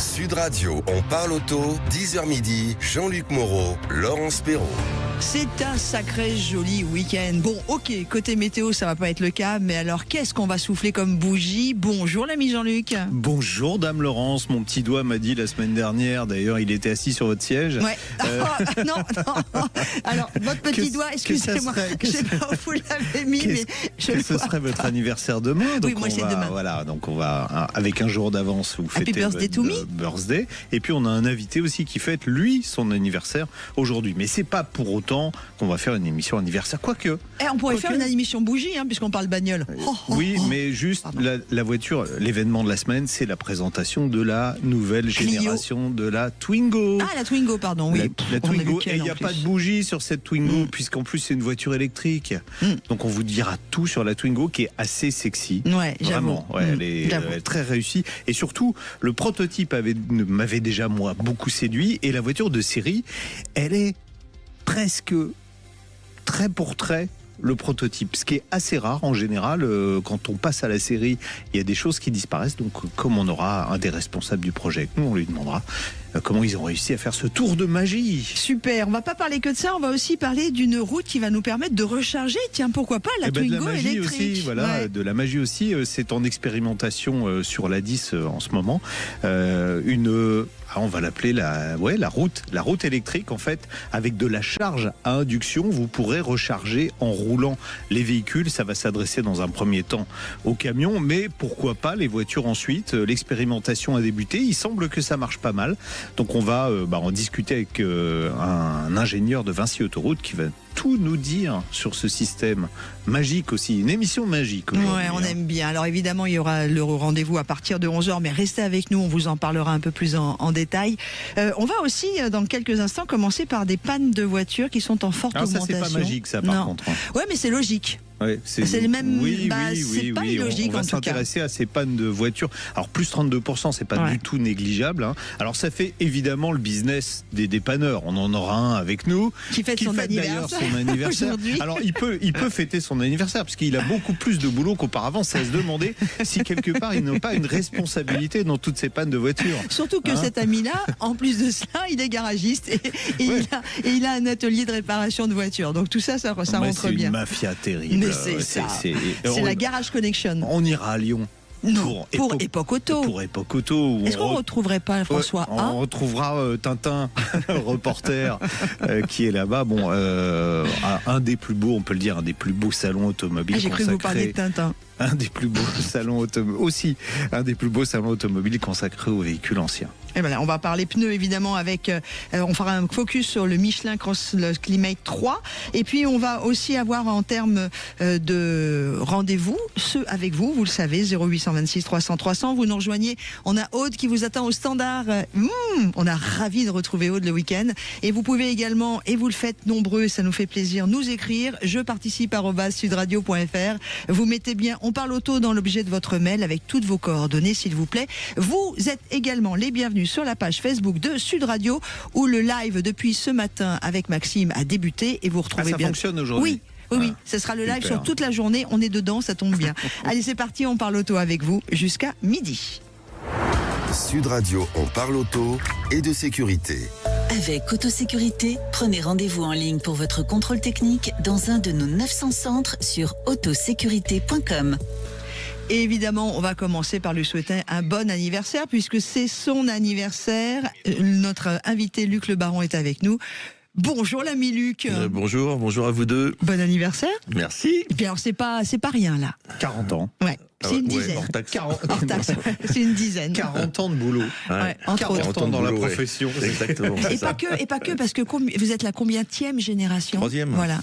Sud Radio, on parle auto, 10h midi, Jean-Luc Moreau, Laurence Perrault. C'est un sacré joli week-end. Bon, ok, côté météo, ça va pas être le cas, mais alors qu'est-ce qu'on va souffler comme bougie? Bonjour l'ami Jean-Luc. Bonjour Dame Laurence, mon petit doigt m'a dit la semaine dernière, d'ailleurs il était assis sur votre siège. Ouais. Non. Alors, votre petit doigt, excusez-moi, je sais pas où vous l'avez mis, mais je le ce vois serait pas. votre anniversaire demain. Donc oui, moi c'est demain. Voilà, donc on va, avec un jour d'avance, vous Happy fêtez birthday to me. birthday. Et puis on a un invité aussi qui fête, lui, son anniversaire aujourd'hui. Mais c'est pas pour autant qu'on va faire une émission anniversaire, quoique. On pourrait faire une émission bougie, puisqu'on parle bagnole. Oui, mais juste la voiture, l'événement de la semaine, c'est la présentation de la nouvelle génération de la Twingo. Ah, la Twingo, pardon, oui. La On a vu Twingo, quelle, et il n'y a en pas plus. de bougie sur cette Twingo, puisqu'en plus c'est une voiture électrique. Donc on vous dira tout sur la Twingo, qui est assez sexy. Ouais, Vraiment, j'avoue. elle est très réussie. Et surtout, le prototype m'avait déjà, moi, beaucoup séduit. Et la voiture de série, elle est presque trait pour trait le prototype, ce qui est assez rare en général. Quand on passe à la série, il y a des choses qui disparaissent. Donc comme on aura un des responsables du projet, nous on lui demandera comment ils ont réussi à faire ce tour de magie. Super, on va pas parler que de ça, on va aussi parler d'une route qui va nous permettre de recharger, tiens, pourquoi pas, la Twingo de la magie électrique. aussi, voilà, Ouais. de la magie aussi. C'est en expérimentation sur la 10 en ce moment. On va l'appeler la route électrique, en fait, avec de la charge à induction. Vous pourrez recharger en roulant les véhicules. Ça va s'adresser dans un premier temps aux camions, mais pourquoi pas les voitures ensuite. L'expérimentation a débuté. Il semble que ça marche pas mal. Donc on va en discuter avec un ingénieur de Vinci Autoroute qui va tout nous dire sur ce système magique aussi. Une émission magique aujourd'hui. Ouais, on aime bien. Alors évidemment, il y aura le rendez-vous à partir de 11h, mais restez avec nous, on vous en parlera un peu plus en détail. On va aussi, dans quelques instants, commencer par des pannes de voitures qui sont en forte Alors ça, augmentation. c'est pas magique, ça, par contre. Ouais, mais c'est logique. Ouais, C'est le même. Oui, c'est pas illogique, on va en tout cas. s'intéresser à ces pannes de voitures. Alors plus 32%, c'est pas du tout négligeable. Alors ça fait évidemment le business des dépanneurs. On en aura un avec nous Qui fête son d'ailleurs son anniversaire. aujourd'hui. Alors il peut fêter son anniversaire parce qu'il a beaucoup plus de boulot qu'auparavant. C'est à se demander si quelque part il n'a pas une responsabilité dans toutes ces pannes de voitures. Surtout que cet ami-là, en plus de cela, il est garagiste et il a un atelier de réparation de voitures. Donc tout ça rentre bien. C'est une mafia terrible. Mais c'est ça. C'est la Garage Connection. On ira à Lyon. Non, pour Époque Auto. Pour Époque Auto. Est-ce qu'on ne retrouverait pas François A? On retrouvera Tintin, reporter, qui est là-bas. Bon, un des plus beaux, on peut le dire, un des plus beaux salons automobiles. J'ai cru que vous parliez de Tintin. Un des plus beaux salons automobiles, un des plus beaux salons automobiles consacrés aux véhicules anciens. Et voilà, on va parler pneus évidemment avec, on fera un focus sur le Michelin Cross Climate 3 et puis on va aussi avoir en termes de rendez-vous, ceux avec vous, vous le savez, 0826 300 300, vous nous rejoignez, on a Aude qui vous attend au standard, on a ravi de retrouver Aude le week-end et vous pouvez également, et vous le faites nombreux, ça nous fait plaisir, nous écrire, je participe @sudradio.fr, vous mettez bien on parle auto dans l'objet de votre mail avec toutes vos coordonnées s'il vous plaît, vous êtes également les bienvenus sur la page Facebook de Sud Radio où le live depuis ce matin avec Maxime a débuté et vous retrouvez ça bien. fonctionne aujourd'hui. Oui, ce sera le live super. sur toute la journée, on est dedans, ça tombe bien. Allez, c'est parti, on parle auto avec vous jusqu'à midi. Sud Radio, on parle auto et de sécurité. Avec Autosécurité, prenez rendez-vous en ligne pour votre contrôle technique dans un de nos 900 centres sur autosécurité.com. Et évidemment, on va commencer par lui souhaiter un bon anniversaire puisque c'est son anniversaire. Notre invité Luc Le Baron est avec nous. Bonjour l'ami Luc. Bonjour à vous deux. Bon anniversaire. Merci. Et puis alors c'est pas rien là. 40 ans. Ouais. C'est une dizaine. hors taxe. Hors taxe. C'est une dizaine. 40 ans de boulot. Ouais, entre autres. 40 ans dans la boulot, profession. ouais. Exactement. Et pas que, parce que vous êtes la combienième génération? Troisième. Voilà.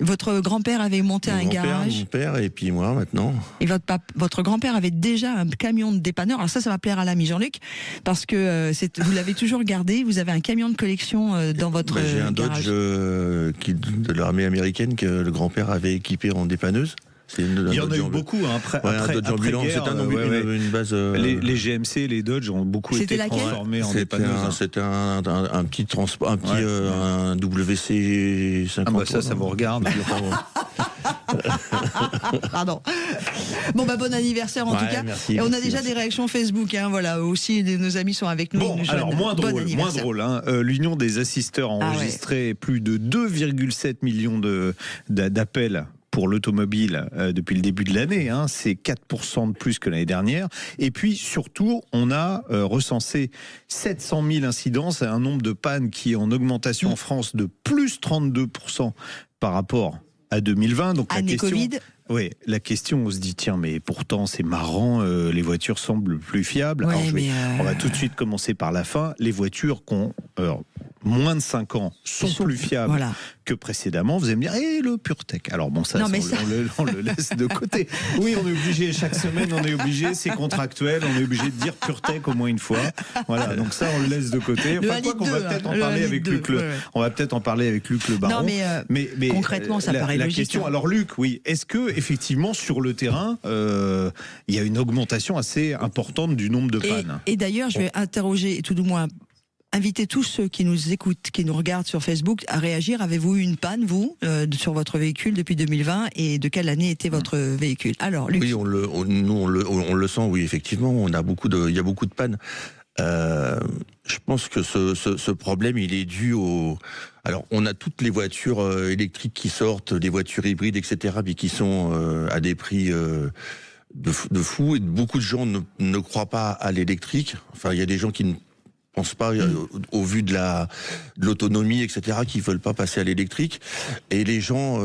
Votre grand-père avait monté un garage. Mon père et puis moi maintenant. Et votre grand-père avait déjà un camion de dépanneur. Alors ça va plaire à l'ami Jean-Luc, parce que vous l'avez toujours gardé. Vous avez un camion de collection dans votre J'ai un garage. Dodge de l'armée américaine que le grand-père avait équipé en dépanneuse. Il y en a eu beaucoup après. Un Dodge ambulant, c'est une base. Les GMC, les Dodge ont beaucoup été C'était laquelle? transformés en dépanneuse. C'était un petit transport, un WC 50. Ça vous regarde. Pardon. Bon, bon anniversaire en tout cas. Merci, et on a merci, déjà merci. des réactions Facebook, voilà, aussi nos amis sont avec nous. Bon, alors moins drôle. L'Union des assisteurs a enregistré plus de 2,7 millions d'appels pour l'automobile depuis le début de l'année, c'est 4% de plus que l'année dernière. Et puis surtout, on a recensé 700 000 incidences et un nombre de pannes qui est en augmentation en France de plus 32% par rapport à 2020. Donc année Covid. Oui, la question, on se dit, tiens, mais pourtant c'est marrant, les voitures semblent plus fiables. Ouais, alors, on va tout de suite commencer par la fin. Les voitures qui ont moins de 5 ans sont plus fiables que précédemment. Vous allez me dire, le PureTech. Alors bon, ça, on le laisse de côté. Oui, on est obligé, chaque semaine, on est obligé, c'est contractuel, on est obligé de dire PureTech au moins une fois. Voilà, donc ça, on le laisse de côté. Enfin, quoi qu'on va peut-être en parler avec Luc on va peut-être en parler avec Luc Le Baron. Non, mais concrètement, ça paraît logique. Question, alors Luc, oui, est-ce que effectivement sur le terrain, il y a une augmentation assez importante du nombre de pannes? Et d'ailleurs, je vais interroger, tout du moins inviter tous ceux qui nous écoutent, qui nous regardent sur Facebook à réagir. Avez-vous eu une panne, vous, sur votre véhicule depuis 2020, et de quelle année était votre véhicule? Alors, Luc. Oui, on le sent, oui, effectivement, il y a beaucoup de pannes. Je pense que ce problème, il est dû au... Alors, on a toutes les voitures électriques qui sortent, des voitures hybrides, etc., mais qui sont à des prix de fou, et beaucoup de gens ne croient pas à l'électrique. Enfin, il y a des gens qui ne pensent pas, au vu de l'autonomie, etc., qui veulent pas passer à l'électrique, et les gens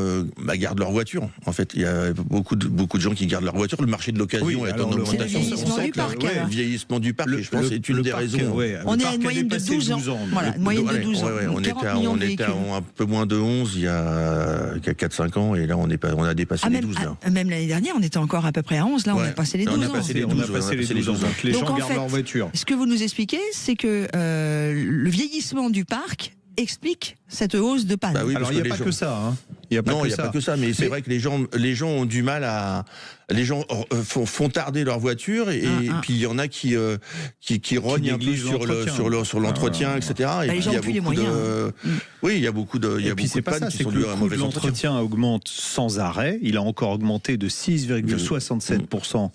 gardent leur voiture. En fait, il y a beaucoup de gens qui gardent leur voiture. Le marché de l'occasion est en augmentation. Le vieillissement du parc. Le vieillissement du parc, je pense, c'est une des raisons. On est à une moyenne de 12 ans. Voilà, une moyenne de 12 ans. On était à un peu moins de 11 il y a 4-5 ans, et là on a dépassé les 12. Même l'année dernière, on était encore à peu près à 11, là on a passé les 12 ans. On a passé les 12 ans. Donc les gens gardent leur voiture. Ce que vous nous expliquez, c'est que le vieillissement du parc explique cette hausse de panne. Oui, alors il n'y a pas que ça. Il n'y a pas que ça, mais c'est vrai que les gens ont du mal à... Les gens font tarder leur voiture, et puis il y en a qui rognent un peu sur l'entretien, etc. Et les gens n'ont plus les moyens. Oui, il y a beaucoup de pannes qui sont dues à un mauvais entretien. L'entretien augmente sans arrêt. Il a encore augmenté de 6,67%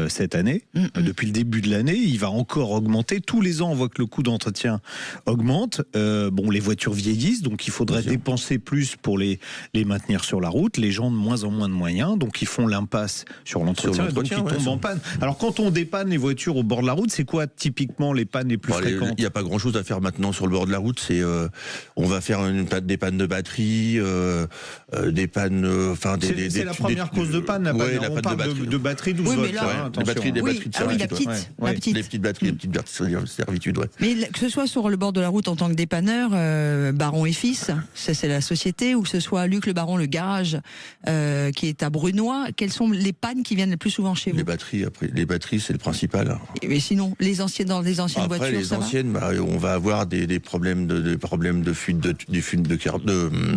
cette année. Depuis le début de l'année, il va encore augmenter. Tous les ans, on voit que le coût d'entretien augmente. Les voitures vieillissent, donc il faudrait dépenser plus pour les maintenir sur la route. Les gens ont de moins en moins de moyens, donc ils font l'impasse sur l'entretien, donc ils tombent en panne. Alors quand on dépanne les voitures au bord de la route, c'est quoi typiquement les pannes les plus fréquentes? Il n'y a pas grand-chose à faire maintenant sur le bord de la route. C'est on va faire des pannes de batterie, des pannes... c'est la première cause de panne, la panne. On parle de batterie 12 volts. Les batteries de servitude. La petite. Les petites batteries de servitude, Mais que ce soit sur le bord de la route en tant que dépanneur, Baron et Fils, c'est la société, ou que ce soit Luc Le Baron, le garage qui est à Brunois, quelles sont les pannes qui viennent le plus souvent chez vous? Les batteries, c'est le principal. Mais sinon, les anciennes voitures, les anciennes, on va avoir des problèmes de fuite de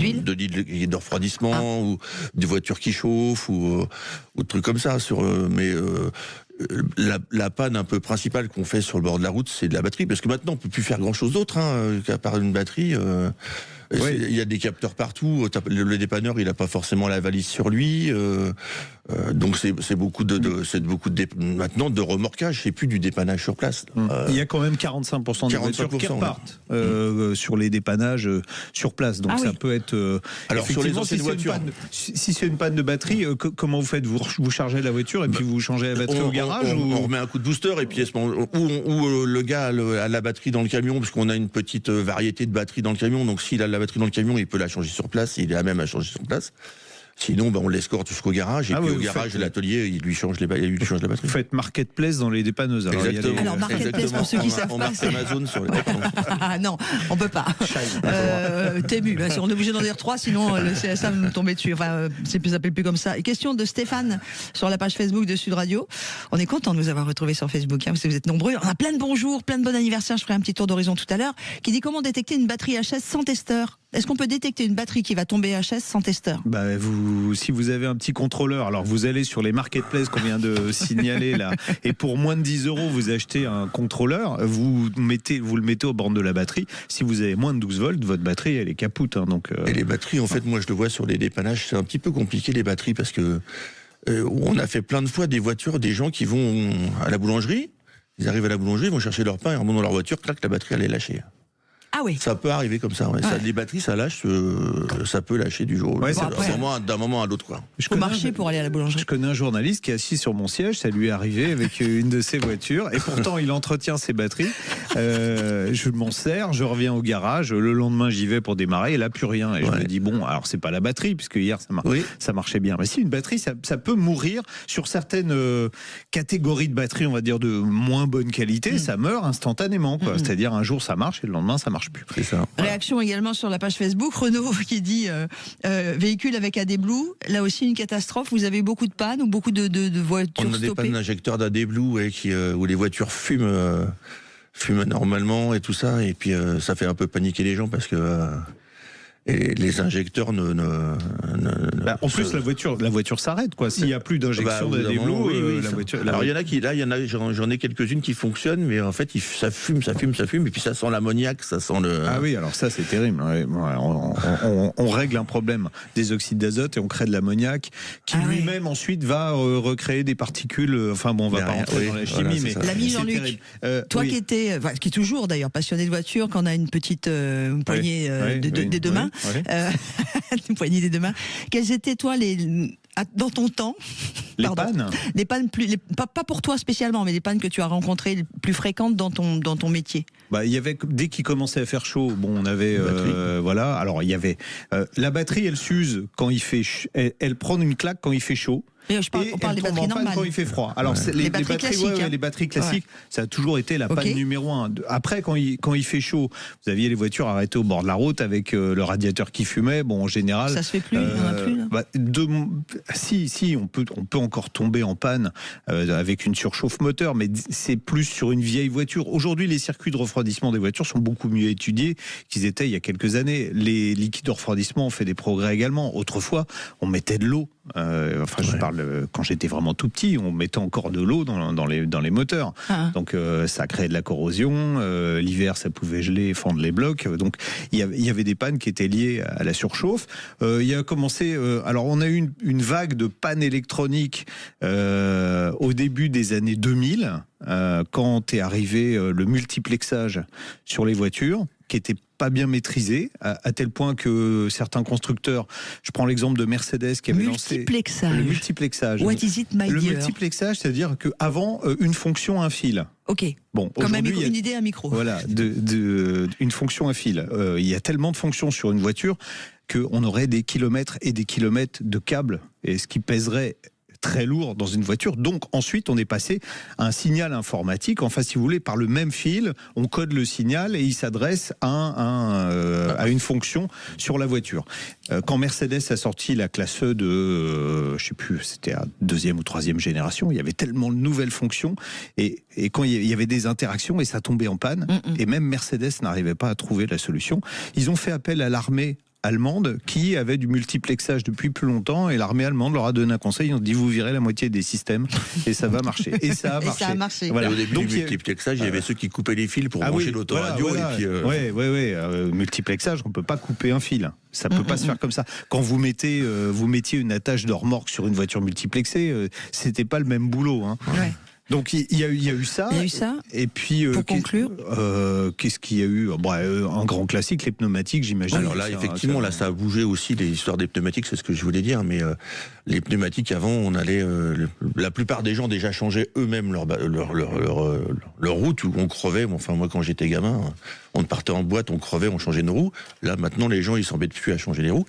litres de refroidissement, ou des voitures qui chauffent, ou des trucs comme ça. La panne un peu principale qu'on fait sur le bord de la route, c'est de la batterie, parce que maintenant on peut plus faire grand chose d'autre qu'à part une batterie. Il y a des capteurs partout. Le dépanneur, il n'a pas forcément la valise sur lui. Donc c'est beaucoup maintenant de remorquage. C'est plus du dépannage sur place. Il y a quand même 45% des voitures qui repartent sur les dépannages sur place. Donc ça peut être. Alors sur les anciennes voitures, si c'est une panne de batterie, comment vous faites? Vous chargez la voiture et puis vous changez la batterie au garage, on remet un coup de booster, et puis ou le gars a la batterie dans le camion, parce qu'on a une petite variété de batteries dans le camion. Donc s'il a la batterie dans le camion, il peut la changer sur place. Il est à même à changer sur place. Sinon, on l'escorte jusqu'au garage, et puis au garage, l'atelier, il lui change la batterie. Vous faites marketplace dans les dépanneuses. Exactement. Alors marketplace, pour ceux qui savent pas, on marque Amazon sur les... Non, on peut pas. Tému, on est obligé d'en dire 3, sinon le CSA va nous tomber dessus. Enfin, ça s'appelle plus comme ça. Et question de Stéphane sur la page Facebook de Sud Radio. On est content de vous avoir retrouvés sur Facebook, parce que vous êtes nombreux. On a plein de bonjours, plein de bon anniversaire. Je ferai un petit tour d'horizon tout à l'heure. Qui dit comment détecter une batterie HS sans testeur? Est-ce qu'on peut détecter une batterie qui va tomber HS sans testeur? Si vous avez un petit contrôleur, alors vous allez sur les marketplaces qu'on vient de signaler là, et pour moins de 10 €, vous achetez un contrôleur, vous le mettez aux bornes de la batterie. Si vous avez moins de 12 volts, votre batterie, elle est capoute. Hein, donc, Et les batteries, en fait, moi je le vois sur les dépannages, c'est un petit peu compliqué les batteries, parce que on a fait plein de fois des voitures, des gens qui vont à la boulangerie, ils arrivent à la boulangerie, ils vont chercher leur pain, ils remontent dans leur voiture, clac, la batterie elle est lâchée. Ah oui. Ça peut arriver comme ça. Ouais. Ça, les batteries, ça lâche, ça peut lâcher du jour. Ouais, d'un moment à l'autre, quoi. Il faut marcher pour aller à la boulangerie. Je connais un journaliste qui est assis sur mon siège, ça lui est arrivé avec une de ses voitures, et pourtant il entretient ses batteries. Je m'en sers, je reviens au garage, le lendemain j'y vais pour démarrer, et là plus rien. Et je me dis, bon, alors c'est pas la batterie, puisque hier ça marchait bien. Mais si une batterie, ça peut mourir sur certaines catégories de batteries, on va dire de moins bonne qualité, ça meurt instantanément, quoi. C'est-à-dire un jour ça marche et le lendemain ça marche plus. C'est ça. Réaction également sur la page Facebook, Renault qui dit véhicule avec AD Blue, là aussi une catastrophe. Vous avez beaucoup de pannes ou beaucoup de voitures stoppées? On a des pannes d'injecteurs d'AD Blue où les voitures fument normalement et tout ça, et puis ça fait un peu paniquer les gens parce que et les injecteurs en plus la voiture s'arrête, quoi. S'il y a plus d'injection d'AD Blue, la voiture. Alors il y en a, j'en ai quelques-unes qui fonctionnent, mais en fait ça fume, et puis ça sent l'ammoniac, ça sent le. Ah oui, alors ça c'est terrible. On règle un problème des oxydes d'azote et on crée de l'ammoniac qui lui-même ensuite va recréer des particules. Enfin bon, on va pas rentrer dans la chimie, mais l'ami Jean-Luc, toi qui qui est toujours d'ailleurs passionné de voiture, quand on a une petite poignée des deux mains. Une poignée des deux mains. Quelles étaient, toi, dans ton temps, les pannes pas pour toi spécialement, mais les pannes que tu as rencontrées les plus fréquentes dans ton métier? Il y avait, dès qu'il commençait à faire chaud, on avait voilà. Alors il y avait la batterie, elle s'use quand il fait elle prend une claque quand il fait chaud. Et on parle des batteries normales. Quand il fait froid. Alors les batteries classiques, les batteries classiques, ça a toujours été la panne numéro 1. Après, quand il fait chaud, vous aviez les voitures arrêtées au bord de la route avec le radiateur qui fumait. Bon, en général, ça se fait plus. Il n'y en a plus. Là. Si, on peut encore tomber en panne avec une surchauffe moteur, mais c'est plus sur une vieille voiture. Aujourd'hui, les circuits de refroidissement des voitures sont beaucoup mieux étudiés qu'ils étaient il y a quelques années. Les liquides de refroidissement ont fait des progrès également. Autrefois, on mettait de l'eau. Je parle quand j'étais vraiment tout petit, on mettait encore de l'eau dans les moteurs. Donc ça créait de la corrosion. L'hiver, ça pouvait geler, fendre les blocs. Donc il y avait des pannes qui étaient liées à la surchauffe. Il y a commencé. Alors on a eu une vague de pannes électroniques au début des années 2000, quand est arrivé le multiplexage sur les voitures, qui était pas bien maîtrisé, à tel point que certains constructeurs, je prends l'exemple de Mercedes qui avait lancé le multiplexage. What is it, my dear? Le multiplexage, c'est-à-dire qu'avant, une fonction, un fil. Ok. Bon, comme une idée, un micro. Voilà, une fonction, un fil. Il y a tellement de fonctions sur une voiture qu'on aurait des kilomètres et des kilomètres de câbles, et ce qui pèserait très lourd dans une voiture. Donc ensuite on est passé à un signal informatique. Enfin, si vous voulez, par le même fil, on code le signal et il s'adresse à une fonction sur la voiture. Quand Mercedes a sorti la classe E de, je sais plus, c'était à 2e ou 3e génération, il y avait tellement de nouvelles fonctions et quand il y avait des interactions et ça tombait en panne, et même Mercedes n'arrivait pas à trouver la solution. Ils ont fait appel à l'armée allemande qui avait du multiplexage depuis plus longtemps, et l'armée allemande leur a donné un conseil, ils ont dit vous virez la moitié des systèmes et ça va marcher. Et ça a marché. Voilà. Au début du multiplexage, il y avait ceux qui coupaient les fils pour brancher l'autoradio. Multiplexage, on peut pas couper un fil. Ça peut pas se faire comme ça. Quand vous mettiez une attache de remorque sur une voiture multiplexée, c'était pas le même boulot. Hein. Ouais. Donc il y a eu ça. Il y a eu ça. Et puis pour conclure, qu'est-ce qu'il y a eu? Un grand classique, les pneumatiques, j'imagine. Alors là, effectivement, là, ça a bougé aussi les histoires des pneumatiques. C'est ce que je voulais dire. Mais les pneumatiques, avant, on allait. La plupart des gens déjà changeaient eux-mêmes leur route où on crevait. Enfin, moi, quand j'étais gamin, on partait en boîte, on crevait, on changeait nos roues. Là, maintenant, les gens, ils s'embêtent plus à changer les roues.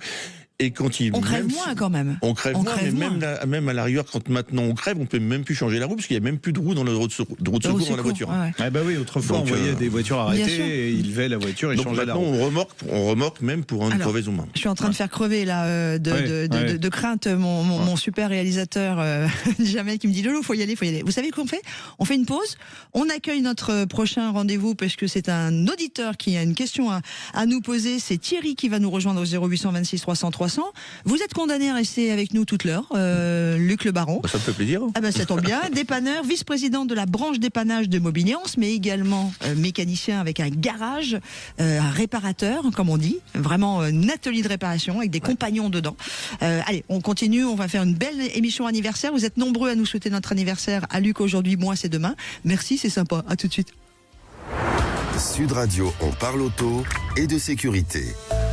Et quand il On crève moins quand même. On crève moins, mais même à la rigueur, quand maintenant on crève, on peut même plus changer la roue parce qu'il n'y a même plus de roue dans la roue de secours dans la voiture. Ouais. Ah bah oui, autrefois on voyait des voitures arrêtées et ils levaient la voiture et changeaient la roue. On remorque même pour une crevaison main. Je suis en train de faire crever là de crainte mon super réalisateur Jamel qui me dit Lolo, faut y aller. Vous savez quoi on fait ? On fait une pause. On accueille notre prochain rendez-vous parce que c'est un auditeur qui a une question à nous poser. C'est Thierry qui va nous rejoindre au 0826 300 300. Vous êtes condamné à rester avec nous toute l'heure, Luc Le Baron. Ça me fait plaisir. Ah ben ça tombe bien. Dépanneur, vice-président de la branche dépannage de Mobiliance, mais également mécanicien avec un garage, un réparateur, comme on dit, vraiment un atelier de réparation avec des compagnons dedans. Allez, on continue. On va faire une belle émission anniversaire. Vous êtes nombreux à nous souhaiter notre anniversaire. À Luc aujourd'hui, moi c'est demain. Merci, c'est sympa. À tout de suite. Sud Radio, on parle auto et de sécurité.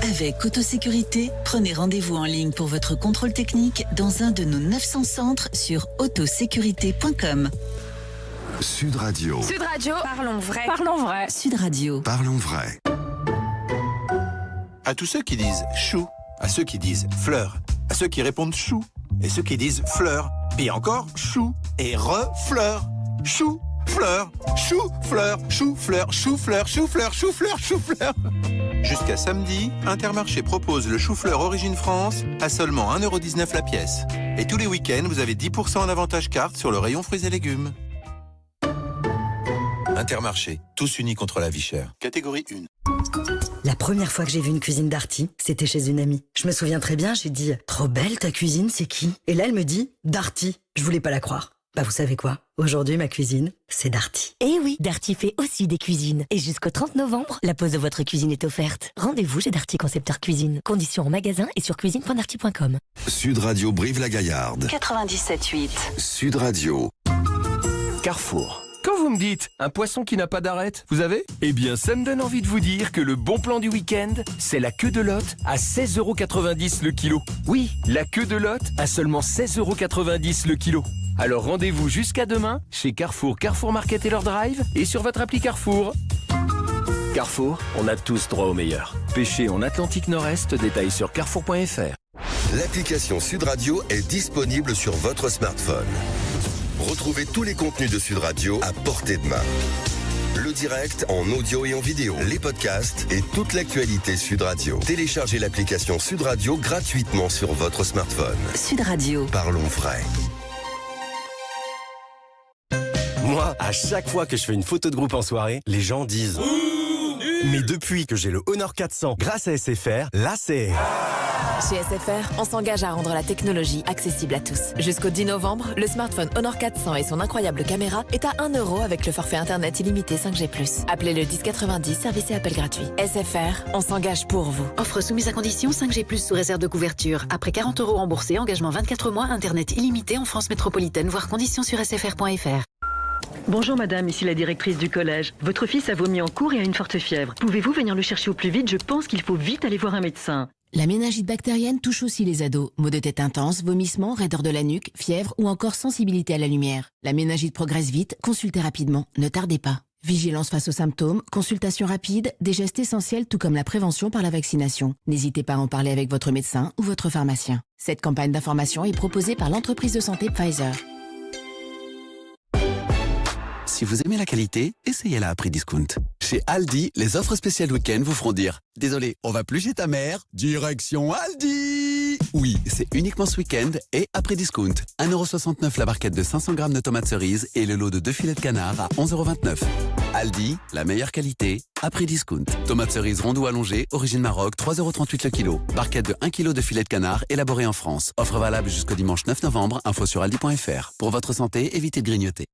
Avec Autosécurité, prenez rendez-vous en ligne pour votre contrôle technique dans un de nos 900 centres sur autosécurité.com. Sud Radio. Sud Radio, parlons vrai. Parlons vrai. Sud Radio. Parlons vrai. À tous ceux qui disent chou, à ceux qui disent fleur, à ceux qui répondent chou, et ceux qui disent fleur, et encore chou, et refleur, chou, fleur, chou, fleur, chou, fleur, chou, fleur, chou, fleur, chou, fleur, chou, fleur. Jusqu'à samedi, Intermarché propose le chou-fleur Origine France à seulement 1,19€ la pièce. Et tous les week-ends, vous avez 10% en avantage carte sur le rayon fruits et légumes. Intermarché, tous unis contre la vie chère. Catégorie 1. La première fois que j'ai vu une cuisine Darty, c'était chez une amie. Je me souviens très bien, j'ai dit « Trop belle ta cuisine, c'est qui ?» Et là, elle me dit « Darty ». Je voulais pas la croire. Bah vous savez quoi ? Aujourd'hui, ma cuisine, c'est Darty. Eh oui, Darty fait aussi des cuisines. Et jusqu'au 30 novembre, la pose de votre cuisine est offerte. Rendez-vous chez Darty Concepteur Cuisine. Conditions en magasin et sur cuisine.darty.com. Sud Radio Brive-la-Gaillarde. 97.8. Sud Radio. Carrefour. Quand vous me dites un poisson qui n'a pas d'arête, vous avez ? Eh bien, ça me donne envie de vous dire que le bon plan du week-end, c'est la queue de lotte à 16,90€ le kilo. Oui, la queue de lotte à seulement 16,90€ le kilo. Alors rendez-vous jusqu'à demain chez Carrefour, Carrefour Market et leur drive et sur votre appli Carrefour. Carrefour, on a tous droit au meilleur. Pêcher en Atlantique Nord-Est, détail sur carrefour.fr. L'application Sud Radio est disponible sur votre smartphone. Retrouvez tous les contenus de Sud Radio à portée de main. Le direct en audio et en vidéo, les podcasts et toute l'actualité Sud Radio. Téléchargez l'application Sud Radio gratuitement sur votre smartphone. Sud Radio. Parlons vrai. Moi, à chaque fois que je fais une photo de groupe en soirée, les gens disent « Mais depuis que j'ai le Honor 400 grâce à SFR, là c'est... » Chez SFR, on s'engage à rendre la technologie accessible à tous. Jusqu'au 10 novembre, le smartphone Honor 400 et son incroyable caméra est à 1€ avec le forfait internet illimité 5G+. Appelez le 1090, service et appel gratuit. SFR, on s'engage pour vous. Offre soumise à condition 5G+, sous réserve de couverture. Après 40€ remboursés, engagement 24 mois, internet illimité en France métropolitaine, voire conditions sur sfr.fr. Bonjour madame, ici la directrice du collège. Votre fils a vomi en cours et a une forte fièvre. Pouvez-vous venir le chercher au plus vite ? Je pense qu'il faut vite aller voir un médecin. La méningite bactérienne touche aussi les ados. Maux de tête intense, vomissements, raideur de la nuque, fièvre ou encore sensibilité à la lumière. La méningite progresse vite, consultez rapidement, ne tardez pas. Vigilance face aux symptômes, consultation rapide, des gestes essentiels tout comme la prévention par la vaccination. N'hésitez pas à en parler avec votre médecin ou votre pharmacien. Cette campagne d'information est proposée par l'entreprise de santé Pfizer. Si vous aimez la qualité, essayez-la à prix discount. Chez Aldi, les offres spéciales week-end vous feront dire « Désolé, on va plus chez ta mère, direction Aldi !» Oui, c'est uniquement ce week-end et à prix discount. 1,69€ la barquette de 500 grammes de tomates cerises et le lot de 2 filets de canard à 11,29€. Aldi, la meilleure qualité, à prix discount. Tomates cerises rondes ou allongées, origine Maroc, 3,38€ le kilo. Barquette de 1 kg de filets de canard élaboré en France. Offre valable jusqu'au dimanche 9 novembre, info sur aldi.fr. Pour votre santé, évitez de grignoter.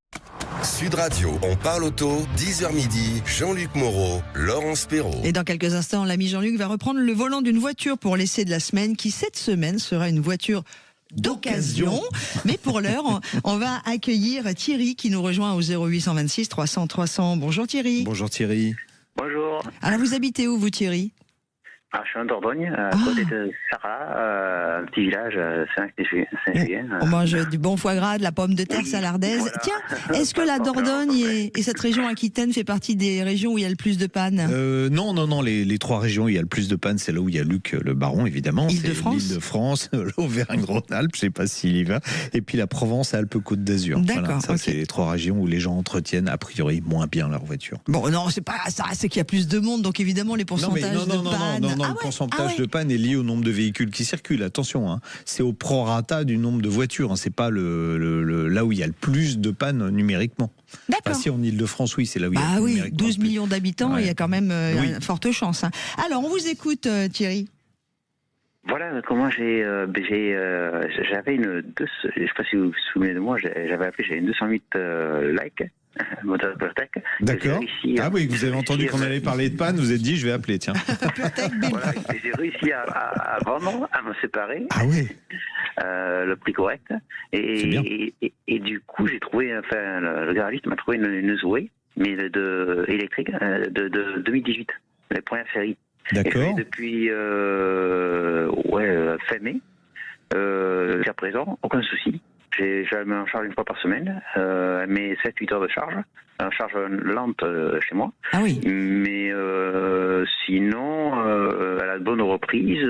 Sud Radio, on parle auto, 10h midi, Jean-Luc Moreau, Laurence Perrault. Et dans quelques instants, l'ami Jean-Luc va reprendre le volant d'une voiture pour l'essai de la semaine, qui cette semaine sera une voiture d'occasion. Mais pour l'heure, on va accueillir Thierry qui nous rejoint au 0826 300 300. Bonjour Thierry. Bonjour Thierry. Bonjour. Alors vous habitez où vous Thierry ? Ah, je suis en Dordogne, à côté de Sarlat, un petit village, Saint-Julien. On mange du bon foie gras, de la pomme de terre salardaise. Voilà. Tiens, est-ce que la Dordogne et cette région Aquitaine fait partie des régions où il y a le plus de pannes? Non, les 3 régions où il y a le plus de pannes, c'est là où il y a Luc le Baron, évidemment. L'Île-de-France, l'Auvergne-Rhône-Alpes, je ne sais pas s'il y va, et puis la Provence-Alpes-Côte d'Azur. Voilà, ça, c'est les 3 régions où les gens entretiennent a priori moins bien leur voiture. Bon, non, c'est pas ça, c'est qu'il y a plus de monde, donc évidemment les pourcentages de pannes. Le pourcentage de panne est lié au nombre de véhicules qui circulent. Attention, hein. C'est au prorata du nombre de voitures. Hein. C'est pas là où il y a le plus de pannes numériquement. D'accord. Si en Ile-de-France, oui, c'est là où il y a numériquement 12 millions d'habitants, il y a quand même une forte chance. Hein. Alors, on vous écoute, Thierry. Voilà comment j'avais une je sais pas si vous vous souvenez de moi, j'avais appelé, j'avais une 208 likes. Moteur PureTech. D'accord. Oui, vous avez entendu qu'on allait parler de panne, vous êtes dit je vais appeler, tiens. Voilà, j'ai réussi à vendre, à me séparer. Ah oui. Le prix correct. Et du coup, j'ai trouvé, le garagiste m'a trouvé une Zoé, mais électrique, de 2018, la première série. D'accord. Et depuis fin mai, jusqu'à présent, aucun souci. Je la mets en charge une fois par semaine, elle met 7-8 heures de charge, une charge lente chez moi. Ah oui. Mais sinon, elle a de bonnes reprises.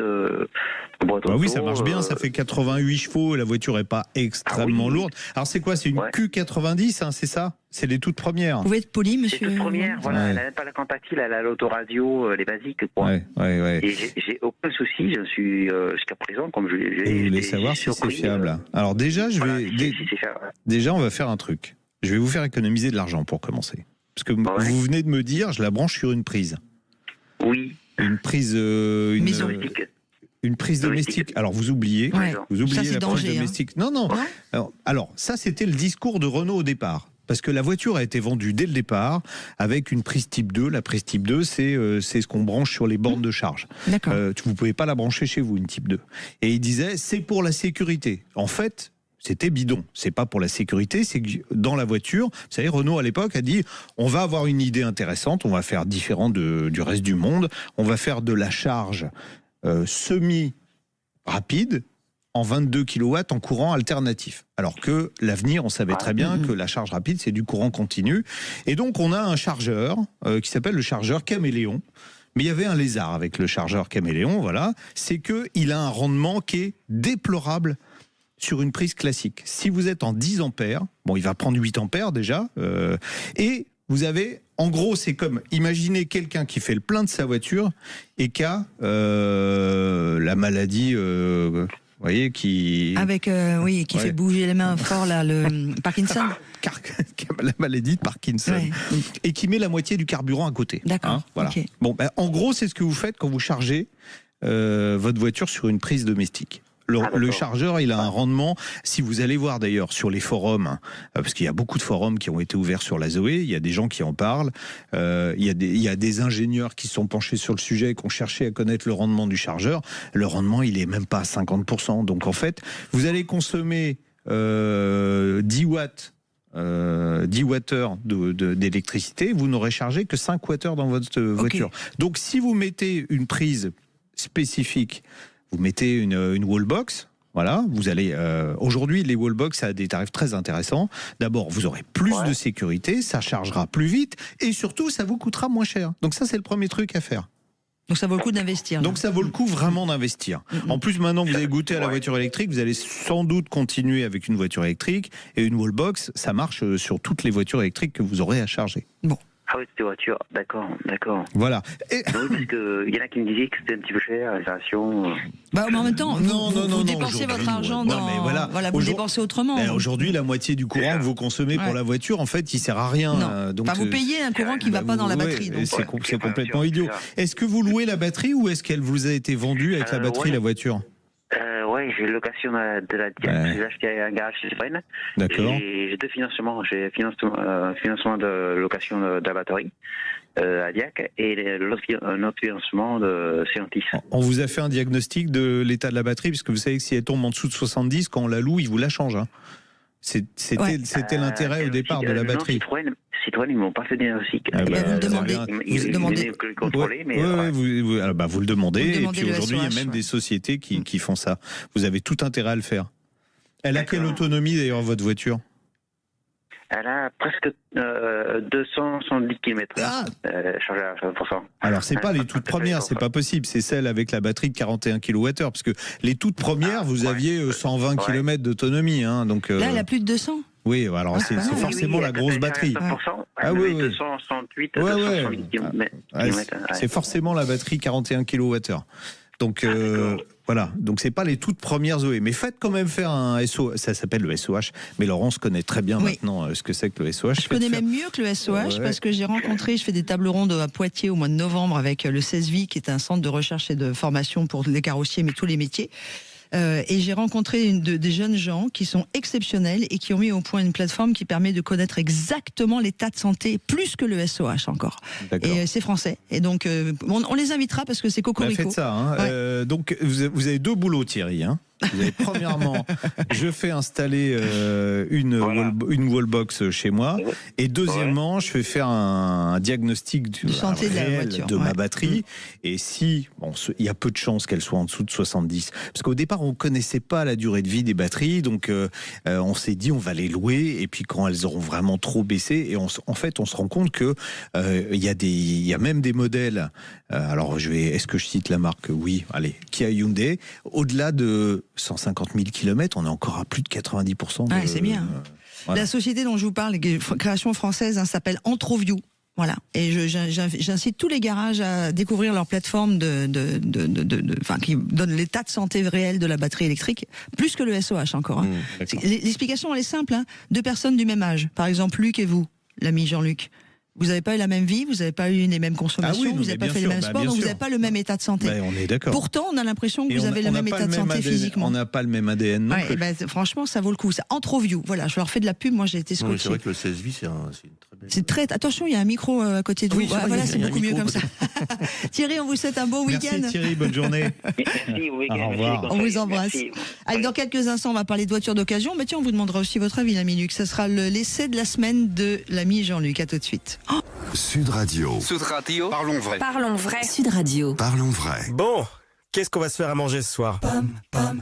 Oui, ça marche bien, ça fait 88 chevaux, la voiture n'est pas extrêmement lourde. Alors c'est quoi, c'est une Q90, hein, c'est ça? C'est les toutes premières. Vous pouvez être poli, monsieur? Les toutes premières, voilà, elle n'a pas la compactile, elle a l'autoradio, les basiques, quoi. Et j'ai aucun souci, je suis jusqu'à présent, comme je l'ai. Et vous voulez savoir si c'est fiable? Alors déjà, déjà, on va faire un truc. Je vais vous faire économiser de l'argent pour commencer. Parce que vous venez de me dire, je la branche sur une prise. Oui. Une prise... Une prise domestique. Alors vous oubliez, la prise domestique. Hein. Non. Alors ça, c'était le discours de Renault au départ. Parce que la voiture a été vendue dès le départ avec une prise type 2. La prise type 2, c'est ce qu'on branche sur les bornes de charge. Vous ne pouvez pas la brancher chez vous, une type 2. Et il disait, c'est pour la sécurité. En fait, c'était bidon. C'est pas pour la sécurité, c'est que dans la voiture, vous savez, Renault à l'époque a dit, on va avoir une idée intéressante, on va faire différent du reste du monde, on va faire de la charge semi-rapide en 22 kW en courant alternatif. Alors que l'avenir, on savait très bien que la charge rapide, c'est du courant continu. Et donc, on a un chargeur qui s'appelle le chargeur Caméléon. Mais il y avait un lézard avec le chargeur Caméléon, voilà. C'est qu'il a un rendement qui est déplorable sur une prise classique. Si vous êtes en 10 ampères, bon, il va prendre 8 ampères déjà, et vous avez... En gros, c'est comme, imaginez quelqu'un qui fait le plein de sa voiture et qui a la maladie, vous voyez, qui... Avec, qui fait bouger les mains fort, là, le Parkinson. La maladie de Parkinson. Et qui met la moitié du carburant à côté. D'accord. Hein, voilà. Bon, en gros, c'est ce que vous faites quand vous chargez votre voiture sur une prise domestique. Le chargeur, il a un rendement, si vous allez voir d'ailleurs sur les forums, parce qu'il y a beaucoup de forums qui ont été ouverts sur la Zoé, il y a des gens qui en parlent, il y a des ingénieurs qui se sont penchés sur le sujet et qui ont cherché à connaître le rendement du chargeur. Le rendement, il est même pas à 50%. Donc en fait, vous allez consommer 10 watts. 10 Wh d'électricité, vous n'aurez chargé que 5 Wh dans votre voiture. Donc si vous mettez une prise spécifique, vous mettez une wallbox, voilà, vous allez... aujourd'hui, les wallbox, ça a des tarifs très intéressants. D'abord, vous aurez plus de sécurité, ça chargera plus vite, et surtout, ça vous coûtera moins cher. Donc ça, c'est le premier truc à faire. Donc ça vaut le coup d'investir. Donc ça vaut le coup vraiment d'investir. En plus, maintenant que vous avez goûté à la voiture électrique, vous allez sans doute continuer avec une voiture électrique, et une wallbox, ça marche sur toutes les voitures électriques que vous aurez à charger. Bon. Ah oui, c'était voiture, d'accord. Voilà. Oui, parce qu'il y en a qui me disaient que c'était un petit peu cher, l'installation. Mais en même temps, vous dépensez votre argent vous le dépensez autrement. Aujourd'hui, la moitié du courant que vous consommez pour la voiture, en fait, il sert à rien. Donc, vous payez un courant qui ne va pas dans la batterie. C'est complètement idiot. Est-ce que vous louez la batterie ou est-ce qu'elle vous a été vendue avec la batterie, la voiture? Oui, j'ai location de la Diac. J'ai acheté un garage chez Sprint. D'accord. J'ai deux financements. J'ai financement de location de la batterie à Diac et un autre financement de Stellantis. On vous a fait un diagnostic de l'état de la batterie, parce que vous savez que si elle tombe en dessous de 70, quand on la loue, ils vous la changent. Hein. C'était l'intérêt au départ de la batterie. Citroën, ils m'ont pas fait de diagnostic. Vous le demandez. Vous demandez. Vous le demandez. Et puis aujourd'hui, il y a même des sociétés qui font ça. Vous avez tout intérêt à le faire. Elle a quelle autonomie d'ailleurs, votre voiture ? Elle a presque 270 km chargée à 100%. Alors, c'est pas les toutes premières, c'est pas possible. C'est celle avec la batterie de 41 kWh. Parce que les toutes premières, vous aviez 120 km d'autonomie. Hein, donc, là, elle a plus de 200. Oui, alors c'est forcément la grosse batterie. 100%, oui. 268, 270 km. C'est forcément la batterie 41 kWh. Donc voilà, donc c'est pas les toutes premières Zoé, mais faites quand même faire un SOH, ça s'appelle le SOH, mais Laurence connaît très bien maintenant ce que c'est que le SOH. Je connais même mieux que le SOH parce que je fais des tables rondes à Poitiers au mois de novembre avec le CESVI qui est un centre de recherche et de formation pour les carrossiers mais tous les métiers. Et j'ai rencontré des jeunes gens qui sont exceptionnels et qui ont mis au point une plateforme qui permet de connaître exactement l'état de santé, plus que le SOH encore. Et c'est français. Et donc, on les invitera parce que c'est cocorico. Faites ça. Hein. Donc, vous avez deux boulots, Thierry. Hein. Vous avez, premièrement, je fais installer une wallbox chez moi, et deuxièmement, je fais faire un diagnostic de santé de ma batterie. Et si, il y a peu de chances qu'elle soit en dessous de 70, parce qu'au départ, on connaissait pas la durée de vie des batteries, donc on s'est dit on va les louer, et puis quand elles auront vraiment trop baissé, et en fait, on se rend compte que il y a même des modèles. Alors, est-ce que je cite la marque ? Oui, allez, Kia Hyundai, au-delà de 150 000 km, on est encore à plus de 90%. C'est bien. Voilà. La société dont je vous parle, création française, s'appelle Entroview. Voilà. Et j'incite tous les garages à découvrir leur plateforme qui donne l'état de santé réel de la batterie électrique, plus que le SOH encore. Hein. L'explication, elle est simple. Hein. Deux personnes du même âge. Par exemple, Luc et vous, l'ami Jean-Luc. Vous n'avez pas eu la même vie, vous n'avez pas eu les mêmes consommations, vous n'avez pas fait les mêmes sports, donc vous n'avez pas le même état de santé. On est d'accord. Pourtant, on a l'impression que vous avez le même état de santé physiquement. On n'a pas le même ADN non plus. Franchement, ça vaut le coup. C'est Entroview. Voilà, je leur fais de la pub. Moi, j'ai été scotché. C'est vrai que le CSV, c'est une très belle. C'est très. Attention, il y a un micro à côté de vous. Voilà, c'est beaucoup mieux comme ça. Thierry, on vous souhaite un bon week-end. Merci Thierry, bonne journée. Merci, au revoir. On vous embrasse. Allez, dans quelques instants, on va parler de voitures d'occasion. Mais tiens, on vous demandera aussi votre avis, l'ami Luc. Ça sera l'essai de la semaine de l'ami Jean-Luc. À tout de suite. Sud Radio. Sud Radio. Parlons vrai. Parlons vrai. Sud Radio. Parlons vrai. Bon, qu'est-ce qu'on va se faire à manger ce soir ? Pomme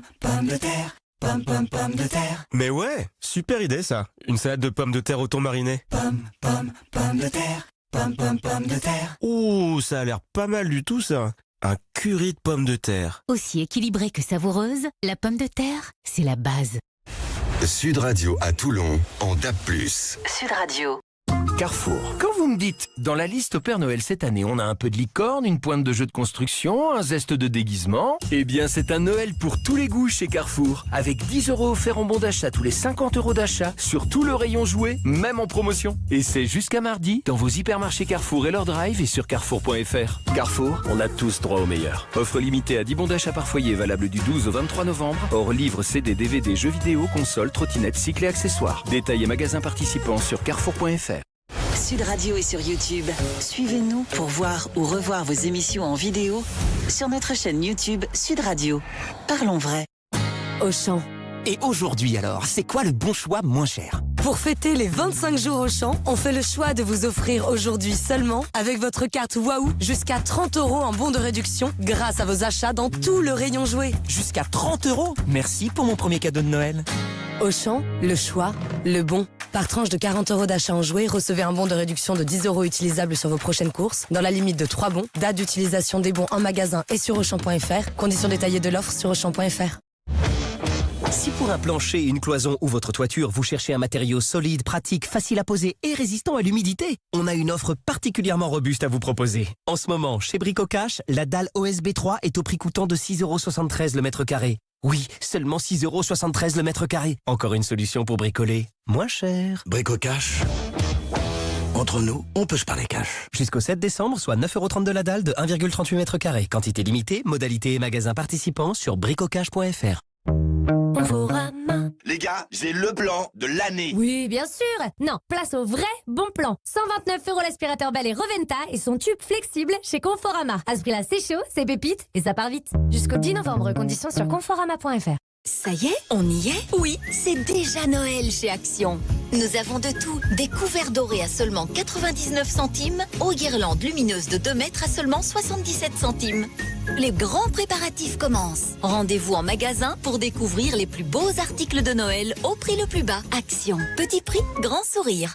de terre. Pomme de terre. Mais ouais, super idée ça. Une salade de pommes de terre au thon mariné. Pomme de terre. Pomme de terre. Ouh, ça a l'air pas mal du tout ça. Un curry de pommes de terre. Aussi équilibrée que savoureuse, la pomme de terre, c'est la base. Sud Radio à Toulon, en DAB+. Sud Radio. Carrefour. Quand vous me dites, dans la liste au Père Noël cette année, on a un peu de licorne, une pointe de jeu de construction, un zeste de déguisement, eh bien c'est un Noël pour tous les goûts chez Carrefour. Avec 10 € offerts en bon d'achat tous les 50 € d'achat sur tout le rayon jouet, même en promotion. Et c'est jusqu'à mardi dans vos hypermarchés Carrefour et leur drive et sur carrefour.fr. Carrefour, on a tous droit au meilleur. Offre limitée à 10 bons d'achat par foyer valable du 12 au 23 novembre. Hors livres, CD, DVD, jeux vidéo, consoles, trottinettes, cycles et accessoires. Détails et magasins participants sur carrefour.fr. Sud Radio est sur YouTube. Suivez-nous pour voir ou revoir vos émissions en vidéo sur notre chaîne YouTube Sud Radio. Parlons vrai. Auchan. Et aujourd'hui alors, c'est quoi le bon choix moins cher ? Pour fêter les 25 jours Auchan, on fait le choix de vous offrir aujourd'hui seulement, avec votre carte Waouh, jusqu'à 30 € en bon de réduction grâce à vos achats dans tout le rayon jouet. Jusqu'à 30 €? Merci pour mon premier cadeau de Noël. Auchan, le choix, le bon. Par tranche de 40 € d'achat en jouets, recevez un bon de réduction de 10 € utilisable sur vos prochaines courses, dans la limite de 3 bons. Date d'utilisation des bons en magasin et sur Auchan.fr. Conditions détaillées de l'offre sur Auchan.fr. Si pour un plancher, une cloison ou votre toiture, vous cherchez un matériau solide, pratique, facile à poser et résistant à l'humidité, on a une offre particulièrement robuste à vous proposer. En ce moment, chez Bricocash, la dalle OSB 3 est au prix coûtant de 6,73 € le mètre carré. Oui, seulement 6,73 € le mètre carré. Encore une solution pour bricoler moins cher. Bricocash. Entre nous, on peut se parler cash. Jusqu'au 7 décembre, soit 9,30 € de la dalle de 1,38 mètres carrés. Quantité limitée, modalité et magasins participants sur bricocash.fr. Les gars, j'ai le plan de l'année. Oui, bien sûr. Non, place au vrai bon plan. 129 € l'aspirateur Bell et Reventa et son tube flexible chez Conforama. À ce prix-là, c'est chaud, c'est pépite et ça part vite. Jusqu'au 10 novembre, conditions sur conforama.fr. Ça y est, on y est? Oui, c'est déjà Noël chez Action. Nous avons de tout. Des couverts dorés à seulement 99 centimes, aux guirlandes lumineuses de 2 mètres à seulement 77 centimes. Les grands préparatifs commencent. Rendez-vous en magasin pour découvrir les plus beaux articles de Noël au prix le plus bas. Action. Petit prix, grand sourire.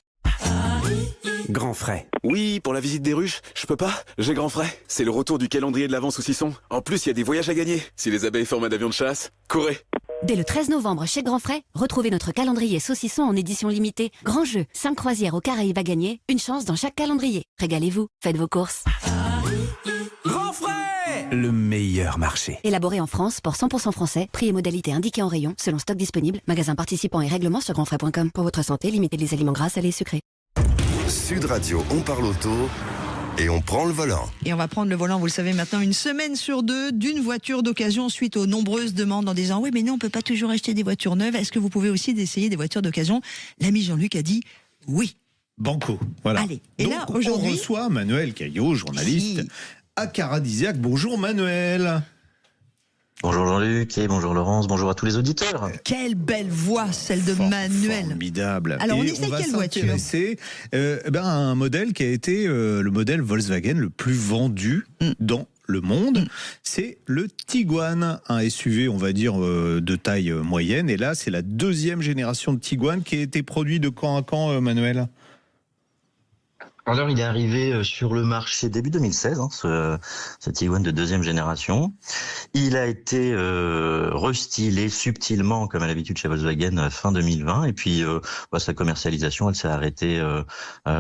Grand frais. Oui, pour la visite des ruches, je peux pas, j'ai grand frais. C'est le retour du calendrier de l'Avent saucisson. En plus, il y a des voyages à gagner. Si les abeilles forment un avion de chasse, courez. Dès le 13 novembre chez Grand Frais, retrouvez notre calendrier saucisson en édition limitée. Grand jeu, 5 croisières aux Caraïbes à gagner, une chance dans chaque calendrier. Régalez-vous, faites vos courses. Grand frais, le meilleur marché. Élaboré en France, pour 100% français, prix et modalités indiqués en rayon, selon stock disponible, magasin participant et règlements sur grandfrais.com. Pour votre santé, limitez les aliments gras, salés et sucrés. Sud Radio, on parle auto et on prend le volant. Et on va prendre le volant, vous le savez maintenant, une semaine sur 2 d'une voiture d'occasion suite aux nombreuses demandes en disant « Oui, mais non, on ne peut pas toujours acheter des voitures neuves. Est-ce que vous pouvez aussi essayer des voitures d'occasion ?» L'ami Jean-Luc a dit « Oui ». Banco, voilà. Allez, et donc, là, aujourd'hui, on reçoit Manuel Caillot, journaliste à Caradisiac. Bonjour Manuel. Bonjour Jean-Luc et bonjour Laurence, bonjour à tous les auditeurs. Quelle belle voix, celle de Manuel. Formidable. Alors on et essaie on va quelle voiture s'intéresser à un modèle qui a été le modèle Volkswagen le plus vendu dans le monde. C'est le Tiguan, un SUV on va dire de taille moyenne. Et là c'est la 2e génération de Tiguan qui a été produit de quand à quand, Manuel ? Alors, il est arrivé sur le marché début 2016, ce Tiguan de 2e génération. Il a été restylé subtilement, comme à l'habitude chez Volkswagen, fin 2020. Et puis, sa commercialisation, elle s'est arrêtée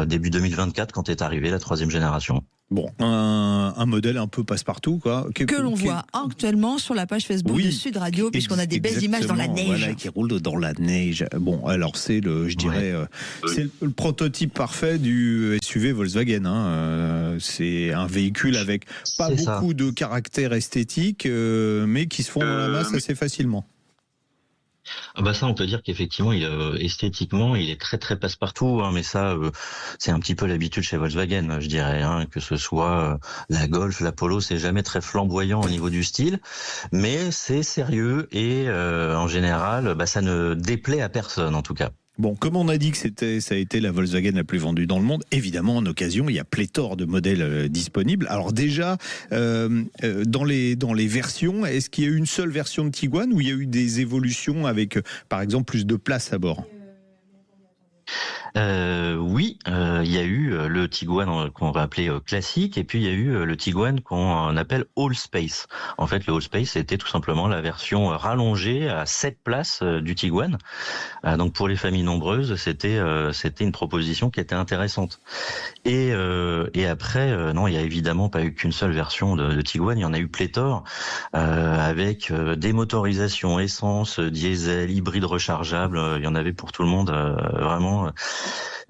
début 2024, quand est arrivée la 3e génération. Bon, un modèle un peu passe-partout, quoi. Que l'on voit actuellement sur la page Facebook de Sud Radio, puisqu'on a des belles images dans la neige. Voilà, qui roulent dans la neige. Bon, alors c'est c'est le prototype parfait du SUV Volkswagen. C'est un véhicule avec pas beaucoup de caractère esthétique, mais qui se font dans la masse assez facilement. Ça, on peut dire qu'effectivement, esthétiquement, il est très très passe-partout, mais ça, c'est un petit peu l'habitude chez Volkswagen, je dirais, que ce soit la Golf, la Polo, c'est jamais très flamboyant au niveau du style, mais c'est sérieux et en général, ça ne déplaît à personne en tout cas. Bon, comme on a dit que ça a été la Volkswagen la plus vendue dans le monde, évidemment, en occasion, il y a pléthore de modèles disponibles. Alors déjà, dans les versions, est-ce qu'il y a eu une seule version de Tiguan ou il y a eu des évolutions avec, par exemple, plus de place à bord ? Oui, il y a eu le Tiguan qu'on va appeler classique, et puis il y a eu le Tiguan qu'on appelle All Space. En fait, le All Space, c'était tout simplement la version rallongée à 7 places du Tiguan. Donc pour les familles nombreuses, c'était une proposition qui était intéressante. Et après, non, il y a évidemment pas eu qu'une seule version de Tiguan, il y en a eu pléthore, avec des motorisations essence, diesel, hybride rechargeable, il y en avait pour tout le monde, vraiment.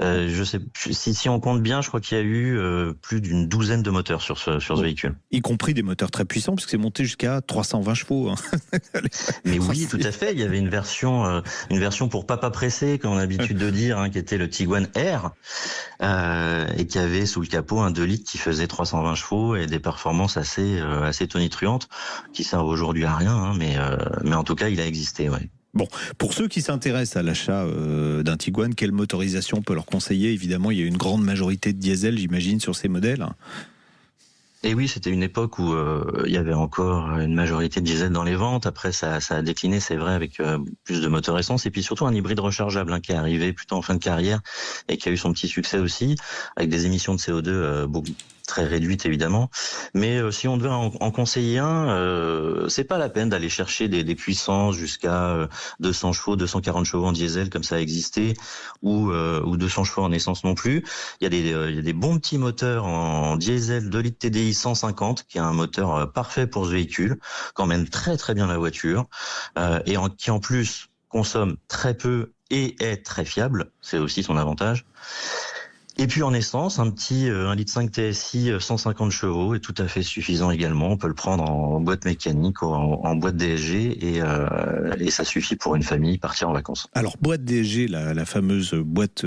Je sais, si on compte bien, je crois qu'il y a eu plus d'une douzaine de moteurs sur ce véhicule. Y compris des moteurs très puissants, parce que c'est monté jusqu'à 320 chevaux. Mais oui, tout à fait. Il y avait une version pour papa pressé, comme on a l'habitude de dire, qui était le Tiguan R, et qui avait sous le capot un 2 litres qui faisait 320 chevaux et des performances assez tonitruantes, qui servent aujourd'hui à rien, mais en tout cas, il a existé, ouais. Bon, pour ceux qui s'intéressent à l'achat d'un Tiguan, quelle motorisation on peut leur conseiller ? Évidemment, il y a une grande majorité de diesel, j'imagine, sur ces modèles. Et oui, c'était une époque où il y avait encore une majorité de diesel dans les ventes. Après, ça a décliné, c'est vrai, avec plus de moteurs essence. Et puis surtout un hybride rechargeable qui est arrivé plutôt en fin de carrière et qui a eu son petit succès aussi, avec des émissions de CO2 très réduites évidemment. Mais si on devait en conseiller un, c'est pas la peine d'aller chercher des puissances jusqu'à 200 chevaux, 240 chevaux en diesel comme ça a existé, ou 200 chevaux en essence non plus. Il y a des bons petits moteurs en diesel 2 litres TDI 150, qui est un moteur parfait pour ce véhicule, qui emmène très très bien la voiture, et qui en plus consomme très peu et est très fiable, c'est aussi son avantage. Et puis en essence, un petit 1,5 litre TSI 150 chevaux est tout à fait suffisant également. On peut le prendre en boîte mécanique ou en boîte DSG et ça suffit pour une famille partir en vacances. Alors boîte DSG, la fameuse boîte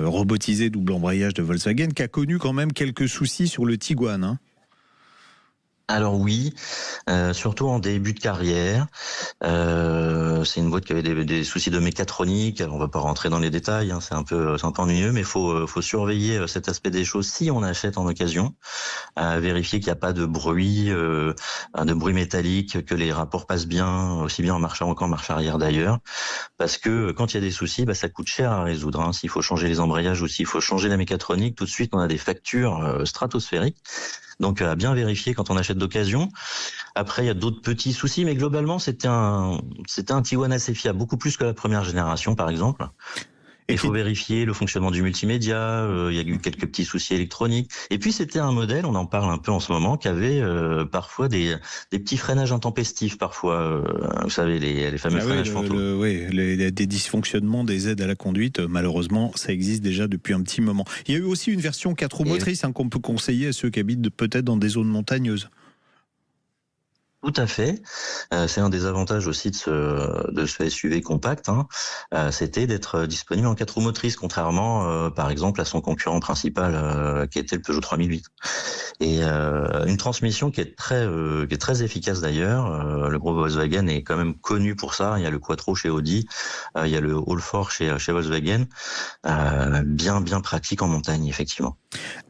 robotisée double embrayage de Volkswagen, qui a connu quand même quelques soucis sur le Tiguan. Alors oui, surtout en début de carrière. C'est une boîte qui avait des soucis de mécatronique. On va pas rentrer dans les détails, c'est un peu ennuyeux, mais faut surveiller cet aspect des choses si on achète en occasion. Vérifier qu'il n'y a pas de bruit métallique, que les rapports passent bien, aussi bien en marche avant qu'en marche arrière d'ailleurs. Parce que quand il y a des soucis, ça coûte cher à résoudre. S'il faut changer les embrayages ou s'il faut changer la mécatronique, tout de suite on a des factures stratosphériques. Donc à bien vérifier quand on achète d'occasion. Après il y a d'autres petits soucis, mais globalement c'était un Tiguan assez fiable, beaucoup plus que la première génération par exemple. Il faut vérifier le fonctionnement du multimédia, il y a eu quelques petits soucis électroniques. Et puis c'était un modèle, on en parle un peu en ce moment, qui avait parfois des petits freinages intempestifs parfois, vous savez, les fameux freinages fantômes. Des dysfonctionnements des aides à la conduite, malheureusement, ça existe déjà depuis un petit moment. Il y a eu aussi une version 4 roues motrices qu'on peut conseiller à ceux qui habitent peut-être dans des zones montagneuses. Tout à fait. C'est un des avantages aussi de ce SUV compact. C'était d'être disponible en 4 roues motrices, contrairement, par exemple, à son concurrent principal, qui était le Peugeot 3008. Et une transmission qui est très efficace d'ailleurs. Le groupe Volkswagen est quand même connu pour ça. Il y a le Quattro chez Audi, il y a le All-4 chez Volkswagen. Bien pratique en montagne, effectivement.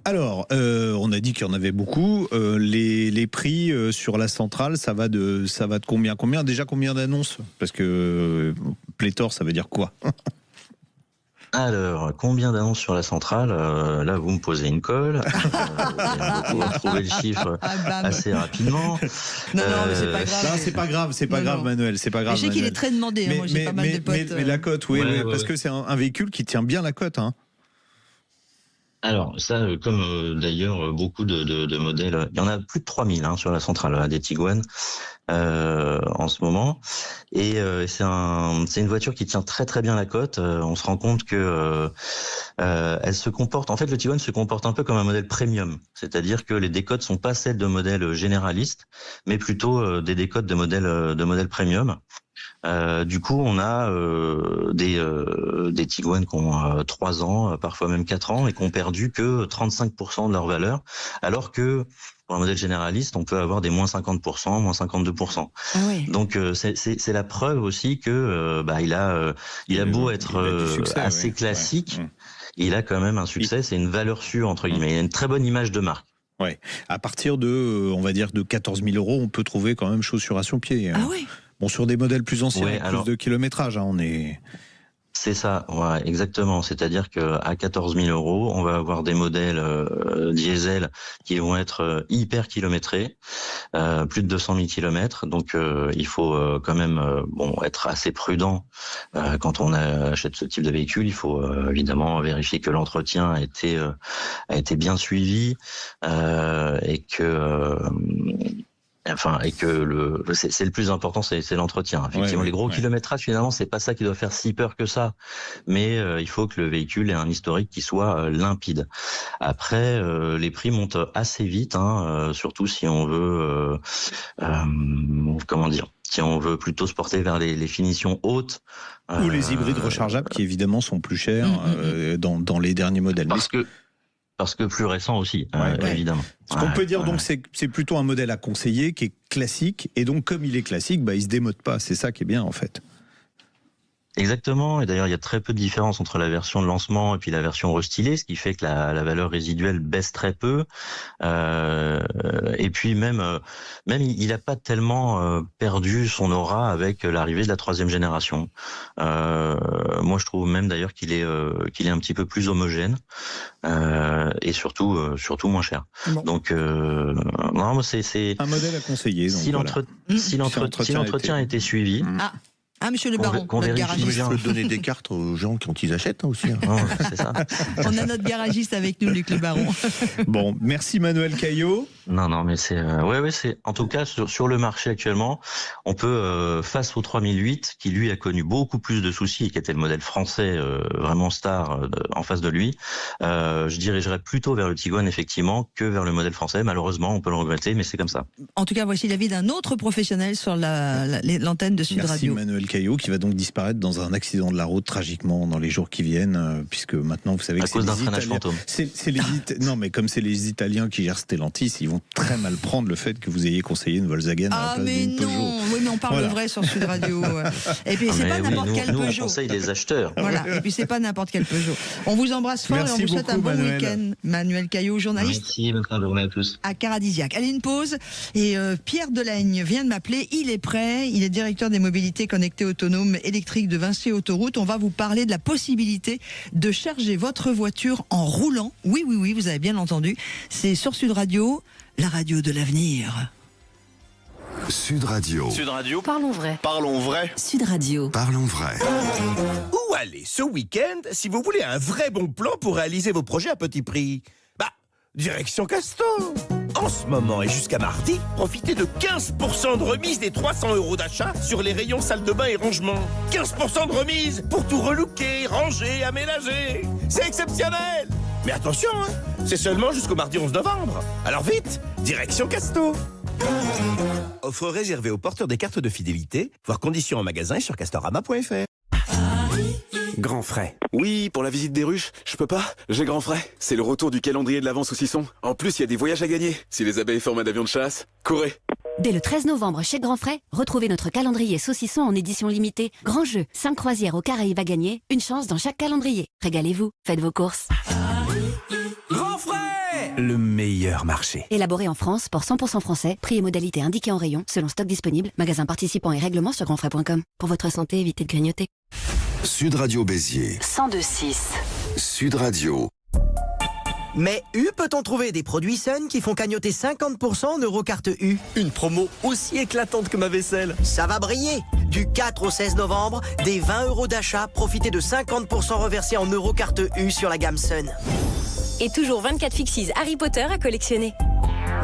Alors, on a dit qu'il y en avait beaucoup. Les prix sur la centrale, ça va de combien déjà combien d'annonces? Parce que pléthore, ça veut dire quoi? Alors, combien d'annonces sur la centrale? Là, vous me posez une colle. Vous allez pouvoir trouver le chiffre assez rapidement. Non, mais c'est pas grave. Non, c'est pas grave, Manuel. C'est pas grave. Je sais qu'il est très demandé. Moi, j'ai pas mal de potes. Mais la cote, parce que c'est un véhicule qui tient bien la cote. Alors ça, comme d'ailleurs beaucoup de modèles, il y en a plus de 3000 sur la centrale des Tiguan en ce moment, et c'est une voiture qui tient très très bien la cote. On se rend compte que elle se comporte, en fait le Tiguan se comporte un peu comme un modèle premium, c'est-à-dire que les décotes sont pas celles de modèles généralistes, mais plutôt des décotes de modèles premium. Du coup, on a des Tiguan qui ont 3 ans, parfois même 4 ans, et qui ont perdu que 35% de leur valeur, alors que pour un modèle généraliste, on peut avoir des moins 50%, moins 52%. Ah oui. Donc c'est la preuve aussi que il a beau être assez classique, il a quand même un succès. C'est une valeur sûre entre guillemets. Il a une très bonne image de marque. Ouais. À partir de, on va dire, de 14 000 €, on peut trouver quand même chaussures à son pied. Ah oui. Bon, sur des modèles plus anciens, plus de kilométrage, on est... C'est ça, ouais, exactement. C'est-à-dire qu'à 14 000 €, on va avoir des modèles diesel qui vont être hyper kilométrés, plus de 200 000 km. Donc, il faut quand même être assez prudent quand on achète ce type de véhicule. Il faut évidemment vérifier que l'entretien a été bien suivi et que... c'est le plus important, c'est l'entretien. Effectivement, les gros kilométrages, finalement, c'est pas ça qui doit faire si peur que ça. Mais il faut que le véhicule ait un historique qui soit limpide. Après, les prix montent assez vite, surtout si on veut, si on veut plutôt se porter vers les finitions hautes. Ou les hybrides rechargeables, qui évidemment sont plus chers dans les derniers modèles. Parce que plus récent aussi, évidemment. Ce qu'on peut dire, donc, c'est plutôt un modèle à conseiller qui est classique. Et donc, comme il est classique, il se démode pas. C'est ça qui est bien, en fait. Exactement. Et d'ailleurs, il y a très peu de différence entre la version de lancement et puis la version restylée, ce qui fait que la valeur résiduelle baisse très peu. Et puis même, il n'a pas tellement perdu son aura avec l'arrivée de la 3e génération. Moi, je trouve même d'ailleurs qu'il est un petit peu plus homogène et surtout moins cher. Bon. Donc, non, c'est un modèle à conseiller. Donc, si l'entretien a été suivi. Ah, monsieur le baron, notre garagiste. Il faut donner des cartes aux gens quand ils achètent aussi. C'est ça. On a notre garagiste avec nous, Luc le baron. Bon, merci Manuel Caillot. Non, mais c'est en tout cas sur le marché actuellement, on peut face au 3008 qui lui a connu beaucoup plus de soucis et qui était le modèle français vraiment star en face de lui. Je dirigerais plutôt vers le Tiguan effectivement que vers le modèle français. Malheureusement, on peut le regretter, mais c'est comme ça. En tout cas, voici l'avis d'un autre professionnel sur l'antenne de Sud Radio. Merci Manuel Caillot qui va donc disparaître dans un accident de la route tragiquement dans les jours qui viennent, puisque maintenant vous savez que cause d'un freinage fantôme. Non, mais comme c'est les Italiens qui gèrent Stellantis, ils vont très mal prendre le fait que vous ayez conseillé une Volkswagen à la place d'une Peugeot. Oui, mais on parle vrai sur Sud Radio. Et puis c'est pas n'importe quel nous, Peugeot. On conseille les acheteurs. Voilà. Et puis c'est pas n'importe quel Peugeot. On vous embrasse fort. Merci et on vous souhaite un bon Manuel. week-end. Manuel Caillot, journaliste. Merci, bonne fin de journée à tous. À Caradisiac. Allez, une pause. Et Pierre Delaigne vient de m'appeler. Il est prêt. Il est directeur des mobilités connectées autonomes électriques de Vinci Autoroute. On va vous parler de la possibilité de charger votre voiture en roulant. Oui, vous avez bien entendu. C'est sur Sud Radio, la radio de l'avenir. Sud Radio. Sud Radio. Parlons vrai. Parlons vrai. Sud Radio. Parlons vrai. Où aller ce week-end si vous voulez un vrai bon plan pour réaliser vos projets à petit prix? Direction Castor. En ce moment et jusqu'à mardi, profitez de 15% de remise des 300 € d'achat sur les rayons salle de bain et rangement. 15% de remise pour tout relooker, ranger, aménager. C'est exceptionnel. Mais attention, c'est seulement jusqu'au mardi 11 novembre. Alors vite, direction Castor. Offre réservée aux porteurs des cartes de fidélité. Voir conditions en magasin et sur castorama.fr. Grand frais. Oui, pour la visite des ruches, je peux pas. J'ai grand frais. C'est le retour du calendrier de l'Avent saucisson. En plus, il y a des voyages à gagner. Si les abeilles forment un avion de chasse, courez. Dès le 13 novembre chez Grand Frais, retrouvez notre calendrier saucisson en édition limitée. Grand jeu, 5 croisières aux Caraïbes à gagner, une chance dans chaque calendrier. Régalez-vous, faites vos courses. Grand frais, le meilleur marché. Élaboré en France, pour 100% français, prix et modalités indiqués en rayon, selon stock disponible, magasin participant et règlements sur grandfrais.com. Pour votre santé, évitez de grignoter. Sud Radio Béziers. 102.6. Sud Radio. Mais peut-on trouver des produits Sun qui font cagnotter 50% en Eurocarte U? Une promo aussi éclatante que ma vaisselle. Ça va briller. Du 4 au 16 novembre, des 20 € d'achat, profitez de 50% reversés en Eurocarte U sur la gamme Sun. Et toujours 24 Fixis Harry Potter à collectionner.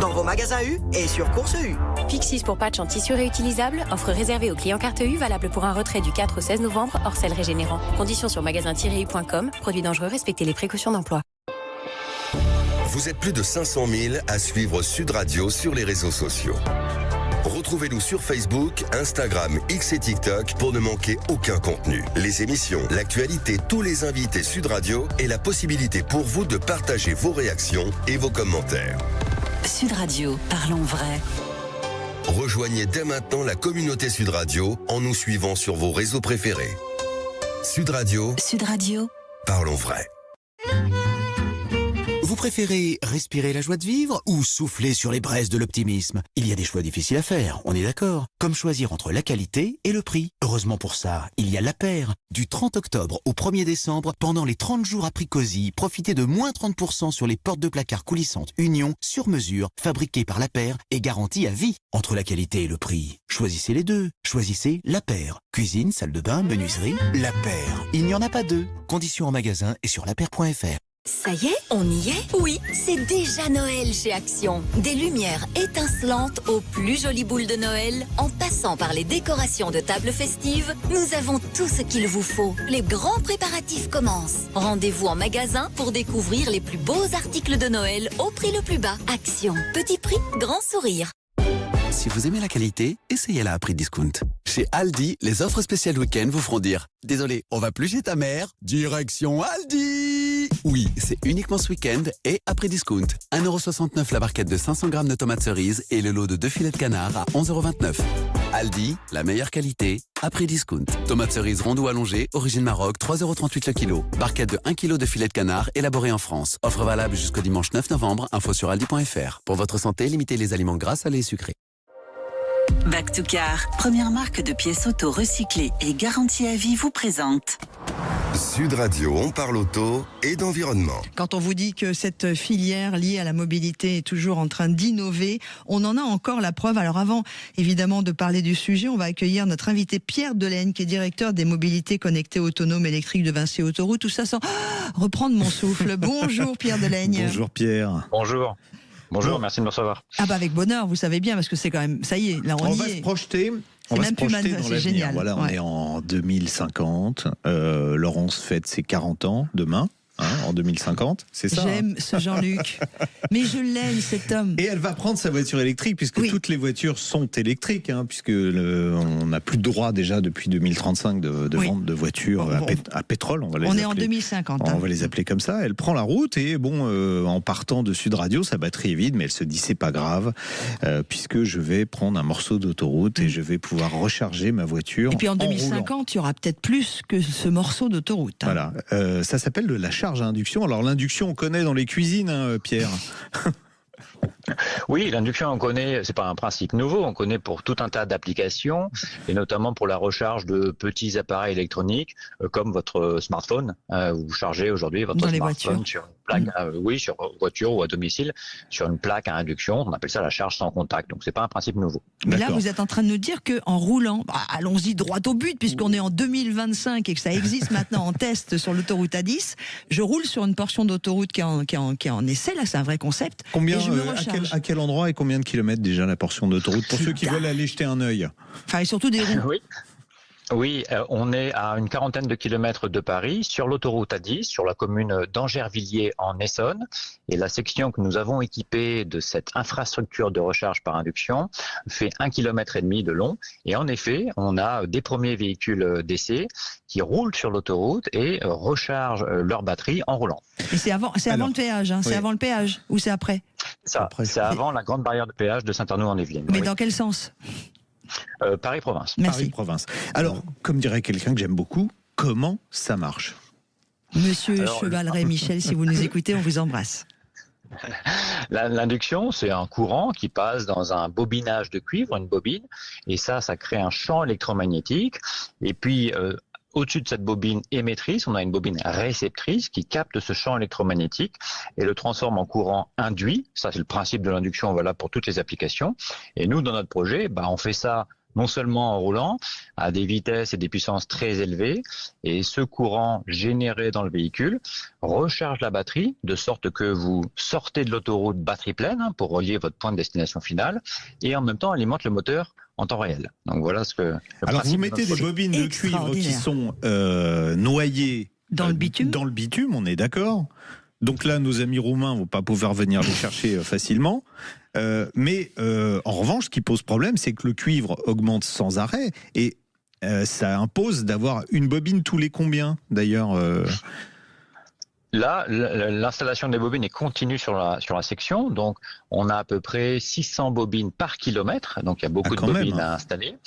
Dans vos magasins U et sur Course U. Fixis pour patch en tissu réutilisable, offre réservée aux clients carte U, valable pour un retrait du 4 au 16 novembre, hors sel régénérant. Conditions sur magasin-u.com, produits dangereux, respectez les précautions d'emploi. Vous êtes plus de 500 000 à suivre Sud Radio sur les réseaux sociaux. Retrouvez-nous sur Facebook, Instagram, X et TikTok pour ne manquer aucun contenu. Les émissions, l'actualité, tous les invités Sud Radio et la possibilité pour vous de partager vos réactions et vos commentaires. Sud Radio, parlons vrai. Rejoignez dès maintenant la communauté Sud Radio en nous suivant sur vos réseaux préférés. Sud Radio. Sud Radio. Parlons vrai. Vous préférez respirer la joie de vivre ou souffler sur les braises de l'optimisme? Il y a des choix difficiles à faire, on est d'accord. Comme choisir entre la qualité et le prix. Heureusement pour ça, il y a La Paire. Du 30 octobre au 1er décembre, pendant les 30 jours à prix cosy, profitez de moins 30% sur les portes de placard coulissantes Union, sur mesure, fabriquées par La Paire et garanties à vie. Entre la qualité et le prix, choisissez les deux. Choisissez La Paire. Cuisine, salle de bain, menuiserie, La Paire. Il n'y en a pas deux. Conditions en magasin et sur lapaire.fr. Ça y est, on y est? Oui, c'est déjà Noël chez Action. Des lumières étincelantes aux plus jolies boules de Noël, en passant par les décorations de table festives, nous avons tout ce qu'il vous faut. Les grands préparatifs commencent. Rendez-vous en magasin pour découvrir les plus beaux articles de Noël au prix le plus bas. Action, petit prix, grand sourire. Si vous aimez la qualité, essayez-la à prix discount. Chez Aldi, les offres spéciales week-end vous feront dire « Désolé, on va plus chez ta mère, direction Aldi !» Oui, c'est uniquement ce week-end et à prix discount. 1,69 € la barquette de 500 grammes de tomates cerises et le lot de 2 filets de canard à 11,29 €. Aldi, la meilleure qualité, à prix discount. Tomates cerises rondes ou allongées, origine Maroc, 3,38 € le kilo. Barquette de 1 kg de filets de canard élaboré en France. Offre valable jusqu'au dimanche 9 novembre, info sur aldi.fr. Pour votre santé, limitez les aliments gras, salés et sucrés. Back to Car, première marque de pièces auto recyclées et garantie à vie, vous présente Sud Radio, on parle auto et d'environnement. Quand on vous dit que cette filière liée à la mobilité est toujours en train d'innover, on en a encore la preuve. Alors avant, évidemment, de parler du sujet, on va accueillir notre invité Pierre Delaigne, qui est directeur des mobilités connectées autonomes électriques de Vinci Autoroute. Tout ça sans reprendre mon souffle. Bonjour Pierre Delaigne. Bonjour Pierre. Bonjour. Bonjour, merci de me recevoir. Ah bah avec bonheur, vous savez bien, parce que c'est quand même, ça y est, là on y va est. Se projeter. C'est même plus mal, c'est génial. Voilà, on est en 2050. Laurence fête ses 40 ans demain. en 2050, c'est ça. J'aime ce Jean-Luc, mais je l'aime cet homme. Et elle va prendre sa voiture électrique, puisque toutes les voitures sont électriques, puisque on n'a plus de droit déjà depuis 2035 de vente de voitures à pétrole. On est en 2050. On va les appeler comme ça. Elle prend la route et en partant de Sud Radio, sa batterie est vide, mais elle se dit c'est pas grave, puisque je vais prendre un morceau d'autoroute et je vais pouvoir recharger ma voiture. Et puis en 2050, il y aura peut-être plus que ce morceau d'autoroute. Voilà, ça s'appelle de la charge à induction. Alors l'induction, on connaît dans les cuisines, Pierre. Oui, l'induction, on connaît, c'est pas un principe nouveau, on connaît pour tout un tas d'applications, et notamment pour la recharge de petits appareils électroniques, comme votre smartphone. Vous chargez aujourd'hui votre smartphone sur une plaque, sur voiture ou à domicile, sur une plaque à induction. On appelle ça la charge sans contact. Donc c'est pas un principe nouveau. Mais là, vous êtes en train de nous dire qu'en roulant, allons-y droit au but, puisqu'on est en 2025 et que ça existe maintenant en test sur l'autoroute A10, je roule sur une portion d'autoroute qui est en essai. Là, c'est un vrai concept. Combien, et je me recharge. à quel endroit et combien de kilomètres déjà la portion d'autoroute pour ceux qui veulent aller jeter un œil? Enfin, et surtout des roues. Oui, on est à une quarantaine de kilomètres de Paris, sur l'autoroute A10, sur la commune d'Angervilliers en Essonne. Et la section que nous avons équipée de cette infrastructure de recharge par induction fait 1,5 km de long. Et en effet, on a des premiers véhicules d'essai qui roulent sur l'autoroute et rechargent leur batterie en roulant. Et c'est avant le péage, c'est avant le péage ou c'est après? C'est avant la grande barrière de péage de Saint-Arnaud-en-Yvelines. Mais dans quel sens? Paris-Province. Paris-Province. Alors, comme dirait quelqu'un que j'aime beaucoup, comment ça marche? Monsieur Chevaleret, Michel, si vous nous écoutez, on vous embrasse. L'induction, c'est un courant qui passe dans un bobinage de cuivre, une bobine, et ça crée un champ électromagnétique. Et puis, au-dessus de cette bobine émettrice, on a une bobine réceptrice qui capte ce champ électromagnétique et le transforme en courant induit. Ça, c'est le principe de l'induction, voilà, pour toutes les applications. Et nous, dans notre projet, on fait ça non seulement en roulant, à des vitesses et des puissances très élevées, et ce courant généré dans le véhicule recharge la batterie, de sorte que vous sortez de l'autoroute batterie pleine pour relier votre point de destination finale, et en même temps alimente le moteur en temps réel. Donc voilà ce que... Alors vous mettez des bobines de cuivre qui sont noyées dans le bitume, on est d'accord. Donc là, nos amis roumains ne vont pas pouvoir venir les chercher facilement. Mais en revanche, ce qui pose problème, c'est que le cuivre augmente sans arrêt. Et ça impose d'avoir une bobine tous les combien, d'ailleurs Là, l'installation des bobines est continue sur la section, donc on a à peu près 600 bobines par kilomètre, donc il y a beaucoup de bobines à installer,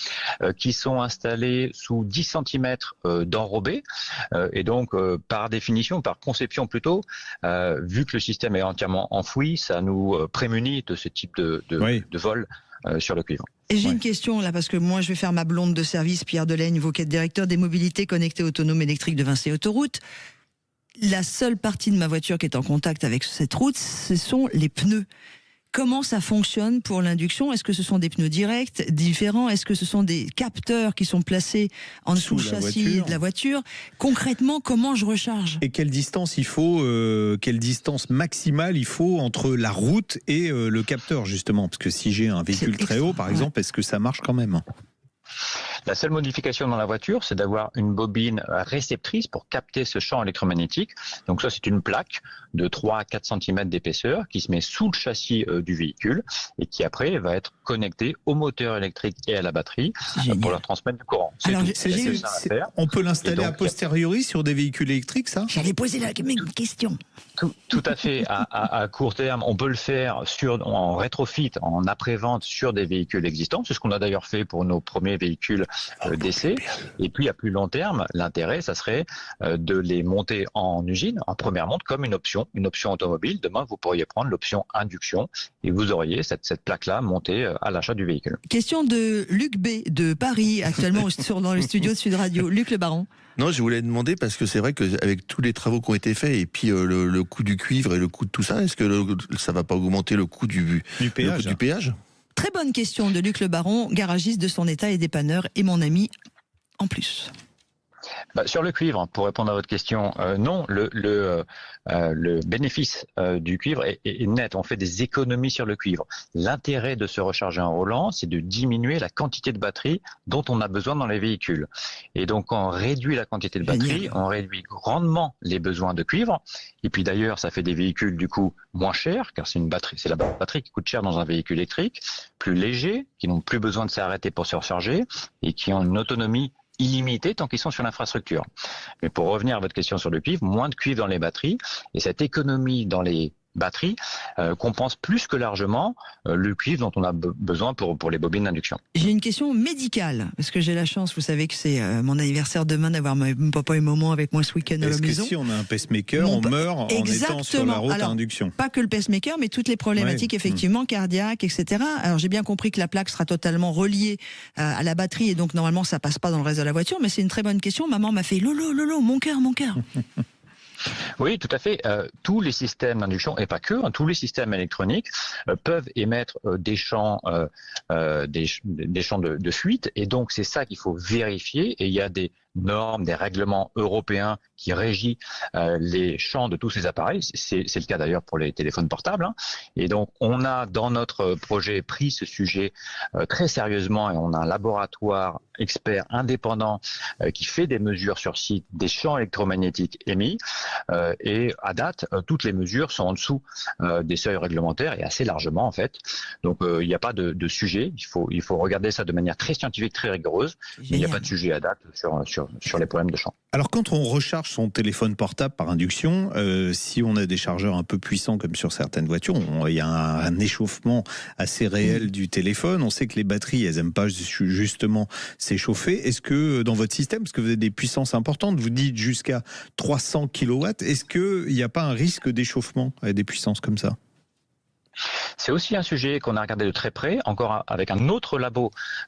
qui sont installées sous 10 cm d'enrobé, et donc par définition, par conception plutôt, vu que le système est entièrement enfoui, ça nous prémunit de ce type de vol sur le cuivre. Et j'ai une question là, parce que moi je vais faire ma blonde de service, Pierre Delaigne, vous qui êtes directeur des mobilités connectées autonomes électriques de Vinci Autoroute. La seule partie de ma voiture qui est en contact avec cette route, ce sont les pneus. Comment ça fonctionne pour l'induction? Est-ce que ce sont des pneus directs, différents? Est-ce que ce sont des capteurs qui sont placés en dessous le châssis de la voiture? Concrètement, comment je recharge? Et quelle distance il faut, quelle distance maximale il faut entre la route et le capteur, justement? Parce que si j'ai un véhicule très haut, par exemple, est-ce que ça marche quand même? La seule modification dans la voiture, c'est d'avoir une bobine réceptrice pour capter ce champ électromagnétique. Donc ça, c'est une plaque de 3 à 4 cm d'épaisseur qui se met sous le châssis du véhicule et qui après va être connectée au moteur électrique et à la batterie pour leur transmettre du courant. On peut l'installer a posteriori sur des véhicules électriques, ça? J'allais poser la même question. Tout à fait. À court terme, on peut le faire en rétrofit, en après-vente sur des véhicules existants. C'est ce qu'on a d'ailleurs fait pour nos premiers véhicules d'essai. Et puis à plus long terme, l'intérêt, ça serait de les monter en usine, en première monte, comme une option automobile. Demain, vous pourriez prendre l'option induction et vous auriez cette plaque-là montée à l'achat du véhicule. Question de Luc B de Paris, actuellement dans le studio de Sud Radio. Luc Le Baron. Non, je voulais demander, parce que c'est vrai qu'avec tous les travaux qui ont été faits, et puis le coût du cuivre et le coût de tout ça, est-ce que ça va pas augmenter le coût du péage? Très bonne question de Luc Le Baron, garagiste de son état et dépanneur, et mon ami en plus. Sur le cuivre, pour répondre à votre question, non, le bénéfice du cuivre est net. On fait des économies sur le cuivre. L'intérêt de se recharger en roulant, c'est de diminuer la quantité de batterie dont on a besoin dans les véhicules. Et donc, quand on réduit la quantité de batterie, on réduit grandement les besoins de cuivre. Et puis d'ailleurs, ça fait des véhicules du coup moins chers, car c'est la batterie qui coûte cher dans un véhicule électrique, plus léger, qui n'ont plus besoin de s'arrêter pour se recharger et qui ont une autonomie illimité tant qu'ils sont sur l'infrastructure. Mais pour revenir à votre question sur le cuivre, moins de cuivre dans les batteries, et cette économie dans les batterie compense plus que largement le cuivre dont on a besoin pour les bobines d'induction. J'ai une question médicale, parce que j'ai la chance, vous savez que c'est mon anniversaire demain, d'avoir mon papa et maman avec moi ce week-end à la maison. Est-ce que si on a un pacemaker, on meurt en étant sur la route à induction? Pas que le pacemaker, mais toutes les problématiques effectivement cardiaques, etc. Alors j'ai bien compris que la plaque sera totalement reliée à la batterie, et donc normalement ça passe pas dans le reste de la voiture, mais c'est une très bonne question. Maman m'a fait Lolo, mon cœur. Oui, tout à fait. Tous les systèmes d'induction, et pas que, tous les systèmes électroniques peuvent émettre des champs de fuite, et donc c'est ça qu'il faut vérifier. Et il y a des normes, des règlements européens qui régissent les champs de tous ces appareils. C'est le cas d'ailleurs pour les téléphones portables. Hein. Et donc, on a dans notre projet pris ce sujet très sérieusement, et on a un laboratoire expert indépendant qui fait des mesures sur site des champs électromagnétiques émis. Et à date, toutes les mesures sont en dessous des seuils réglementaires, et assez largement en fait. Donc, il n'y a pas de sujet. Il faut regarder ça de manière très scientifique, très rigoureuse. Il n'y a pas de sujet à date sur les problèmes de champ. Alors quand on recharge son téléphone portable par induction, si on a des chargeurs un peu puissants comme sur certaines voitures, il y a un échauffement assez réel du téléphone. On sait que les batteries, elles n'aiment pas justement s'échauffer. Est-ce que dans votre système, parce que vous avez des puissances importantes, vous dites jusqu'à 300 kW, est-ce qu'il n'y a pas un risque d'échauffement avec des puissances comme ça ? C'est aussi un sujet qu'on a regardé de très près, encore avec un autre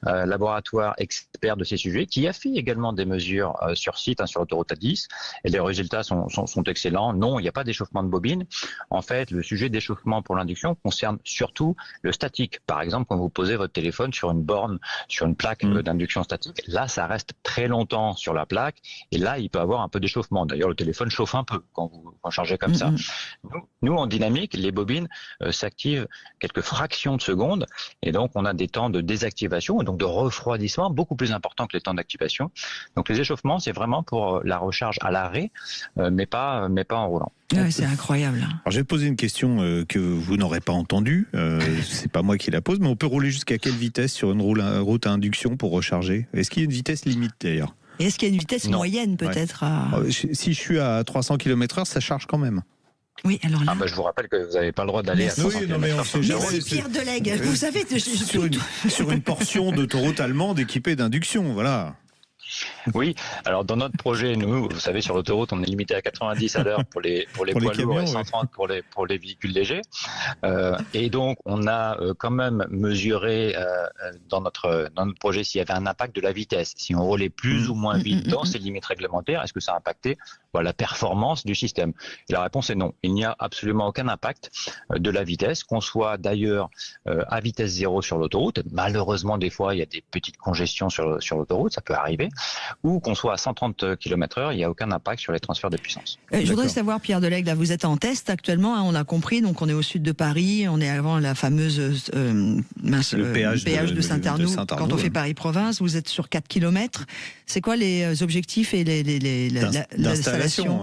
laboratoire expert de ces sujets, qui a fait également des mesures sur site, sur l'autoroute A10, et les résultats sont excellents. Non, il n'y a pas d'échauffement de bobine. En fait, le sujet d'échauffement pour l'induction concerne surtout le statique. Par exemple, quand vous posez votre téléphone sur une borne, sur une plaque d'induction statique, là, ça reste très longtemps sur la plaque, et là, il peut avoir un peu d'échauffement. D'ailleurs, le téléphone chauffe un peu quand vous chargez comme ça. Nous, en dynamique, les bobines s'activent quelques fractions de secondes, et donc on a des temps de désactivation et donc de refroidissement beaucoup plus importants que les temps d'activation. Donc les échauffements, c'est vraiment pour la recharge à l'arrêt, mais pas en roulant. Ouais, c'est incroyable. Alors, je vais te poser une question que vous n'aurez pas entendue. C'est pas moi qui la pose, mais on peut rouler jusqu'à quelle vitesse sur une route à induction pour recharger? Est-ce qu'il y a une vitesse limite d'ailleurs? Et est-ce qu'il y a une vitesse moyenne peut-être Si je suis à 300 km/h, ça charge quand même. Oui, alors là... je vous rappelle que vous n'avez pas le droit d'aller à 300 km/h. Merci Pierre Delegue, vous savez... Sur une portion d'autoroute allemande équipée d'induction, voilà. Oui, alors dans notre projet, nous, vous savez, sur l'autoroute, on est limité à 90 à l'heure pour les poids lourds et 130 pour les véhicules légers. Et donc, on a quand même mesuré dans notre projet s'il y avait un impact de la vitesse. Si on roulait plus ou moins vite dans ces limites réglementaires, est-ce que ça impactait la performance du système? Et la réponse est non. Il n'y a absolument aucun impact de la vitesse, qu'on soit d'ailleurs à vitesse zéro sur l'autoroute. Malheureusement, des fois, il y a des petites congestions sur l'autoroute, ça peut arriver. Ou qu'on soit à 130 km/h, il n'y a aucun impact sur les transferts de puissance. Je voudrais savoir, Pierre Delegue, là, vous êtes en test actuellement, on a compris, donc on est au sud de Paris, on est avant la fameuse le péage de Saint-Arnoux, quand on fait Paris-Province, vous êtes sur 4 km. C'est quoi les objectifs et l'installation?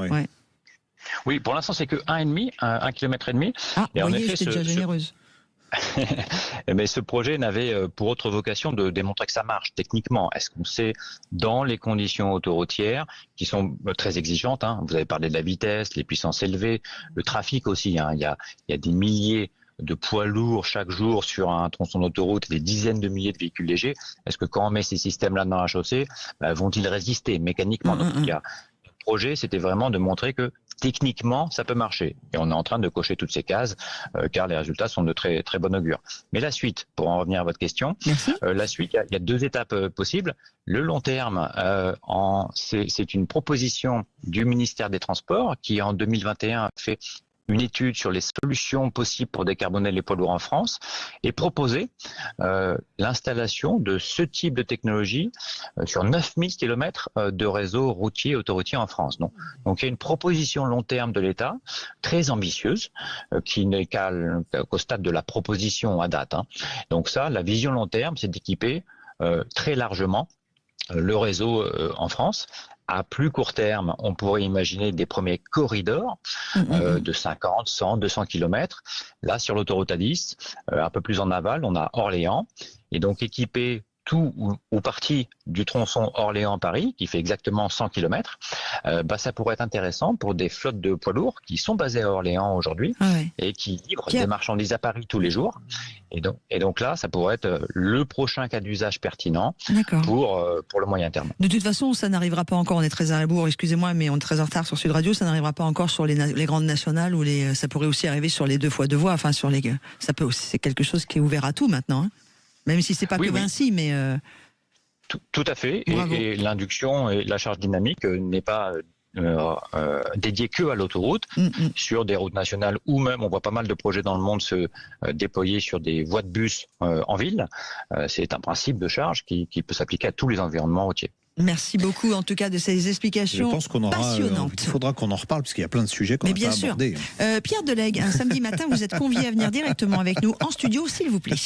Oui, pour l'instant, c'est que 1,5 km. Et en effet, j'étais déjà généreuse. Mais ce projet n'avait pour autre vocation de démontrer que ça marche techniquement. Est-ce qu'on sait, dans les conditions autoroutières qui sont très exigeantes, vous avez parlé de la vitesse, les puissances élevées, le trafic aussi, il y a des milliers de poids lourds chaque jour sur un tronçon d'autoroute, des dizaines de milliers de véhicules légers. Est-ce que quand on met ces systèmes-là dans la chaussée, vont-ils résister mécaniquement? Donc, le projet, c'était vraiment de montrer que techniquement, ça peut marcher. Et on est en train de cocher toutes ces cases, car les résultats sont de très, très bon augure. Mais la suite, pour en revenir à votre question, la suite, il y a deux étapes possibles. Le long terme, c'est une proposition du ministère des Transports qui, en 2021, a fait une étude sur les solutions possibles pour décarboner les poids lourds en France et proposer l'installation de ce type de technologie sur 9000 km de réseau routier et autoroutier en France. Donc il y a une proposition long terme de l'État, très ambitieuse, qui n'est qu'au stade de la proposition à date. Donc ça, la vision long terme, c'est d'équiper très largement le réseau en France. À plus court terme, on pourrait imaginer des premiers corridors de 50, 100, 200 km. Là, sur l'autoroute A10, un peu plus en aval, on a Orléans. Et donc équiper tout ou partie du tronçon Orléans-Paris, qui fait exactement 100 km, ça pourrait être intéressant pour des flottes de poids lourds qui sont basées à Orléans aujourd'hui et qui livrent des marchandises à Paris tous les jours. Et donc là, ça pourrait être le prochain cas d'usage pertinent pour le moyen terme. De toute façon, ça n'arrivera pas encore, on est très à la bourre, excusez-moi, mais on est très en retard sur Sud Radio, ça n'arrivera pas encore sur les grandes nationales, ou ça pourrait aussi arriver sur les 2 fois 2 voies, enfin c'est quelque chose qui est ouvert à tout maintenant, hein. Même si c'est pas que Vinci, mais... Tout à fait, et l'induction et la charge dynamique n'est pas dédiée que à l'autoroute. Sur des routes nationales, ou même on voit pas mal de projets dans le monde se déployer sur des voies de bus en ville. C'est un principe de charge qui peut s'appliquer à tous les environnements routiers. Merci beaucoup en tout cas de ces explications passionnantes. Il faudra qu'on en reparle parce qu'il y a plein de sujets qu'on n'a pas abordés. Pierre Delegue, un samedi matin, vous êtes convié à venir directement avec nous en studio, s'il vous plaît.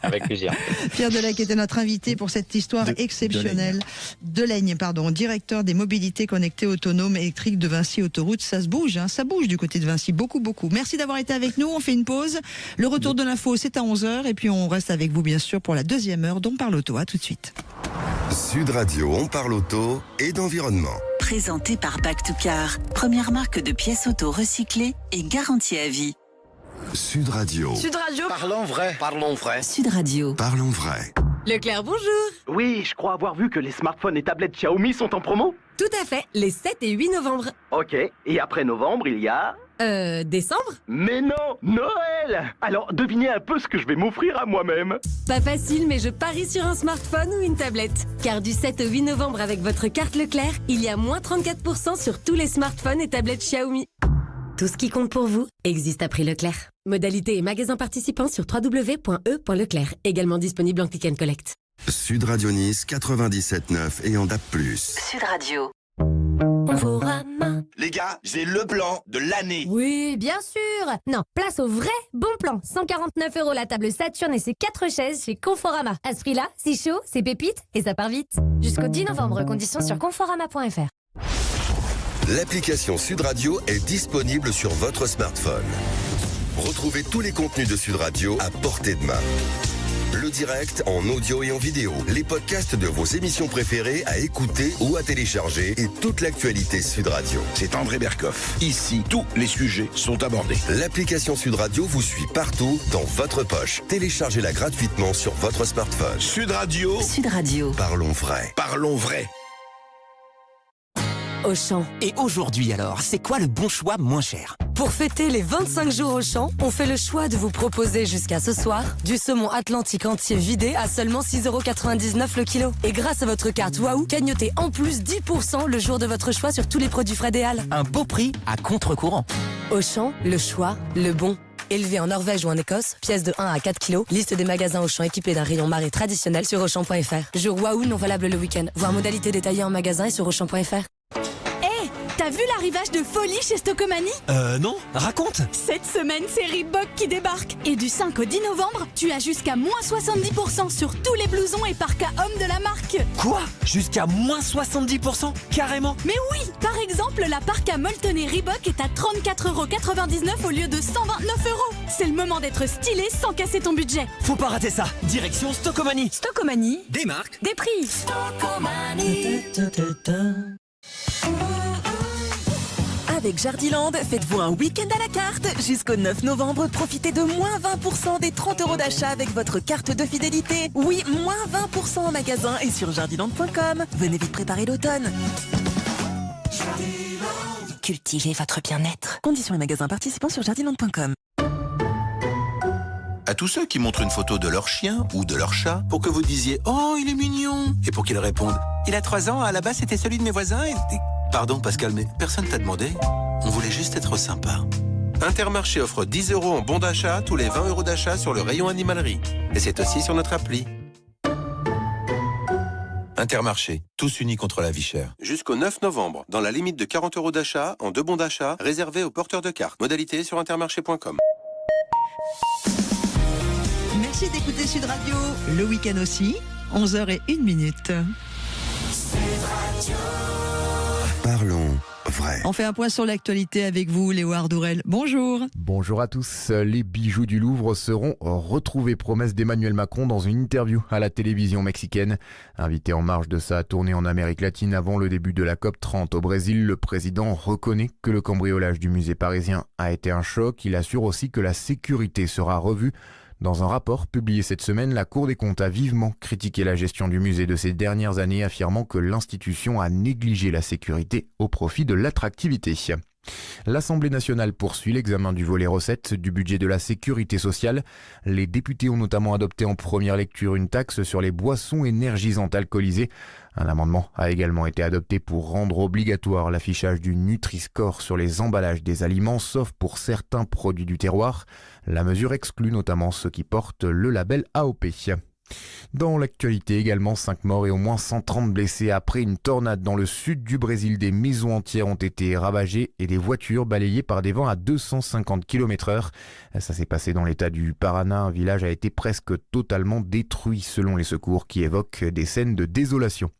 Avec plaisir. Pierre Delegue était notre invité pour cette histoire exceptionnelle. Delaigne, directeur des mobilités connectées autonomes électriques de Vinci Autoroute. Ça se bouge, ça bouge du côté de Vinci, beaucoup. Merci d'avoir été avec nous. On fait une pause. Le retour de l'info, c'est à 11h. Et puis on reste avec vous, bien sûr, pour la 2e heure d'On parle auto. À tout de suite. Sud Radio, on parle auto et d'environnement. Présenté par Back to Car, première marque de pièces auto recyclées et garantie à vie. Sud Radio. Sud Radio. Parlons vrai. Parlons vrai. Sud Radio. Parlons vrai. Leclerc, bonjour. Oui, je crois avoir vu que les smartphones et tablettes Xiaomi sont en promo. Tout à fait, les 7 et 8 novembre. Ok, et après novembre, il y a... décembre? Mais non, Noël! Alors, devinez un peu ce que je vais m'offrir à moi-même. Pas facile, mais je parie sur un smartphone ou une tablette. Car du 7 au 8 novembre, avec votre carte Leclerc, il y a moins 34% sur tous les smartphones et tablettes Xiaomi. Tout ce qui compte pour vous existe à prix Leclerc. Modalité et magasins participants sur www.e.leclerc. Également disponible en click and collect. Sud Radio Nice 97.9 et en DAB+. Sud Radio. Conforama. Les gars, j'ai le plan de l'année. Oui, bien sûr. Non, place au vrai bon plan. 149 € la table Saturne et ses 4 chaises chez Conforama. À ce prix-là, c'est chaud, c'est pépite et ça part vite. Jusqu'au 10 novembre, conditions sur conforama.fr. L'application Sud Radio est disponible sur votre smartphone. Retrouvez tous les contenus de Sud Radio à portée de main. Le direct en audio et en vidéo, les podcasts de vos émissions préférées à écouter ou à télécharger et toute l'actualité Sud Radio. C'est André Berkoff. Ici, tous les sujets sont abordés. L'application Sud Radio vous suit partout, dans votre poche. Téléchargez-la gratuitement sur votre smartphone. Sud Radio. Sud Radio. Parlons vrai. Parlons vrai. Auchan. Et aujourd'hui alors, c'est quoi le bon choix moins cher? Pour fêter les 25 jours Auchan, on fait le choix de vous proposer jusqu'à ce soir du saumon atlantique entier vidé à seulement 6,99 € le kilo. Et grâce à votre carte Waouh, cagnotez en plus 10% le jour de votre choix sur tous les produits Fred et Hall. Un beau prix à contre-courant. Auchan, le choix, le bon. Élevé en Norvège ou en Écosse, pièces de 1 à 4 kilos, liste des magasins Auchan équipés d'un rayon marée traditionnel sur Auchan.fr. Jour Waouh non valable le week-end. Voir modalité détaillée en magasin et sur Auchan.fr. T'as vu l'arrivage de folie chez Stocomanie? Non, raconte. Cette semaine, c'est Reebok qui débarque. Et du 5 au 10 novembre, tu as jusqu'à moins 70% sur tous les blousons et parkas hommes de la marque. Quoi? Jusqu'à moins 70%? Carrément? Mais oui! Par exemple, la parka Moltonné Reebok est à 34,99 € au lieu de 129 €. C'est le moment d'être stylé sans casser ton budget. Faut pas rater ça. Direction Stocomanie. Stocomanie. Des marques. Des prix. Stocomanie. Avec Jardiland, faites-vous un week-end à la carte. Jusqu'au 9 novembre, profitez de moins 20% des 30 € d'achat avec votre carte de fidélité. Oui, moins 20% en magasin et sur jardiland.com. Venez vite préparer l'automne. Cultivez votre bien-être. Conditions et magasins participants sur jardiland.com. À tous ceux qui montrent une photo de leur chien ou de leur chat pour que vous disiez « Oh, il est mignon !» et pour qu'ils répondent « Il a 3 ans, à la base c'était celui de mes voisins et... » Pardon Pascal, mais personne t'a demandé. On voulait juste être sympa. Intermarché offre 10 € en bon d'achat tous les 20 € d'achat sur le rayon animalerie. Et c'est aussi sur notre appli. Intermarché, tous unis contre la vie chère. Jusqu'au 9 novembre, dans la limite de 40 € d'achat, en 2 bons d'achat, réservés aux porteurs de cartes. Modalité sur intermarché.com. Merci d'écouter Sud Radio, le week-end aussi, 11h01. Parlons vrai. On fait un point sur l'actualité avec vous, Léo Ardourel. Bonjour. Bonjour à tous. Les bijoux du Louvre seront retrouvés, promesse d'Emmanuel Macron dans une interview à la télévision mexicaine. Invité en marge de sa tournée en Amérique latine avant le début de la COP30 au Brésil, le président reconnaît que le cambriolage du musée parisien a été un choc. Il assure aussi que la sécurité sera revue. Dans un rapport publié cette semaine, la Cour des comptes a vivement critiqué la gestion du musée de ces dernières années, affirmant que l'institution a négligé la sécurité au profit de l'attractivité. L'Assemblée nationale poursuit l'examen du volet recettes du budget de la sécurité sociale. Les députés ont notamment adopté en première lecture une taxe sur les boissons énergisantes alcoolisées. Un amendement a également été adopté pour rendre obligatoire l'affichage du Nutri-Score sur les emballages des aliments, sauf pour certains produits du terroir. La mesure exclut notamment ceux qui portent le label AOP. Dans l'actualité également, 5 morts et au moins 130 blessés après une tornade dans le sud du Brésil. Des maisons entières ont été ravagées et des voitures balayées par des vents à 250 km/h. Ça s'est passé dans l'état du Paraná. Un village a été presque totalement détruit selon les secours qui évoquent des scènes de désolation.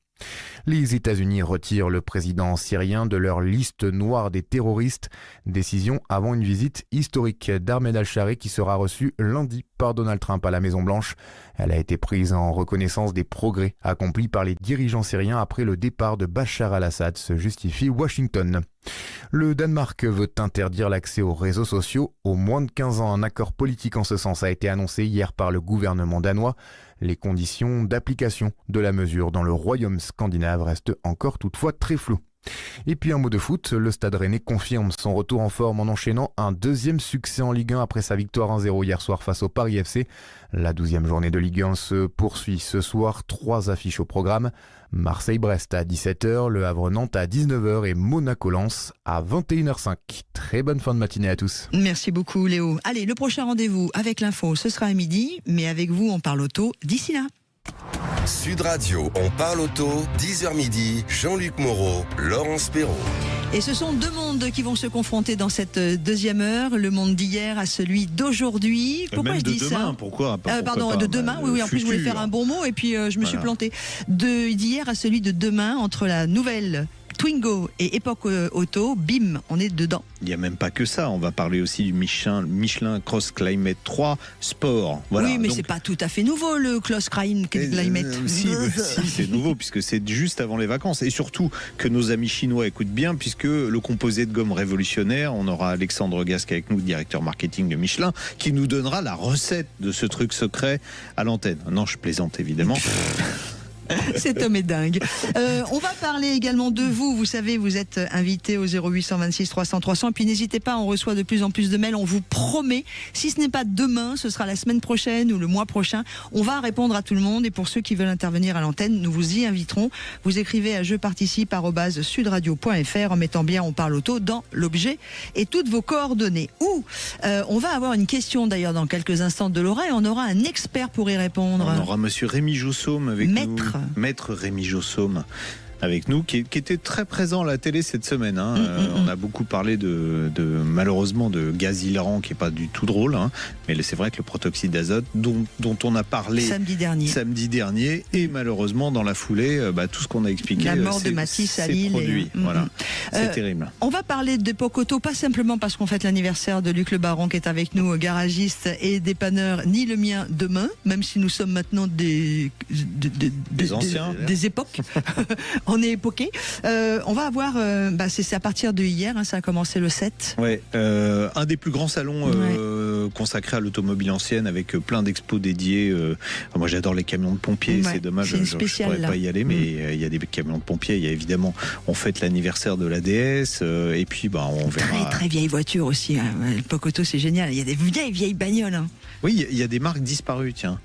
Les États-Unis retirent le président syrien de leur liste noire des terroristes. Décision avant une visite historique d'Ahmed al-Shari qui sera reçue lundi par Donald Trump à la Maison-Blanche. Elle a été prise en reconnaissance des progrès accomplis par les dirigeants syriens après le départ de Bachar al-Assad, se justifie Washington. Le Danemark veut interdire l'accès aux réseaux sociaux aux moins de 15 ans. Un accord politique en ce sens a été annoncé hier par le gouvernement danois. Les conditions d'application de la mesure dans le royaume scandinave restent encore toutefois très floues. Et puis un mot de foot, le Stade Rennais confirme son retour en forme en enchaînant un deuxième succès en Ligue 1 après sa victoire 1-0 hier soir face au Paris FC. La 12e journée de Ligue 1 se poursuit ce soir, 3 affiches au programme. Marseille-Brest à 17h, Le Havre-Nantes à 19h et Monaco-Lens à 21h05. Très bonne fin de matinée à tous. Merci beaucoup Léo. Allez, le prochain rendez-vous avec l'info, ce sera à midi, mais avec vous on parle auto d'ici là. Sud Radio, on parle auto, 10h midi, Jean-Luc Moreau, Laurence Perrault. Et ce sont deux mondes qui vont se confronter dans cette deuxième heure, le monde d'hier à celui d'aujourd'hui. Pourquoi même je de dis demain, ça pourquoi pardon, pas, de demain, oui, en plus je voulais faire un bon mot et puis je me suis plantée. D'hier à celui de demain, entre la nouvelle Twingo et Epoch Auto, bim, on est dedans. Il n'y a même pas que ça, on va parler aussi du Michelin Cross Climate 3 Sport. Voilà. Oui, mais donc, c'est pas tout à fait nouveau le Cross Climate. Si, c'est nouveau puisque c'est juste avant les vacances. Et surtout que nos amis chinois écoutent bien puisque le composé de gomme révolutionnaire, on aura Alexandre Gasque avec nous, directeur marketing de Michelin, qui nous donnera la recette de ce truc secret à l'antenne. Non, je plaisante évidemment. Cet homme est dingue. On va parler également de vous. Vous savez, vous êtes invité au 0826 300 300. Et puis n'hésitez pas, on reçoit de plus en plus de mails. On vous promet, si ce n'est pas demain, ce sera la semaine prochaine ou le mois prochain. On va répondre à tout le monde. Et pour ceux qui veulent intervenir à l'antenne, nous vous y inviterons. Vous écrivez à jeparticipe@sudradio.fr en mettant bien on parle auto dans l'objet et toutes vos coordonnées. On va avoir une question d'ailleurs dans quelques instants de Laura et on aura un expert pour y répondre. On aura monsieur Rémi Jossaume avec nous. Maître Rémi Jossaume avec nous, qui était très présent à la télé cette semaine. On a beaucoup parlé de malheureusement de gaz hilarant qui est pas du tout drôle, mais c'est vrai que le protoxyde d'azote dont on a parlé samedi dernier et malheureusement dans la foulée, tout ce qu'on a expliqué, la mort de Matisse à Lille, voilà, c'est terrible. On va parler d'Epoch Auto, pas simplement parce qu'on fête l'anniversaire de Luc Le Baron qui est avec nous, garagiste et dépanneur, ni le mien demain, même si nous sommes maintenant des anciens, des époques. On est époqué. On va avoir, c'est à partir de hier, ça a commencé le 7. Ouais, un des plus grands salons consacrés à l'automobile ancienne avec plein d'expos dédiés. Moi j'adore les camions de pompiers, c'est dommage, je ne pourrais pas y aller, mais il y a des camions de pompiers. Il y a évidemment, on fête l'anniversaire de la DS et puis on verra. Très vieille voiture aussi. Epoch Auto, c'est génial. Il y a des vieilles bagnoles. Oui, il y a des marques disparues, tiens.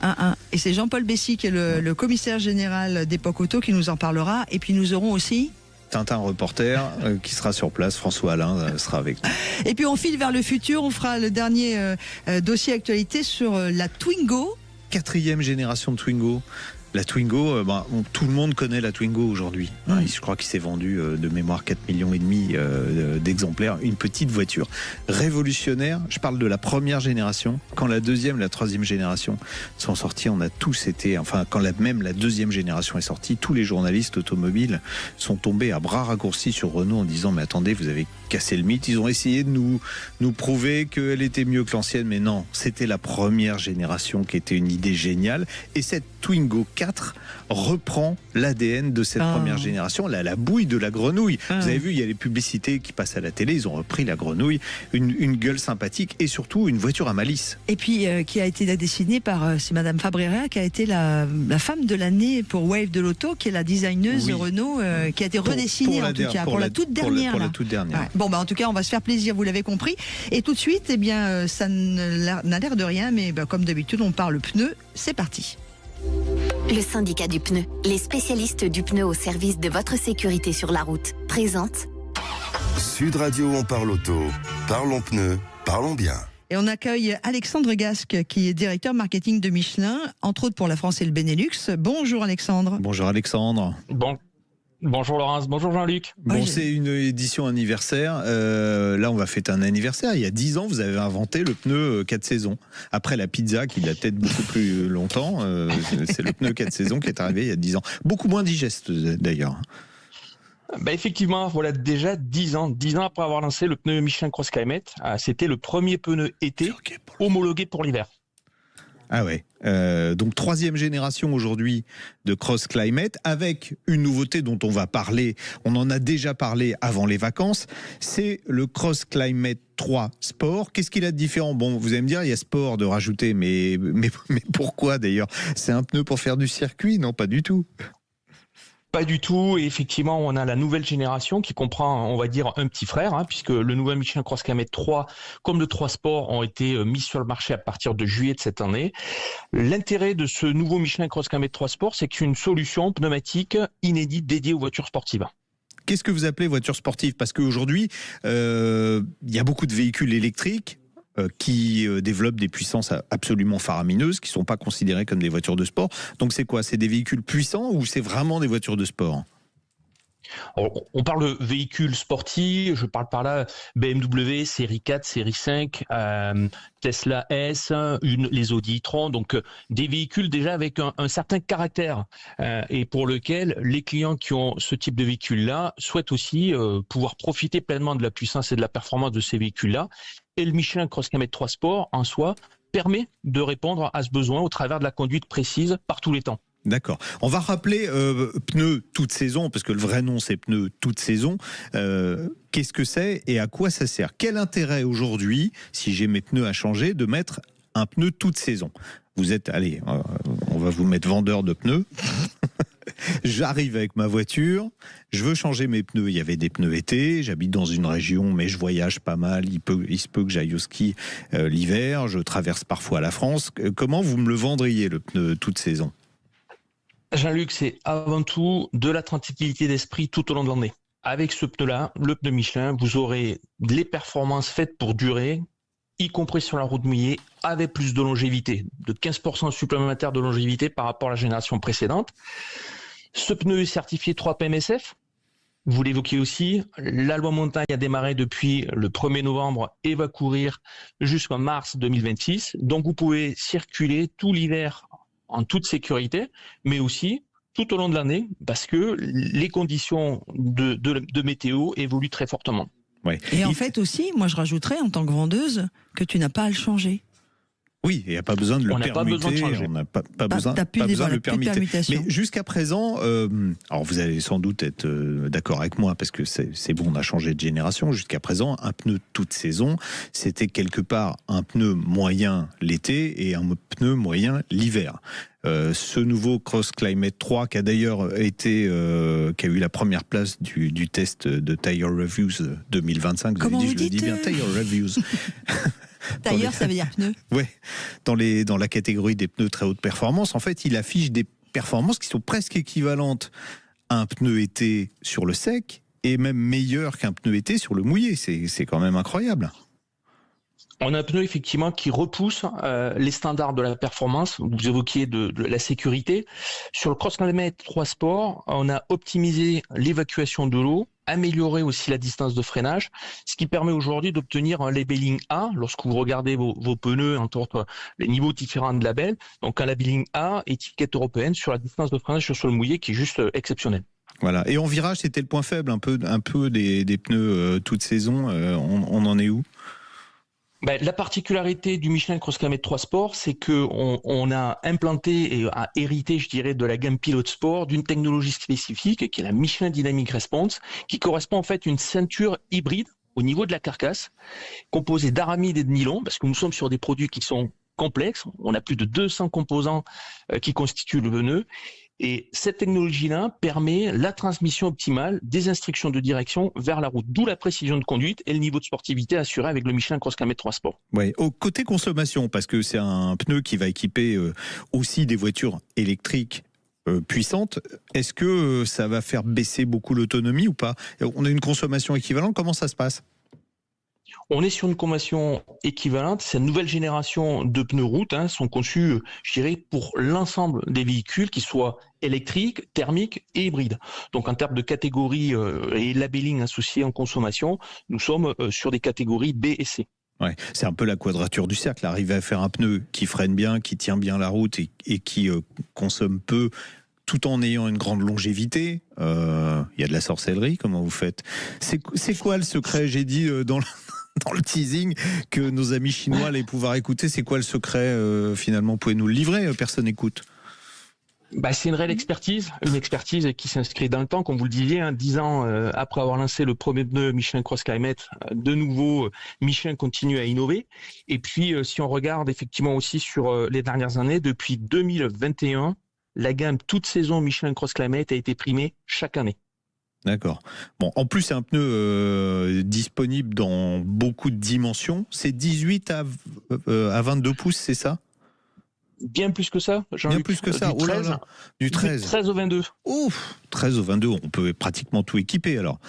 Et c'est Jean-Paul Bessy qui est le commissaire général d'Epoch Auto qui nous en parlera. Et puis nous aurons aussi Tintin reporter qui sera sur place, François Alain sera avec nous. Et puis on file vers le futur, on fera le dernier dossier actualité sur la Twingo. 4e génération de Twingo. La Twingo, tout le monde connaît la Twingo aujourd'hui. Je crois qu'il s'est vendu de mémoire 4,5 millions d'exemplaires. Une petite voiture révolutionnaire. Je parle de la première génération. Quand la deuxième, la troisième génération sont sorties, on a tous été... Enfin, quand même la deuxième génération est sortie, tous les journalistes automobiles sont tombés à bras raccourcis sur Renault en disant « Mais attendez, vous avez cassé le mythe. » Ils ont essayé de nous prouver qu'elle était mieux que l'ancienne, mais non. C'était la première génération qui était une idée géniale. Et cette Twingo 4 reprend l'ADN de cette première génération, la bouille de la grenouille. Vous avez vu, il y a les publicités qui passent à la télé, ils ont repris la grenouille, une gueule sympathique et surtout une voiture à malice. Et puis qui a été dessinée par c'est Madame Fabrera, qui a été la femme de l'année pour Wave de l'Auto, qui est la designeuse Renault, qui a été redessinée en tout cas pour la toute dernière. Ouais. Bon, en tout cas, on va se faire plaisir, vous l'avez compris. Et tout de suite, eh bien, ça n'a l'air de rien, mais comme d'habitude, on parle pneu. C'est parti. Le syndicat du pneu, les spécialistes du pneu au service de votre sécurité sur la route, présente Sud Radio, on parle auto. Parlons pneus, parlons bien. Et on accueille Alexandre Gasque, qui est directeur marketing de Michelin, entre autres pour la France et le Benelux. Bonjour Alexandre. Bonjour Alexandre. Bonjour Laurence, bonjour Jean-Luc. Bon, c'est une édition anniversaire. Là, on va fêter un anniversaire. Il y a 10 ans, vous avez inventé le pneu 4 saisons. Après la pizza, qui date peut-être beaucoup plus longtemps, c'est le pneu 4 saisons qui est arrivé il y a 10 ans. Beaucoup moins digeste, d'ailleurs. Effectivement, voilà déjà 10 ans après avoir lancé le pneu Michelin Cross Climate. C'était le premier pneu été homologué pour l'hiver. Ah ouais. Donc 3e génération aujourd'hui de Cross Climate, avec une nouveauté dont on va parler, on en a déjà parlé avant les vacances, c'est le Cross Climate 3 Sport. Qu'est-ce qu'il a de différent? Bon, vous allez me dire, il y a Sport de rajouter, mais pourquoi d'ailleurs? C'est un pneu pour faire du circuit? Non, pas du tout. Pas du tout, et effectivement on a la nouvelle génération qui comprend, on va dire, un petit frère, puisque le nouvel Michelin Cross Climate 3 comme le 3 Sport ont été mis sur le marché à partir de juillet de cette année. L'intérêt de ce nouveau Michelin Cross Climate 3 Sport, c'est que c'est une solution pneumatique inédite dédiée aux voitures sportives. Qu'est-ce que vous appelez voiture sportive? Parce qu'aujourd'hui, il y a beaucoup de véhicules électriques qui développent des puissances absolument faramineuses, qui ne sont pas considérées comme des voitures de sport. Donc c'est quoi? C'est des véhicules puissants ou c'est vraiment des voitures de sport? On parle de véhicules sportifs, je parle par là BMW, série 4, série 5, Tesla S, les Audi e-tron, donc des véhicules déjà avec un certain caractère et pour lequel les clients qui ont ce type de véhicule-là souhaitent aussi pouvoir profiter pleinement de la puissance et de la performance de ces véhicules-là. Et le Michelin Cross Climate 3 Sport, en soi, permet de répondre à ce besoin au travers de la conduite précise par tous les temps. D'accord. On va rappeler pneus toute saison, parce que le vrai nom c'est pneus toute saison. Qu'est-ce que c'est et à quoi ça sert? Quel intérêt aujourd'hui, si j'ai mes pneus à changer, de mettre un pneu toute saison? Vous êtes, allez, on va vous mettre vendeur de pneus. J'arrive avec ma voiture, je veux changer mes pneus. Il y avait des pneus été, j'habite dans une région, mais je voyage pas mal. Il se peut que j'aille au ski l'hiver, je traverse parfois la France. Comment vous me le vendriez, le pneu toute saison? Jean-Luc, c'est avant tout de la tranquillité d'esprit tout au long de l'année. Avec ce pneu-là, le pneu Michelin, vous aurez les performances faites pour durer, y compris sur la route mouillée, avec plus de longévité, de 15% supplémentaire de longévité par rapport à la génération précédente. Ce pneu est certifié 3 PMSF. Vous l'évoquiez aussi, la loi montagne a démarré depuis le 1er novembre et va courir jusqu'en mars 2026. Donc vous pouvez circuler tout l'hiver en toute sécurité, mais aussi tout au long de l'année, parce que les conditions de météo évoluent très fortement. Ouais. Et en fait aussi, moi je rajouterais en tant que vendeuse que tu n'as pas à le changer. Oui, il n'y a pas besoin de le permuter, on n'a pas besoin de le permuter. Mais jusqu'à présent, alors vous allez sans doute être d'accord avec moi, parce que c'est bon, on a changé de génération. Jusqu'à présent, un pneu toute saison, c'était quelque part un pneu moyen l'été et un pneu moyen l'hiver. Ce nouveau Cross Climate 3 qui a d'ailleurs été qui a eu la première place du test de Tire Reviews 2025. Comment vous je le dites dis bien, Tire Reviews. D'ailleurs, ça veut dire pneu. Ouais, dans la catégorie des pneus très haute performance, en fait, il affiche des performances qui sont presque équivalentes un pneu été sur le sec est même meilleur qu'un pneu été sur le mouillé. C'est quand même incroyable. On a un pneu effectivement qui repousse les standards de la performance. Vous évoquiez de la sécurité. Sur le CrossClimate 3 Sport, on a optimisé l'évacuation de l'eau, amélioré aussi la distance de freinage, ce qui permet aujourd'hui d'obtenir un labeling A lorsque vous regardez vos pneus entre les niveaux différents de labels. Donc un labeling A, étiquette européenne sur la distance de freinage sur sol mouillé qui est juste exceptionnel. Voilà. Et en virage, c'était le point faible un peu des pneus toute saison. On en est où ? La particularité du Michelin CrossClimate 3 Sport, c'est que on a implanté et a hérité, je dirais, de la gamme Pilot Sport d'une technologie spécifique qui est la Michelin Dynamic Response, qui correspond en fait à une ceinture hybride au niveau de la carcasse, composée d'aramide et de nylon, parce que nous sommes sur des produits qui sont complexes. On a plus de 200 composants qui constituent le pneu. Et cette technologie-là permet la transmission optimale des instructions de direction vers la route, d'où la précision de conduite et le niveau de sportivité assuré avec le Michelin CrossClimate 3 Sport. Ouais, au côté consommation, parce que c'est un pneu qui va équiper aussi des voitures électriques puissantes, est-ce que ça va faire baisser beaucoup l'autonomie ou pas ? On a une consommation équivalente, comment ça se passe ? On est sur une consommation équivalente. Cette nouvelle génération de pneus route sont conçus, je dirais, pour l'ensemble des véhicules, qu'ils soient électriques, thermiques et hybrides. Donc en termes de catégories et labeling associés en consommation, nous sommes sur des catégories B et C. Ouais, c'est un peu la quadrature du cercle. Arriver à faire un pneu qui freine bien, qui tient bien la route et qui consomme peu, tout en ayant une grande longévité. Il y a de la sorcellerie, comment vous faites ? C'est quoi le secret ? J'ai dit dans le teasing que nos amis chinois allaient pouvoir écouter. C'est quoi le secret finalement ? Vous pouvez nous le livrer ? Personne n'écoute. C'est une réelle expertise, une expertise qui s'inscrit dans le temps, comme vous le disiez, 10 ans après avoir lancé le premier pneu Michelin CrossClimate, de nouveau Michelin continue à innover. Et puis si on regarde effectivement aussi sur les dernières années, depuis 2021, la gamme toute saison Michelin CrossClimate a été primée chaque année. D'accord. Bon, en plus, c'est un pneu disponible dans beaucoup de dimensions. C'est 18 à 22 pouces, c'est ça ? Bien plus que ça, Jean-Luc. Bien plus que ça, du 13, du 13. Du 13 au 22. Ouf, 13 au 22, on peut pratiquement tout équiper alors.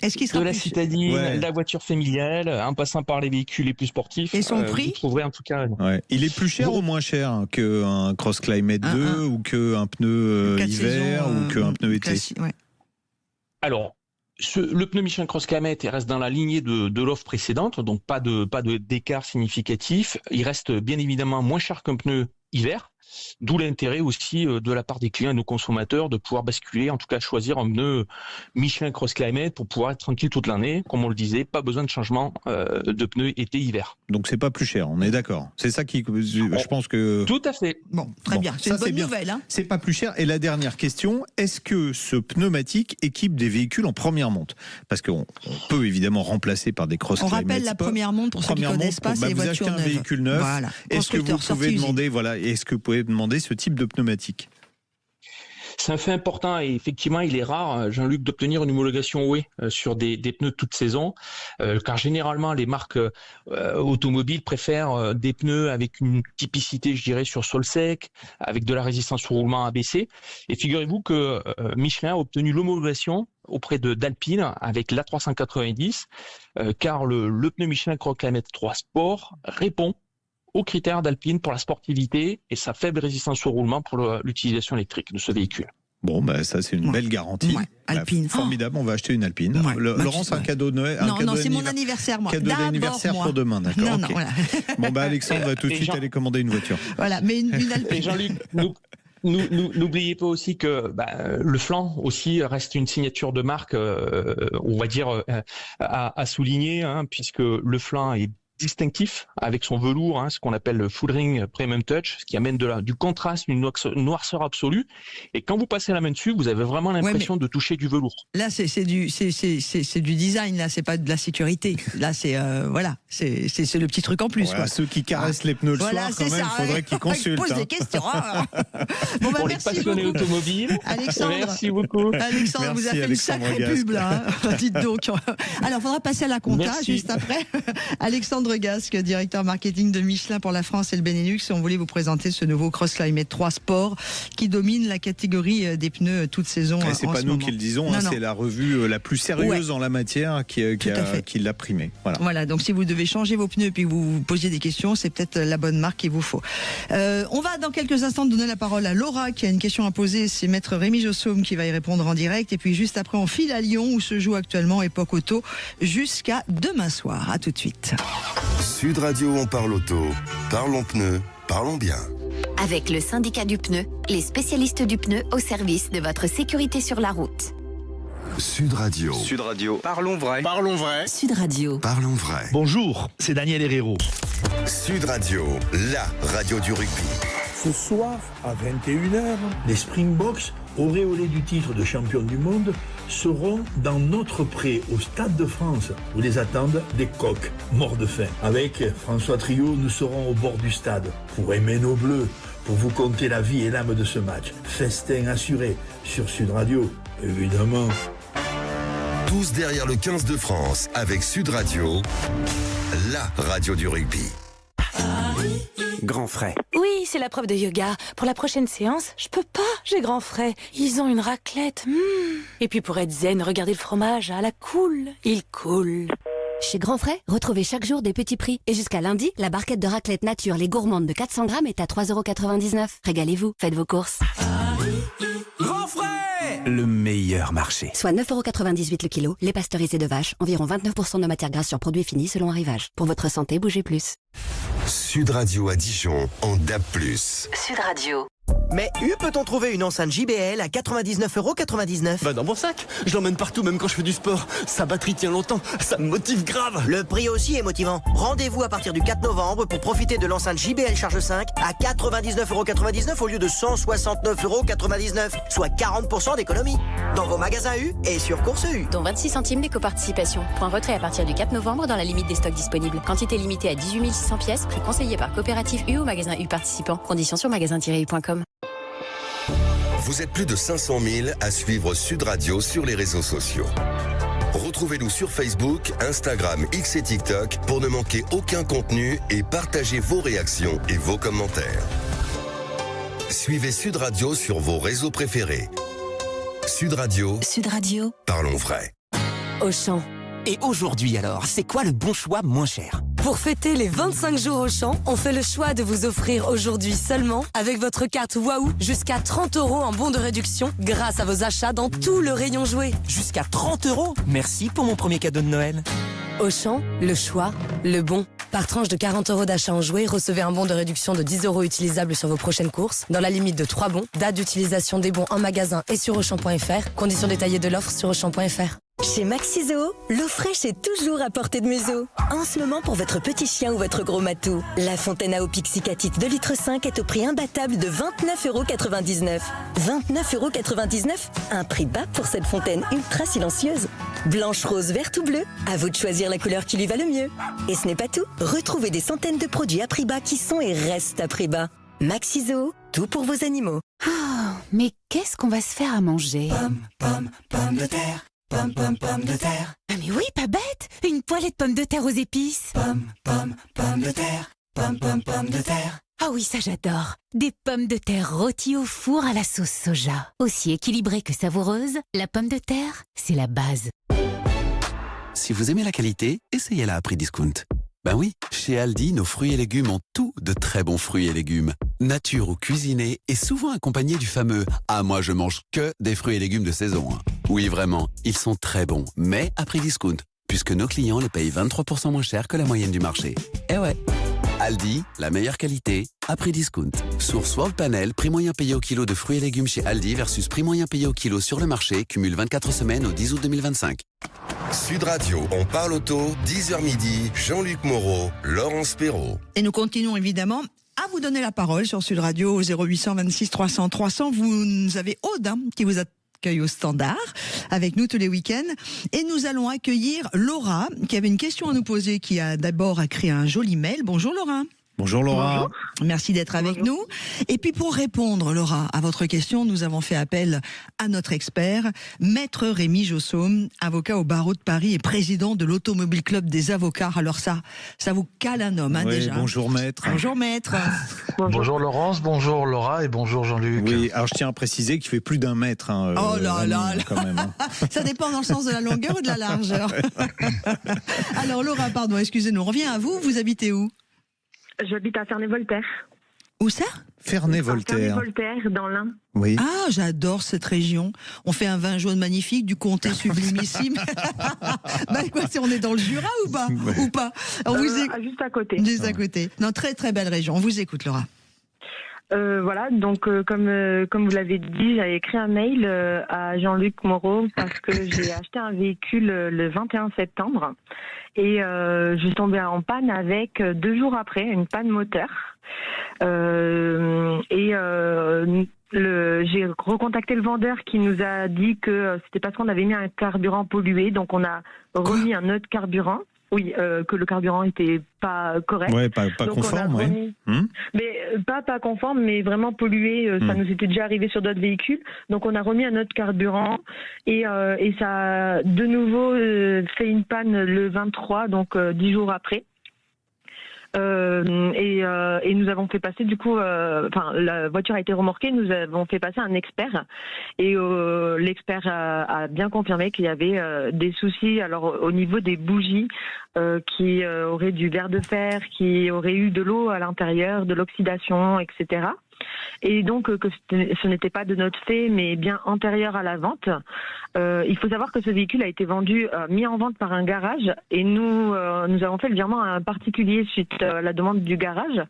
Est-ce qu'il sera de la citadine, la voiture familiale, en passant par les véhicules les plus sportifs. Et son prix ? Vous trouverez en tout cas. Ouais. Il est plus cher ou moins cher qu'un CrossClimate 2 ou qu'un pneu hiver ou qu'un pneu été ? Alors, le pneu Michelin CrossClimate reste dans la lignée de l'offre précédente, donc pas d'écart significatif. Il reste bien évidemment moins cher qu'un pneu hiver, d'où l'intérêt aussi de la part des clients et de nos consommateurs de pouvoir basculer, en tout cas choisir un pneu Michelin CrossClimate pour pouvoir être tranquille toute l'année. Comme on le disait, pas besoin de changement de pneus été-hiver. Donc c'est pas plus cher, on est d'accord. C'est ça qui, je pense que... Tout à fait. Bon, très bien. C'est une bonne nouvelle. C'est pas plus cher. Et la dernière question, est-ce que ce pneumatique équipe des véhicules en première monte ? Parce qu'on peut évidemment remplacer par des CrossClimate. On rappelle la première monte pour ceux qui ne connaissent pas, c'est les voitures neuves. Vous achetez un véhicule neuf. Voilà. Est-ce que vous pouvez demander, est-ce que vous pouvez demander ce type de pneumatique ? C'est un fait important et effectivement, il est rare, Jean-Luc, d'obtenir une homologation OE sur des pneus de toute saison, car généralement, les marques automobiles préfèrent des pneus avec une typicité, je dirais, sur sol sec, avec de la résistance au roulement ABC. Et figurez-vous que Michelin a obtenu l'homologation auprès d'Alpine avec l'A390, car le pneu Michelin CrossClimate 3 Sport répond aux critères d'Alpine pour la sportivité et sa faible résistance au roulement pour l'utilisation électrique de ce véhicule. Bon, ça c'est une belle garantie. Ouais, Alpine. Formidable, on va acheter une Alpine. Laurence, un cadeau de Noël. Non, c'est mon anniversaire, moi. Cadeau d'anniversaire pour demain, d'accord. Non, voilà. Bon, Alexandre va tout de suite aller commander une voiture. Voilà, mais une Alpine. Et Jean-Luc, n'oubliez pas aussi que le flanc aussi reste une signature de marque, on va dire, à souligner, puisque le flanc est distinctif avec son velours, ce qu'on appelle le Full Ring Premium Touch, ce qui amène du contraste, une noirceur absolue. Et quand vous passez la main dessus, vous avez vraiment l'impression de toucher du velours. Là, c'est du design. Là, c'est pas de la sécurité. Là, c'est c'est le petit truc en plus. Voilà, ceux qui caressent les pneus le soir, quand même, il faudrait qu'ils consultent. Ils posent des questions. Bon, pour les passionnés automobiles. Alexandre, merci beaucoup. Alexandre, vous avez fait une sacrée pub là. Dites donc. Alors, il faudra passer à la compta juste après. Alexandre Alexandre Gasque, directeur marketing de Michelin pour la France et le Benelux. On voulait vous présenter ce nouveau Cross Climate 3 Sport qui domine la catégorie des pneus toute saison. Et c'est pas nous qui le disons, c'est la revue la plus sérieuse en la matière qui l'a primé. Voilà, donc si vous devez changer vos pneus et puis vous vous posiez des questions, c'est peut-être la bonne marque qu'il vous faut. On va dans quelques instants donner la parole à Laura qui a une question à poser. C'est maître Rémi Jossaume qui va y répondre en direct. Et puis juste après, on file à Lyon où se joue actuellement Époque Auto jusqu'à demain soir. À tout de suite. Sud Radio, on parle auto. Parlons pneus, parlons bien. Avec le syndicat du pneu, les spécialistes du pneu au service de votre sécurité sur la route. Sud Radio. Sud Radio. Parlons vrai. Parlons vrai. Sud Radio. Parlons vrai. Bonjour, c'est Daniel Herrero. Sud Radio, la radio du rugby. Ce soir, à 21h, les Springboks, auréolés du titre de champion du monde, seront dans notre pré au Stade de France, où les attendent des coqs morts de faim. Avec François Trio, nous serons au bord du stade pour aimer nos bleus, pour vous conter la vie et l'âme de ce match. Festin assuré sur Sud Radio, évidemment. Tous derrière le 15 de France avec Sud Radio, la radio du rugby. Grand frais. Oui, c'est la prof de yoga. Pour la prochaine séance, je peux pas, j'ai grand frais. Ils ont une raclette. Et puis pour être zen, regardez le fromage à la cool. Il coule. Chez Grand Frais, retrouvez chaque jour des petits prix. Et jusqu'à lundi, la barquette de raclette nature Les Gourmandes de 400 grammes est à 3,99 €. Régalez-vous, faites vos courses. Grand frais, le meilleur marché. Soit 9,98 € le kilo, lait pasteurisé de vache, environ 29% de matière grasse sur produits finis selon arrivage. Pour votre santé, bougez plus. Sud Radio à Dijon en DAB+. Sud Radio. Mais peut-on trouver une enceinte JBL à 99,99 €? Va dans mon sac. Je l'emmène partout, même quand je fais du sport. Sa batterie tient longtemps. Ça me motive grave. Le prix aussi est motivant. Rendez-vous à partir du 4 novembre pour profiter de l'enceinte JBL Charge 5 à 99,99 € au lieu de 169,99 €, soit 40% d'économie. Dans vos magasins U et sur Course U. Dont 26 centimes d'éco-participation. Point retrait à partir du 4 novembre dans la limite des stocks disponibles. Quantité limitée à 18 600 pièces. Prix conseillé par coopérative U ou magasin U participant. Conditions sur magasin-u.com. Vous êtes plus de 500 000 à suivre Sud Radio sur les réseaux sociaux. Retrouvez-nous sur Facebook, Instagram, X et TikTok pour ne manquer aucun contenu et partagez vos réactions et vos commentaires. Suivez Sud Radio sur vos réseaux préférés. Sud Radio. Sud Radio. Parlons vrai. Auchan. Et aujourd'hui alors, c'est quoi le bon choix moins cher? Pour fêter les 25 jours Auchan, on fait le choix de vous offrir aujourd'hui seulement, avec votre carte Waouh, jusqu'à 30 € en bon de réduction grâce à vos achats dans tout le rayon jouet. Jusqu'à 30 €? Merci pour mon premier cadeau de Noël. Auchan, le choix, le bon. Par tranche de 40 € d'achat en jouets, recevez un bon de réduction de 10 € utilisable sur vos prochaines courses, dans la limite de 3 bons, date d'utilisation des bons en magasin et sur Auchan.fr, conditions détaillées de l'offre sur Auchan.fr. Chez Maxiso, l'eau fraîche est toujours à portée de museau. En ce moment, pour votre petit chien ou votre gros matou, la fontaine à eau Pixicatite 2,5 litres est au prix imbattable de 29,99 €. 29,99 €? Un prix bas pour cette fontaine ultra silencieuse. Blanche, rose, verte ou bleue, à vous de choisir la couleur qui lui va le mieux. Et ce n'est pas tout. Retrouvez des centaines de produits à prix bas qui sont et restent à prix bas. Maxiso, tout pour vos animaux. Oh, mais qu'est-ce qu'on va se faire à manger? Pommes de terre. Pommes de terre. Ah mais oui, pas bête. Une poêlée de pommes de terre aux épices. Pommes de terre. Pommes de terre. Ah oui, ça j'adore. Des pommes de terre rôties au four à la sauce soja. Aussi équilibrée que savoureuse, la pomme de terre, c'est la base. Si vous aimez la qualité, essayez-la à prix discount. Ben oui, chez Aldi, nos fruits et légumes ont tout de très bons fruits et légumes. Nature ou cuisinés et souvent accompagnés du fameux « Ah, moi je mange que des fruits et légumes de saison ». Oui, vraiment, ils sont très bons, mais à prix discount, puisque nos clients les payent 23% moins cher que la moyenne du marché. Eh ouais. Aldi, la meilleure qualité, à prix discount. Source World Panel, prix moyen payé au kilo de fruits et légumes chez Aldi versus prix moyen payé au kilo sur le marché, cumule 24 semaines au 10 août 2025. Sud Radio, on parle auto, 10h midi, Jean-Luc Moreau, Laurence Perrault. Et nous continuons évidemment à vous donner la parole sur Sud Radio au 0800 26 300 300. Vous avez Aude qui vous accueille au standard avec nous tous les week-ends. Et nous allons accueillir Laura qui avait une question à nous poser, qui a d'abord écrit un joli mail. Bonjour Laura. Bonjour Laura. Bonjour. Merci d'être avec nous. Et puis pour répondre, Laura, à votre question, nous avons fait appel à notre expert, Maître Rémi Jossaume, avocat au barreau de Paris et président de l'Automobile Club des avocats. Alors ça vous cale un homme, hein, déjà. Bonjour Maître. Bonjour Maître. Bonjour Laurence, bonjour Laura et bonjour Jean-Luc. Oui, alors je tiens à préciser qu'il fait plus d'1 mètre. Oh là là, quand même. Hein. Ça dépend dans le sens de la longueur ou de la largeur. Alors Laura, pardon, excusez-nous, on revient à vous. Vous habitez où ? J'habite à Ferney-Voltaire. Où ça ? Ferney-Voltaire. Ferney-Voltaire, dans l'Ain. Oui. Ah, j'adore cette région. On fait un vin jaune magnifique, du comté sublimissime. On est dans le Jura ou pas ? Ou pas ? Juste à côté. Juste à côté. Non, très très belle région. On vous écoute, Laura. Voilà, donc comme vous l'avez dit, j'avais écrit un mail à Jean-Luc Moreau parce que j'ai acheté un véhicule le 21 septembre et je suis tombée en panne avec 2 jours après, une panne moteur. J'ai recontacté le vendeur qui nous a dit que c'était parce qu'on avait mis un carburant pollué, donc on a remis un autre carburant. Oui, que le carburant était pas correct. Ouais, pas conforme, oui. Mais pas conforme, mais vraiment pollué. Ça nous était déjà arrivé sur d'autres véhicules. Donc on a remis un autre carburant et ça a de nouveau fait une panne le 23, donc 10 jours après. Et nous avons fait passer la voiture a été remorquée, nous avons fait passer un expert et l'expert a bien confirmé qu'il y avait des soucis au niveau des bougies qui auraient du verre de fer, qui auraient eu de l'eau à l'intérieur, de l'oxydation, etc. Et donc que ce n'était pas de notre fait, mais bien antérieur à la vente. Il faut savoir que ce véhicule a été mis en vente par un garage, et nous avons fait le virement à un particulier suite à la demande du garage.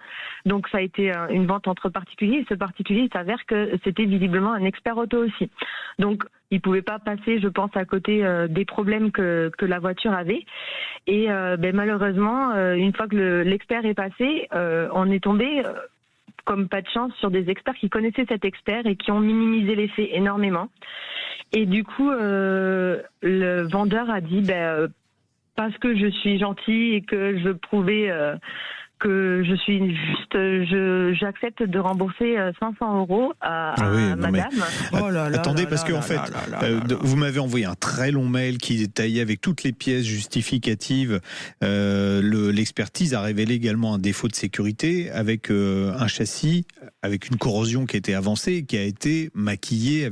Donc ça a été une vente entre particuliers, et ce particulier, il s'avère que c'était visiblement un expert auto aussi. Donc il pouvait pas passer, je pense, à côté des problèmes que la voiture avait. Et malheureusement, une fois que l'expert est passé, on est tombé comme pas de chance sur des experts qui connaissaient cet expert et qui ont minimisé les faits énormément. Et du coup, le vendeur a dit, parce que je suis gentil et que je veux prouver que je suis juste, j'accepte de rembourser 500 € à madame. Attendez, parce qu'en fait, vous m'avez envoyé un très long mail qui détaillait avec toutes les pièces justificatives. L'expertise a révélé également un défaut de sécurité avec un châssis, avec une corrosion qui était avancée, qui a été maquillée,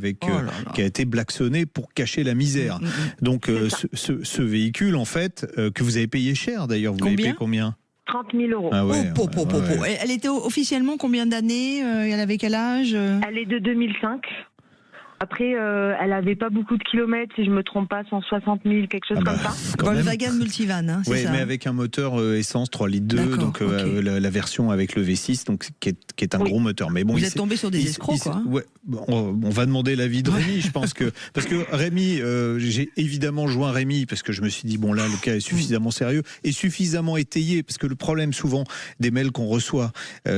qui a été blacksonné pour cacher la misère. Donc ce véhicule, en fait, que vous avez payé cher d'ailleurs, vous l'avez payé combien ? 30 000 €. Ah ouais, Elle était officiellement combien d'années ? Elle avait quel âge ? Elle est de 2005. Après, elle n'avait pas beaucoup de kilomètres, si je ne me trompe pas, 160 000, quelque chose comme ça. Volkswagen Multivan, hein, c'est ça. ça. Mais avec un moteur essence 3 litres 2, donc la version avec le V6, donc qui est un gros moteur. Mais bon, vous êtes tombé sur des escrocs, quoi. Ouais, on va demander l'avis de Rémi, je pense que parce que Rémi, j'ai évidemment joint Rémi parce que je me suis dit bon là le cas est suffisamment sérieux et suffisamment étayé, parce que le problème souvent des mails qu'on reçoit,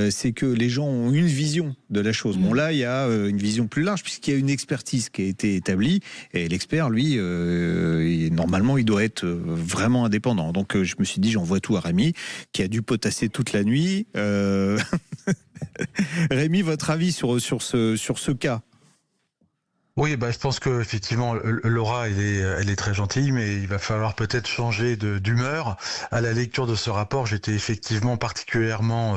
c'est que les gens ont une vision de la chose. Bon là il y a une vision plus large puisqu'il y a une expertise qui a été établie et l'expert lui normalement il doit être vraiment indépendant. Donc je me suis dit j'envoie tout à Rémi qui a dû potasser toute la nuit. Rémi, votre avis sur ce cas? Oui, je pense que effectivement Laura elle est très gentille, mais il va falloir peut-être changer d'humeur. À la lecture de ce rapport, j'étais effectivement particulièrement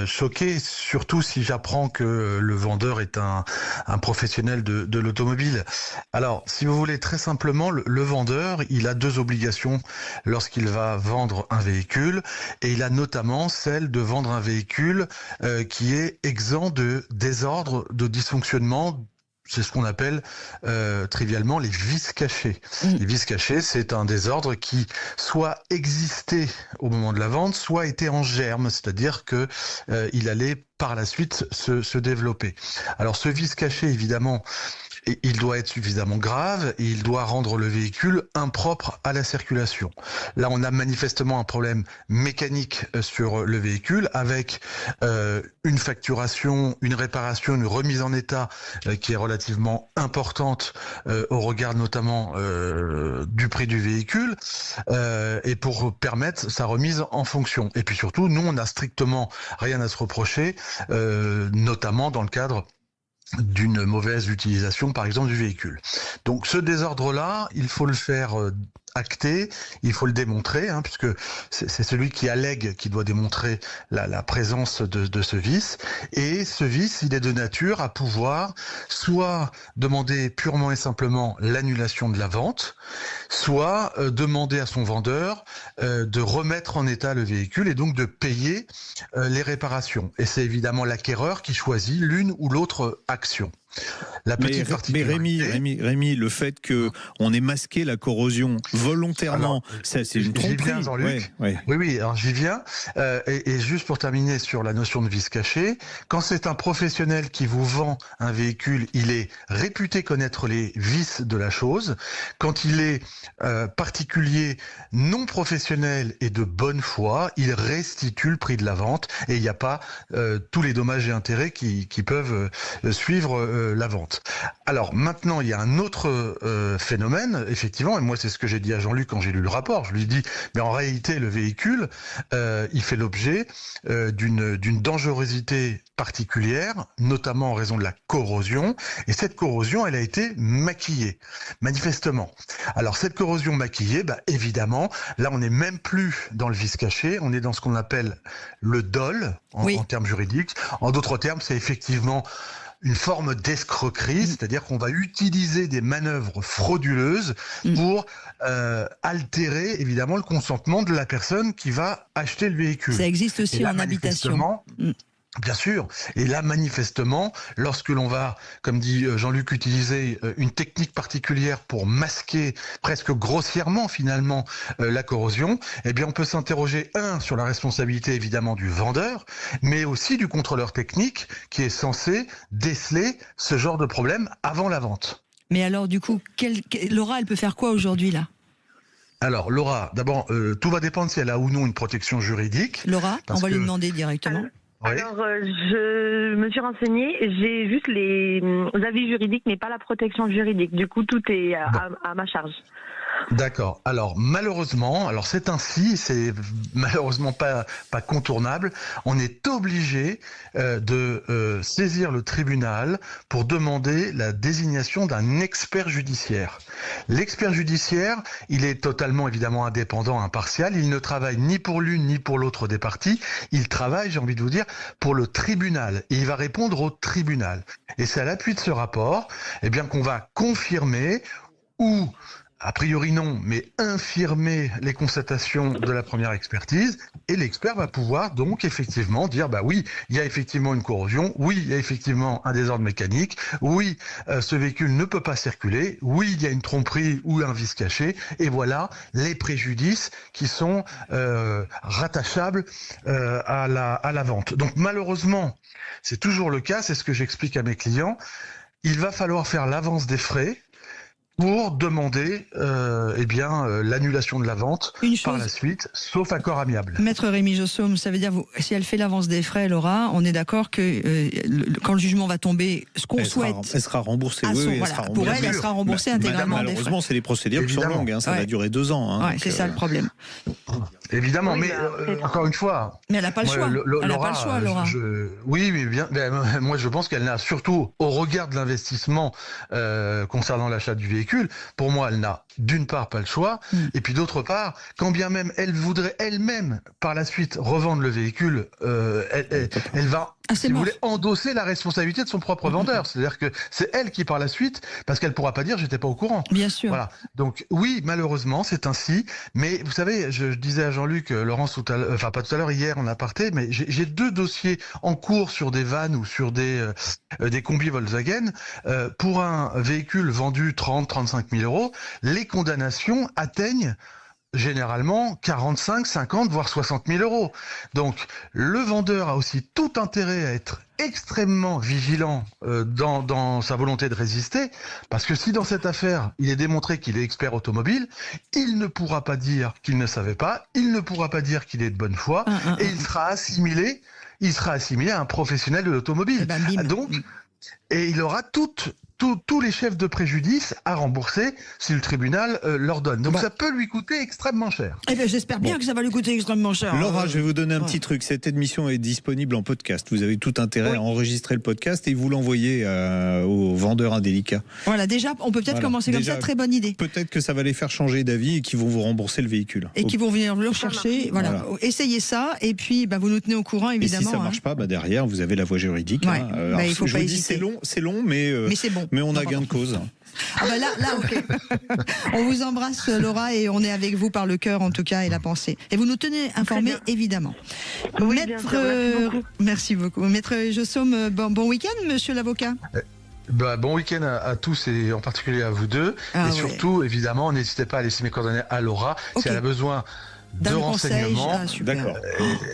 choqué, surtout si j'apprends que le vendeur est un professionnel de l'automobile. Alors, si vous voulez, très simplement, le vendeur, il a 2 obligations lorsqu'il va vendre un véhicule, et il a notamment celle de vendre un véhicule qui est exempt de désordre, de dysfonctionnement. C'est ce qu'on appelle trivialement les vices cachés. Les vices cachés, c'est un désordre qui soit existait au moment de la vente, soit était en germe, c'est-à-dire que il allait par la suite se développer. Alors ce vice caché, évidemment, Et il doit être suffisamment grave et il doit rendre le véhicule impropre à la circulation. Là, on a manifestement un problème mécanique sur le véhicule avec une facturation, une réparation, une remise en état qui est relativement importante au regard notamment du prix du véhicule et pour permettre sa remise en fonction. Et puis surtout, nous, on n'a strictement rien à se reprocher, notamment dans le cadre d'une mauvaise utilisation, par exemple, du véhicule. Donc ce désordre-là, il faut le faire acter, il faut le démontrer, puisque c'est celui qui allègue qui doit démontrer la présence de ce vice. Et ce vice, il est de nature à pouvoir soit demander purement et simplement l'annulation de la vente, soit demander à son vendeur de remettre en état le véhicule et donc de payer les réparations. Et c'est évidemment l'acquéreur qui choisit l'une ou l'autre action. Mais Rémi, le fait que on ait masqué la corrosion volontairement, c'est une tromperie. J'y viens, Jean-Luc. Oui, alors j'y viens. Et juste pour terminer sur la notion de vice caché, quand c'est un professionnel qui vous vend un véhicule, il est réputé connaître les vices de la chose. Quand il est particulier, non professionnel et de bonne foi, il restitue le prix de la vente et il n'y a pas tous les dommages et intérêts qui peuvent suivre la vente. Alors maintenant, il y a un autre phénomène, effectivement, et moi c'est ce que j'ai dit à Jean-Luc quand j'ai lu le rapport. Je lui ai dit, mais en réalité, le véhicule, il fait l'objet d'une dangerosité particulière, notamment en raison de la corrosion, et cette corrosion, elle a été maquillée, manifestement. Alors cette corrosion maquillée, évidemment, là on n'est même plus dans le vice caché, on est dans ce qu'on appelle le dol, en termes juridiques. En d'autres termes, c'est effectivement une forme d'escroquerie, c'est-à-dire qu'on va utiliser des manœuvres frauduleuses pour altérer évidemment le consentement de la personne qui va acheter le véhicule. Ça existe aussi en habitation. Bien sûr. Et là, manifestement, lorsque l'on va, comme dit Jean-Luc, utiliser une technique particulière pour masquer presque grossièrement finalement la corrosion, eh bien on peut s'interroger sur la responsabilité évidemment du vendeur, mais aussi du contrôleur technique qui est censé déceler ce genre de problème avant la vente. Mais alors du coup, Laura, elle peut faire quoi aujourd'hui là ? Alors Laura, d'abord, tout va dépendre si elle a ou non une protection juridique. Laura, on va lui demander directement. Alors, je me suis renseignée, j'ai juste les avis juridiques, mais pas la protection juridique. Du coup, tout est à ma charge. D'accord. Alors malheureusement, c'est ainsi, c'est malheureusement pas contournable. On est obligé de saisir le tribunal pour demander la désignation d'un expert judiciaire. L'expert judiciaire, il est totalement évidemment indépendant, impartial. Il ne travaille ni pour l'une ni pour l'autre des parties. Il travaille, j'ai envie de vous dire, pour le tribunal et il va répondre au tribunal. Et c'est à l'appui de ce rapport, qu'on va confirmer ou a priori non, mais infirmer les constatations de la première expertise, et l'expert va pouvoir donc effectivement dire oui, il y a effectivement une corrosion, oui, il y a effectivement un désordre mécanique, oui, ce véhicule ne peut pas circuler, oui, il y a une tromperie ou un vice caché, et voilà les préjudices qui sont rattachables à la vente. Donc malheureusement, c'est toujours le cas, c'est ce que j'explique à mes clients, il va falloir faire l'avance des frais pour demander l'annulation de la vente par la suite, sauf accord amiable. Maître Rémi Jossaume, ça veut dire, si elle fait l'avance des frais, Laura, on est d'accord que quand le jugement va tomber, ce qu'on souhaite... Elle sera remboursée, Pour elle, elle sera remboursée intégralement des frais. Malheureusement, c'est les procédures qui sont longues, ça va durer 2 ans. C'est ça le problème. Évidemment, mais encore une fois... Mais elle n'a pas le choix. Elle n'a pas le choix, Laura. Oui, mais moi je pense qu'elle n'a, surtout au regard de l'investissement concernant l'achat du véhicule, pour moi, elle n'a d'une part pas le choix, et puis d'autre part, quand bien même elle voudrait elle-même par la suite revendre le véhicule, elle va, si vous voulez, endosser la responsabilité de son propre vendeur. C'est-à-dire que c'est elle qui par la suite, parce qu'elle pourra pas dire j'étais pas au courant. Bien sûr. Voilà. Donc oui, malheureusement, c'est ainsi. Mais vous savez, je disais à Jean-Luc, Laurence tout à l'heure, enfin pas tout à l'heure, hier en aparté, mais j'ai 2 dossiers en cours sur des vannes ou sur des combis Volkswagen pour un véhicule vendu 30-35 000 euros. Les condamnations atteignent généralement 45, 50, voire 60 000 euros. Donc le vendeur a aussi tout intérêt à être extrêmement vigilant dans sa volonté de résister, parce que si dans cette affaire il est démontré qu'il est expert automobile, il ne pourra pas dire qu'il ne savait pas, il ne pourra pas dire qu'il est de bonne foi, et il sera assimilé à un professionnel de l'automobile. Donc, et il aura tous les chefs de préjudice à rembourser si le tribunal leur donne. Donc ça peut lui coûter extrêmement cher. Eh bien, j'espère bien que ça va lui coûter extrêmement cher. Laura, je vais vous donner un petit truc. Cette émission est disponible en podcast. Vous avez tout intérêt à enregistrer le podcast et vous l'envoyer aux vendeurs indélicats. Voilà, déjà, on peut peut-être commencer comme ça. Très bonne idée. Peut-être que ça va les faire changer d'avis et qu'ils vont vous rembourser le véhicule. Et qu'ils vont venir le rechercher. Voilà. Essayez ça et puis vous nous tenez au courant, évidemment. Et si ça ne marche pas, derrière, vous avez la voie juridique. Ouais. Alors, il faut je pas vous dis, hésiter. c'est long, mais c'est bon. Mais on a gain de cause. Ah bah là, ok. On vous embrasse, Laura, et on est avec vous par le cœur, en tout cas, et la pensée. Et vous nous tenez informés, évidemment. Oui, bien sûr, merci beaucoup. Maître Jossaume, bon week-end, monsieur l'avocat. Bon week-end à tous et en particulier à vous deux. Et surtout, évidemment, n'hésitez pas à laisser mes coordonnées à Laura si elle a besoin de renseignements. D'accord.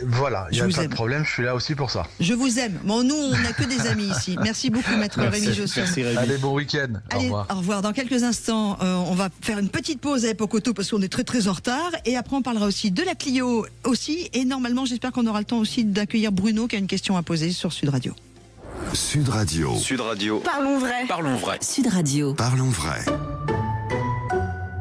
Voilà, il n'y a pas de problème, je suis là aussi pour ça. Je vous aime. Bon, nous, on n'a que des amis ici. Merci beaucoup, maître Rémi Jossaume. Allez, bon week-end. Allez, au revoir. Dans quelques instants, on va faire une petite pause à Époque Auto parce qu'on est très très en retard. Et après, on parlera aussi de la Clio aussi. Et normalement, j'espère qu'on aura le temps aussi d'accueillir Bruno qui a une question à poser sur Sud Radio. Sud Radio. Sud Radio. Parlons vrai. Parlons vrai. Sud Radio. Parlons vrai.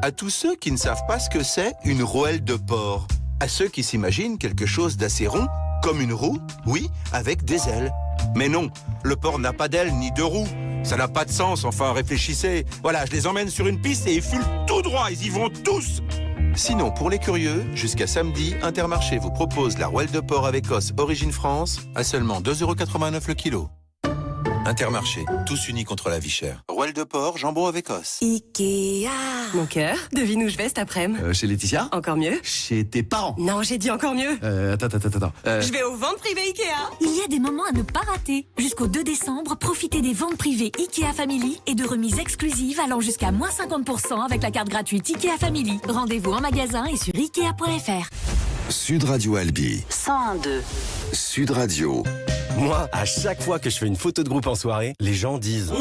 À tous ceux qui ne savent pas ce que c'est une rouelle de porc. À ceux qui s'imaginent quelque chose d'assez rond, comme une roue, oui, avec des ailes. Mais non, le porc n'a pas d'ailes ni de roues. Ça n'a pas de sens, enfin réfléchissez. Voilà, je les emmène sur une piste et ils filent tout droit, ils y vont tous. Sinon, pour les curieux, jusqu'à samedi, Intermarché vous propose la rouelle de porc avec os Origine France à seulement 2,89 € le kilo. Intermarché, tous unis contre la vie chère. Rouelle de porc, jambon avec os. Ikea. Mon cœur, devine où je vais cet après-midi. Chez Laetitia. Encore mieux. Chez tes parents. Non, j'ai dit encore mieux. Attends. Je vais aux ventes privées Ikea. Il y a des moments à ne pas rater. Jusqu'au 2 décembre, profitez des ventes privées Ikea Family et de remises exclusives allant jusqu'à moins 50% avec la carte gratuite Ikea Family. Rendez-vous en magasin et sur Ikea.fr. Sud Radio Albi. 101.2. Sud Radio. Moi, à chaque fois que je fais une photo de groupe en soirée, les gens disent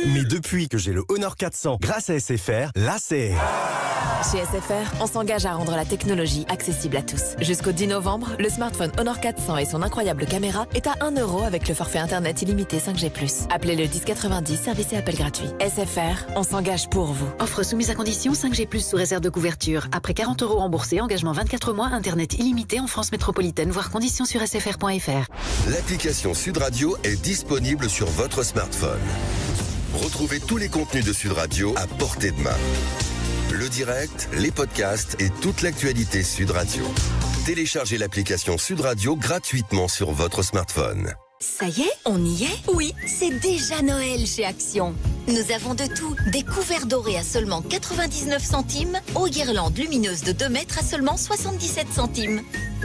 mais depuis que j'ai le Honor 400 grâce à SFR, là c'est... Chez SFR, on s'engage à rendre la technologie accessible à tous. Jusqu'au 10 novembre, le smartphone Honor 400 et son incroyable caméra est à 1 € avec le forfait internet illimité 5G+. Appelez le 1090, service et appel gratuit. SFR, on s'engage pour vous. Offre soumise à condition 5G+, sous réserve de couverture. Après 40 € remboursés, engagement 24 mois, internet illimité en France métropolitaine, voire conditions sur sfr.fr. L'application Sud Radio est disponible sur votre smartphone. Retrouvez tous les contenus de Sud Radio à portée de main. Le direct, les podcasts et toute l'actualité Sud Radio. Téléchargez l'application Sud Radio gratuitement sur votre smartphone. Ça y est, on y est? Oui, c'est déjà Noël chez Action. Nous avons de tout. Des couverts dorés à seulement 99 centimes, aux guirlandes lumineuses de 2 mètres à seulement 77 centimes.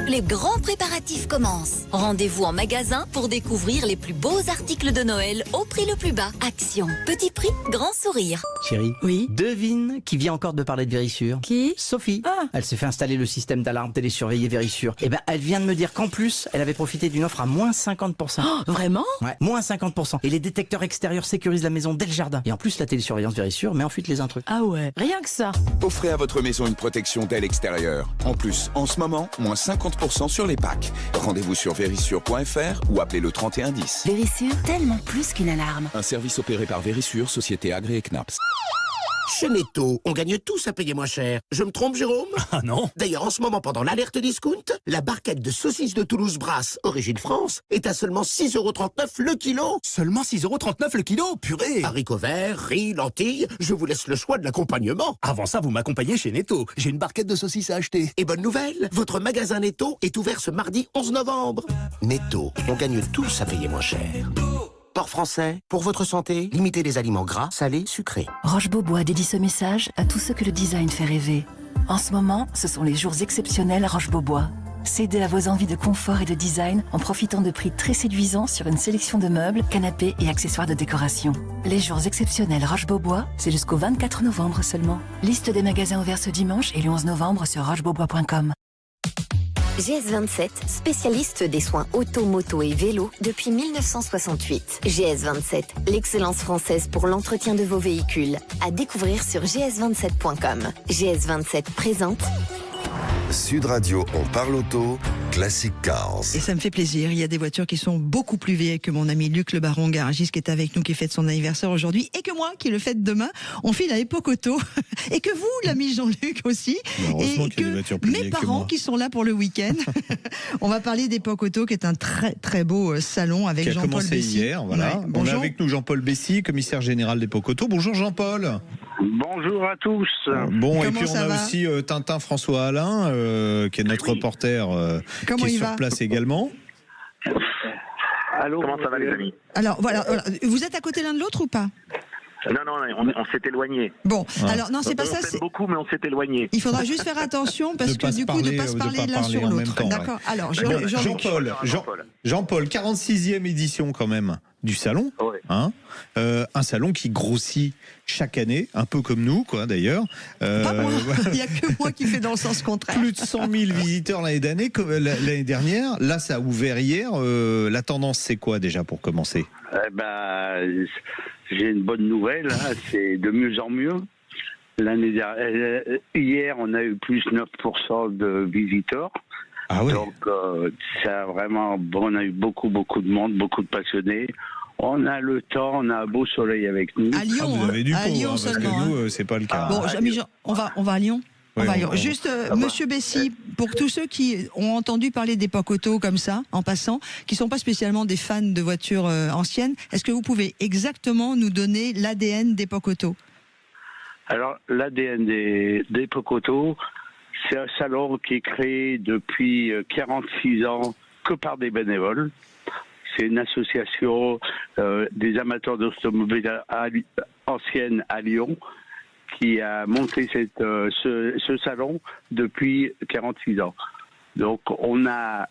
Les grands préparatifs commencent. Rendez-vous en magasin pour découvrir les plus beaux articles de Noël au prix le plus bas. Action. Petit prix, grand sourire. Chérie, oui. Devine qui vient encore de parler de Vérissure. Qui? Sophie. Elle s'est fait installer le système d'alarme télésurveillé Vérissure. Et elle vient de me dire qu'en plus, elle avait profité d'une offre à moins 50%. Oh, vraiment? Ouais, moins 50%. Et les détecteurs extérieurs sécurisent la maison dès le jardin. Et en plus, la télésurveillance Vérissure met en fuite les intrus. Ah ouais, rien que ça. Offrez à votre maison une protection dès l'extérieur. En plus, en ce moment, moins 50% sur les packs. Rendez-vous sur Vérissure.fr ou appelez le 3110. Vérissure, tellement plus qu'une alarme. Un service opéré par Vérissure, société agréée CNAPS. Chez Netto, on gagne tous à payer moins cher. Je me trompe, Jérôme? Ah non. D'ailleurs, en ce moment, pendant l'alerte discount, la barquette de saucisses de Toulouse Brasse, origine France, est à seulement 6,39 € le kilo. Seulement 6,39 € le kilo? Purée. Haricots verts, riz, lentilles, je vous laisse le choix de l'accompagnement. Avant ça, vous m'accompagnez chez Netto. J'ai une barquette de saucisses à acheter. Et bonne nouvelle, votre magasin Netto est ouvert ce mardi 11 novembre. Netto, on gagne tous à payer moins cher. Port français, pour votre santé, limitez les aliments gras, salés, sucrés. Roche-Beaubois dédie ce message à tous ceux que le design fait rêver. En ce moment, ce sont les jours exceptionnels à Roche-Beaubois. Cédez à vos envies de confort et de design en profitant de prix très séduisants sur une sélection de meubles, canapés et accessoires de décoration. Les jours exceptionnels Roche-Beaubois, c'est jusqu'au 24 novembre seulement. Liste des magasins ouverts ce dimanche et le 11 novembre sur rochebeaubois.com. GS27, spécialiste des soins auto, moto et vélo depuis 1968. GS27, l'excellence française pour l'entretien de vos véhicules. À découvrir sur gs27.com. GS27 présente Sud Radio, on parle auto, Classic Cars. Et ça me fait plaisir, il y a des voitures qui sont beaucoup plus vieilles que mon ami Luc Le Baron, garagiste, qui est avec nous, qui fête son anniversaire aujourd'hui, et que moi, qui le fête demain. On file à Époque Auto, et que vous, l'ami Jean-Luc aussi, et que mes parents qui sont là pour le week-end. On va parler d'Époque Auto, qui est un très très beau salon avec Jean-Paul Bessy. Qui a commencé hier, voilà. Ouais, on a avec nous Jean-Paul Bessy, commissaire général d'Époque Auto. Bonjour Jean-Paul. Bonjour à tous. Bon, et puis on a aussi Tintin François Alain, qui est notre reporter, qui est sur place également. Allô, comment ça va les amis? Alors voilà, vous êtes à côté l'un de l'autre ou pas? Non, on s'est éloigné. Bon, alors non, c'est pas ça. C'est beaucoup, mais on s'est éloigné. Il faudra juste faire attention parce que du coup, de ne pas se parler l'un sur l'autre. D'accord. Alors, Jean-Paul, 46e édition quand même du salon. Ouais. Hein, un salon qui grossit chaque année, un peu comme nous, quoi, d'ailleurs. Pas moi. Il n'y a que moi qui fais dans le sens contraire. Plus de 100 000 visiteurs l'année dernière. Là, ça a ouvert hier. La tendance, c'est quoi déjà pour commencer? J'ai une bonne nouvelle, hein, c'est de mieux en mieux. L'année dernière, hier, on a eu plus 9% de visiteurs. Ah oui. Donc, ça a vraiment, on a eu beaucoup de monde, beaucoup de passionnés. On a le temps, on a un beau soleil avec nous. À Lyon, vous avez du à pot, Lyon parce seulement. que nous, c'est pas le cas. Bon, amis Jean, on va à Lyon. Oui, Juste, Monsieur Bessy, pour tous ceux qui ont entendu parler d'Époque Auto comme ça, en passant, qui ne sont pas spécialement des fans de voitures anciennes, est-ce que vous pouvez exactement nous donner l'ADN d'Époque Auto? Alors, l'ADN d'Époque Auto, c'est un salon qui est créé depuis 46 ans que par des bénévoles. C'est une association des amateurs d'automobiles anciennes à Lyon qui a monté ce salon depuis 46 ans. Donc on a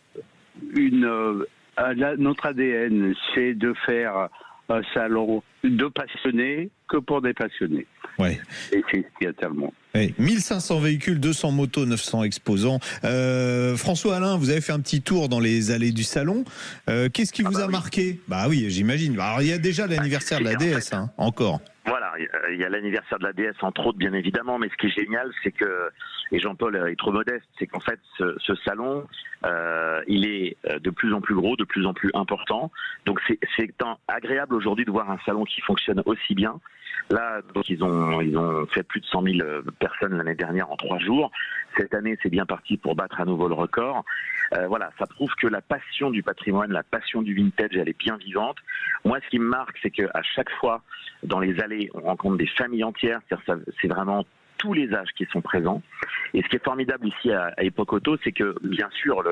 notre ADN, c'est de faire un salon de passionnés que pour des passionnés. Ouais. Et c'est ce qu'il y a tellement. Ouais. 1500 véhicules, 200 motos, 900 exposants. François Alain, vous avez fait un petit tour dans les allées du salon. Qu'est-ce qui vous a marqué? Bah oui, j'imagine. Alors il y a déjà l'anniversaire de la DS, hein, encore. Voilà, il y a l'anniversaire de la DS entre autres bien évidemment, mais ce qui est génial c'est que, et Jean-Paul est trop modeste, c'est qu'en fait ce salon, il est de plus en plus gros, de plus en plus important, donc c'est agréable aujourd'hui de voir un salon qui fonctionne aussi bien. Là, donc ils ont fait plus de 100 000 personnes l'année dernière en 3 jours. Cette année, c'est bien parti pour battre à nouveau le record. Voilà, ça prouve que la passion du patrimoine, la passion du vintage, elle est bien vivante. Moi, ce qui me marque, c'est qu'à chaque fois, dans les allées, on rencontre des familles entières. C'est vraiment tous les âges qui sont présents. Et ce qui est formidable ici à Époque Auto, c'est que, bien sûr,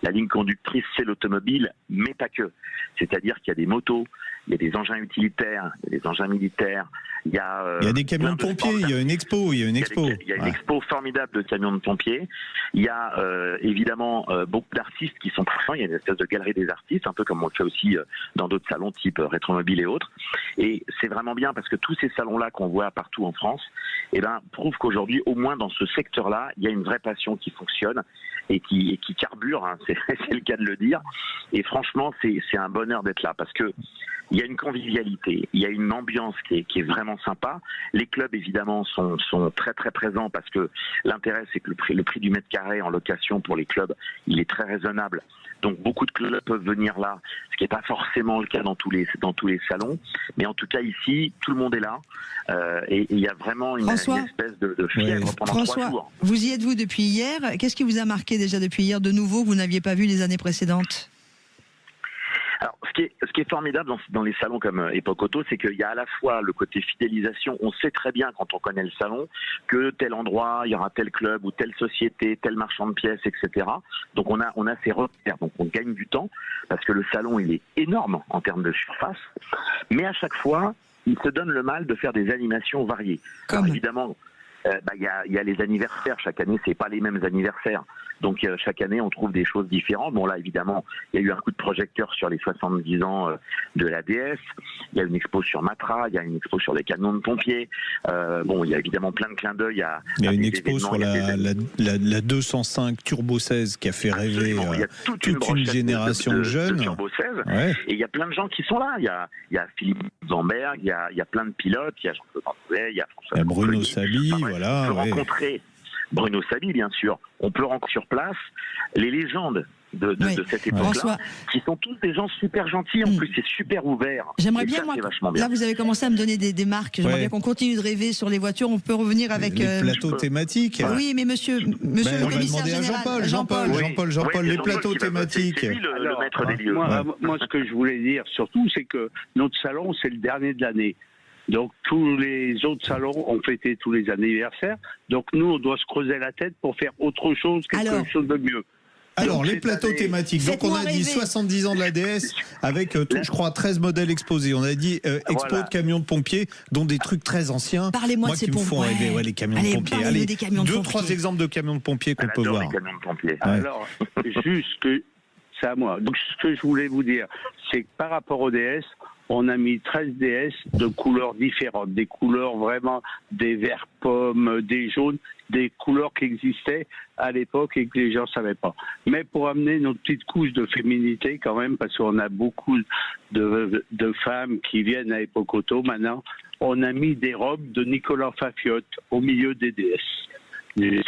la ligne conductrice, c'est l'automobile, mais pas que. C'est-à-dire qu'il y a des motos, il y a des engins utilitaires, il y a des engins militaires, il y a des camions de pompiers, il y a une expo, Il y a une expo formidable de camions de pompiers. Il y a évidemment beaucoup d'artistes qui sont présents. Il y a une espèce de galerie des artistes, un peu comme on le fait aussi dans d'autres salons type Rétromobile et autres. Et c'est vraiment bien parce que tous ces salons-là qu'on voit partout en France, prouvent qu'aujourd'hui, au moins dans ce secteur-là, il y a une vraie passion qui fonctionne et qui carbure, hein, c'est le cas de le dire. Et franchement, c'est un bonheur d'être là parce que il y a une convivialité, il y a une ambiance qui est vraiment sympa. Les clubs, évidemment, sont très très présents parce que l'intérêt, c'est que le prix du mètre carré en location pour les clubs, il est très raisonnable. Donc beaucoup de clubs peuvent venir là, ce qui n'est pas forcément le cas dans tous les salons. Mais en tout cas, ici, tout le monde est là. Et il y a vraiment une espèce de fièvre pendant 3 jours. Vous y êtes-vous depuis hier? Qu'est-ce qui vous a marqué déjà depuis hier de nouveau que vous n'aviez pas vu les années précédentes? Alors, ce qui est formidable dans les salons comme Époque Auto, c'est qu'il y a à la fois le côté fidélisation. On sait très bien quand on connaît le salon que tel endroit, il y aura tel club ou telle société, tel marchand de pièces, etc. Donc on a ces repères, donc on gagne du temps parce que le salon il est énorme en termes de surface. Mais à chaque fois, il se donne le mal de faire des animations variées. Alors, évidemment. Il y a les anniversaires. Chaque année, c'est pas les mêmes anniversaires. Donc chaque année, on trouve des choses différentes. Bon là, évidemment, il y a eu un coup de projecteur sur les 70 ans de la DS. Il y a une expo sur Matra, il y a une expo sur les camions de pompiers. Bon, il y a évidemment plein de clins d'œil. Il y a une expo sur la 205 Turbo 16 qui a fait rêver toute une génération de jeunes. De Turbo 16. Ouais. Et il y a plein de gens qui sont là. Il y a Philippe Zamberg, il y a plein de pilotes, il y a Jean-Claude Anthouet, il y a François Bruno Sabi, voilà. On peut rencontrer Bruno Sabi, bien sûr. On peut rencontrer sur place les légendes de cette époque-là, qui sont tous des gens super gentils. En plus, c'est super ouvert. J'aimerais bien, moi, là, vous avez commencé à me donner des marques. J'aimerais bien qu'on continue de rêver sur les voitures. On peut revenir avec les plateaux thématiques. Oui, mais monsieur le commissaire général, Jean-Paul, les plateaux thématiques. Le maître des lieux. Moi, ce que je voulais dire surtout, c'est que notre salon, c'est le dernier de l'année. Donc tous les autres salons ont fêté tous les anniversaires. Donc nous, on doit se creuser la tête pour faire autre chose, quelque chose de mieux. Alors, donc, les plateaux thématiques. Donc, on a dit 70 ans de la DS avec, je crois, 13 modèles exposés. On a dit expo de camions de pompiers, dont des trucs très anciens. Parlez-moi de ces qui me font rêver, les camions de pompiers. Allez, 2-3 exemples de camions de pompiers qu'on peut voir. Les camions de pompiers. Alors, juste que c'est à moi. Donc, ce que je voulais vous dire, c'est que par rapport au DS, on a mis 13 DS de couleurs différentes, des couleurs vraiment des verts pommes, des jaunes, des couleurs qui existaient à l'époque et que les gens ne savaient pas. Mais pour amener notre petite couche de féminité quand même, parce qu'on a beaucoup de femmes qui viennent à Époque Auto maintenant, on a mis des robes de Nicolas Fafiotte au milieu des DS.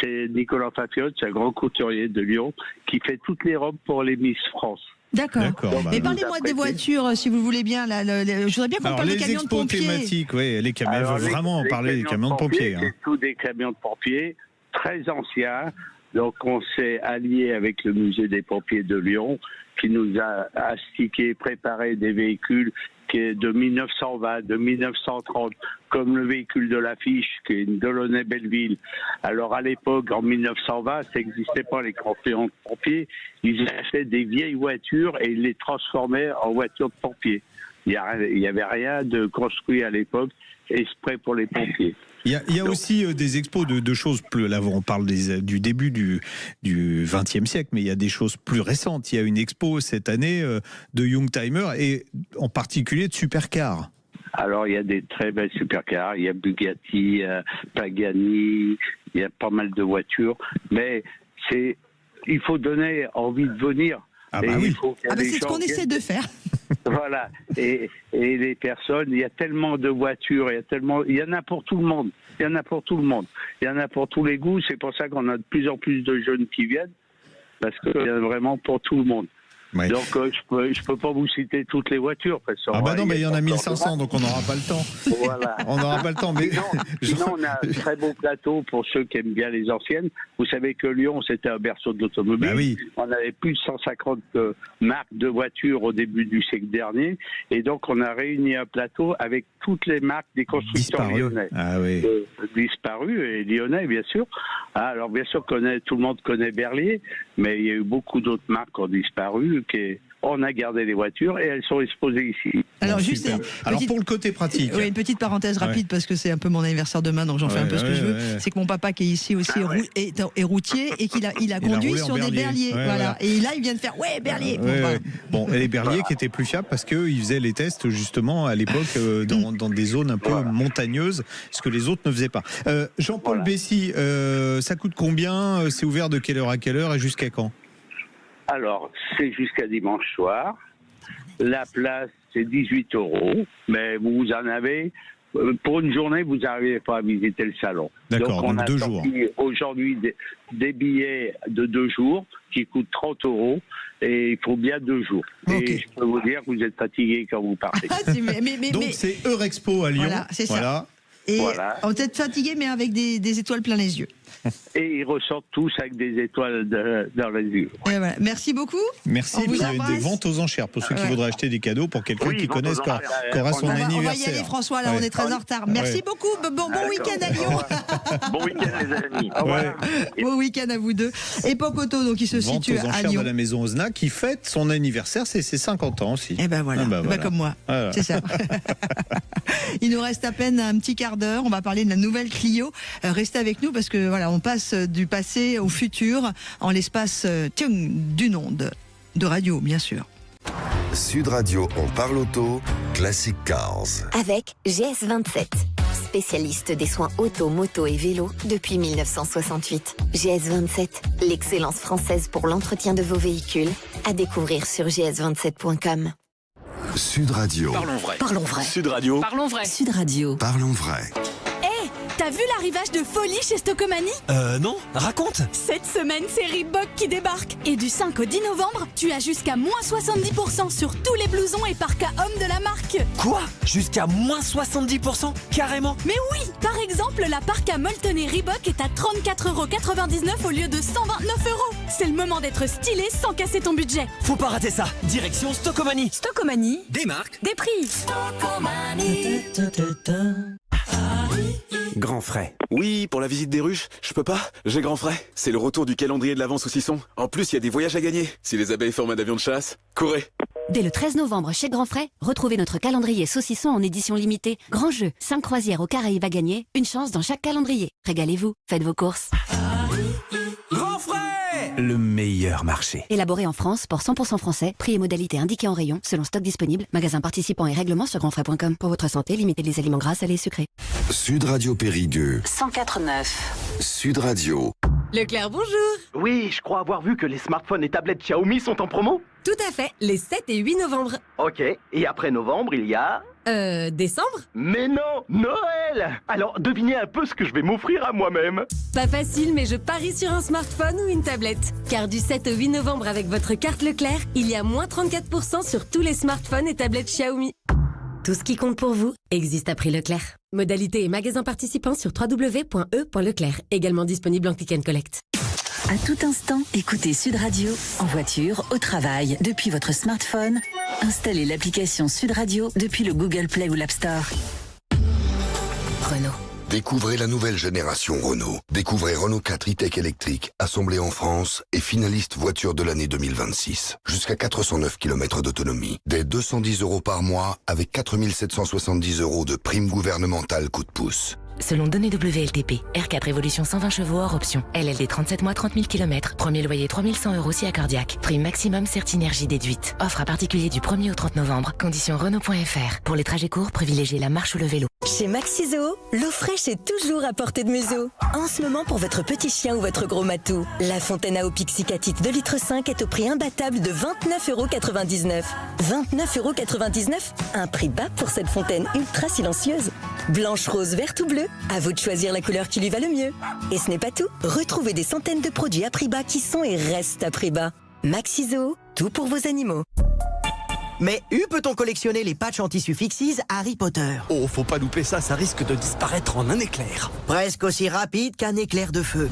C'est Nicolas Fafiotte, c'est un grand couturier de Lyon, qui fait toutes les robes pour les Miss France. D'accord. Mais parlez-moi des voitures, si vous voulez bien. Je voudrais bien qu'on parle des camions de pompiers. Les expos thématiques, oui, les camions. Alors, vraiment parler des camions de pompiers. C'est tous des camions de pompiers très anciens. Donc, on s'est allié avec le musée des pompiers de Lyon, qui nous a astiqué, préparé des véhicules de 1920, de 1930, comme le véhicule de l'affiche, qui est une Delaunay Belleville. Alors à l'époque, en 1920, ça n'existait pas les camions de pompiers. Ils achetaient des vieilles voitures et ils les transformaient en voitures de pompiers. Il n'y avait rien de construit à l'époque exprès pour les pompiers. Il y a aussi des expos de choses plus. Là, on parle du début du XXe siècle, mais il y a des choses plus récentes. Il y a une expo cette année de Youngtimer et en particulier de supercars. Alors, il y a des très belles supercars. Il y a Bugatti, Pagani, il y a pas mal de voitures. Mais il faut donner envie de venir. Ah bah oui. C'est ce qu'on essaie de faire. Voilà. Et les personnes, il y a tellement de voitures, il y en a pour tout le monde. Il y en a pour tout le monde. Il y en a pour tous les goûts. C'est pour ça qu'on a de plus en plus de jeunes qui viennent, parce qu'il y en a vraiment pour tout le monde. Ouais. Donc je peux pas vous citer toutes les voitures. Parce non, mais il y en a 1500, donc on n'aura pas le temps. Voilà. On n'aura pas le temps. Mais sinon, on a un très beau plateau pour ceux qui aiment bien les anciennes. Vous savez que Lyon, c'était un berceau de l'automobile. Bah oui. On avait plus de 150 marques de voitures au début du siècle dernier. Et donc, on a réuni un plateau avec toutes les marques des constructeurs lyonnais. Ah oui. Disparus et lyonnais, bien sûr. Alors, bien sûr, tout le monde connaît Berlier, mais il y a eu beaucoup d'autres marques qui ont disparu. On a gardé les voitures et elles sont exposées ici. Alors, pour le côté pratique. Oui, une petite parenthèse rapide parce que c'est un peu mon anniversaire demain, donc j'en fais un peu ce que je veux. C'est que mon papa qui est ici aussi est routier et qu'il a conduit sur des berliers. Voilà. Et là, il vient de faire Berlier. Bon, et les berliers qui étaient plus fiables parce qu'ils faisaient les tests justement à l'époque dans des zones un peu montagneuses, ce que les autres ne faisaient pas. Jean-Paul Bessy, ça coûte combien? C'est ouvert de quelle heure à quelle heure et jusqu'à quand? Alors, c'est jusqu'à dimanche soir. La place, c'est 18 €. Mais vous en avez... Pour une journée, vous n'arrivez pas à visiter le salon. D'accord, donc 2 jours. Aujourd'hui, des billets de 2 jours qui coûtent 30 € et il faut bien 2 jours. Okay. Et je peux vous dire que vous êtes fatigué quand vous partez. Donc c'est Eurexpo à Lyon. Voilà, c'est ça. Et on est fatigué, mais avec des étoiles plein les yeux. Et ils ressortent tous avec des étoiles dans les yeux. Ouais. Voilà. Merci beaucoup. Merci. Il y a des ventes aux enchères pour ceux qui voudraient acheter des cadeaux pour quelqu'un qui connaisse, qui aura son anniversaire. On va y aller, François, là, on est très en retard. Merci beaucoup. Bon week-end à Lyon. Bon week-end, les amis. Bon week-end à vous deux. Époque Auto, donc, qui se situe à Lyon. De la maison Osna, qui fête son anniversaire, c'est ses 50 ans aussi. Et ben voilà, comme moi. Voilà. C'est ça. Il nous reste à peine un petit quart d'heure. On va parler de la nouvelle Clio. Restez avec nous parce que voilà, on passe du passé au futur en l'espace d'une onde de radio, bien sûr. Sud Radio, on parle auto, Classic Cars. Avec GS27, spécialiste des soins auto, moto et vélo depuis 1968. GS27, l'excellence française pour l'entretien de vos véhicules. À découvrir sur gs27.com. Sud Radio. Parlons vrai. Parlons vrai. Sud Radio. Parlons vrai. Sud Radio. Parlons vrai. Hé, t'as vu l'arrivage de folie chez Stocomanie ? Non, raconte. Cette semaine, c'est Reebok qui débarque. Et du 5 au 10 novembre, tu as jusqu'à moins 70% sur tous les blousons et parkas hommes de la marque. Quoi ? Jusqu'à moins 70% ? Carrément ? Mais oui, par exemple, la parka Moltonné Reebok est à 34,99€ au lieu de 129€. C'est le moment d'être stylé sans casser ton budget. Faut pas rater ça. Direction Stocomanie. Stocomanie. Des marques. Des prix. Grand frais. Oui, pour la visite des ruches, je peux pas, j'ai grand frais. C'est le retour du calendrier de l'Avent saucisson. En plus, il y a des voyages à gagner. Si les abeilles forment un avion de chasse, courez. Dès le 13 novembre chez Grand Frais, retrouvez notre calendrier saucisson en édition limitée. Grand jeu, 5 croisières aux Caraïbes à gagner, une chance dans chaque calendrier. Régalez-vous, faites vos courses. Grand frais ! Le meilleur marché. Élaboré en France pour 100% français, prix et modalités indiqués en rayon, selon stock disponible, magasin participant et règlement sur grandfrais.com. Pour votre santé, limitez les aliments gras, salés et sucrés. Sud Radio Périgueux. 104.9. Sud Radio. Leclerc, bonjour. Oui, je crois avoir vu que les smartphones et tablettes Xiaomi sont en promo. Tout à fait, les 7 et 8 novembre. Ok, et après novembre, il y a... Décembre ? Mais non, Noël! Alors, devinez un peu ce que je vais m'offrir à moi-même. Pas facile, mais je parie sur un smartphone ou une tablette. Car du 7 au 8 novembre avec votre carte Leclerc, il y a moins 34% sur tous les smartphones et tablettes Xiaomi. Tout ce qui compte pour vous existe à prix Leclerc. Modalité et magasins participants sur www.e.leclerc. Également disponible en click and collect. À tout instant, écoutez Sud Radio, en voiture, au travail, depuis votre smartphone. Installez l'application Sud Radio depuis le Google Play ou l'App Store. Renault. Découvrez la nouvelle génération Renault. Découvrez Renault 4 e-Tech électrique, assemblé en France et finaliste voiture de l'année 2026. Jusqu'à 409 km d'autonomie. Dès 210 € par mois avec 4 770 € de prime gouvernementale coup de pouce. Selon données WLTP, R4 Évolution 120 chevaux hors option. LLD 37 mois 30 000 km. Premier loyer 3 100 € si accordiaque. Prime maximum Certinergie déduite. Offre à particulier du 1er au 30 novembre. Conditions Renault.fr. Pour les trajets courts, privilégiez la marche ou le vélo. Chez Maxiso, l'eau fraîche est toujours à portée de museau. En ce moment, pour votre petit chien ou votre gros matou, la fontaine à eau Pixicatite 2,5 litres est au prix imbattable de 29,99 €. 29,99 €? Un prix bas pour cette fontaine ultra silencieuse. Blanche, rose, verte ou bleue, à vous de choisir la couleur qui lui va le mieux. Et ce n'est pas tout. Retrouvez des centaines de produits à prix bas qui sont et restent à prix bas. Maxiso, tout pour vos animaux. Mais peut-on collectionner les patchs en tissu Fixies Harry Potter? Oh, faut pas louper ça, ça risque de disparaître en un éclair. Presque aussi rapide qu'un éclair de feu.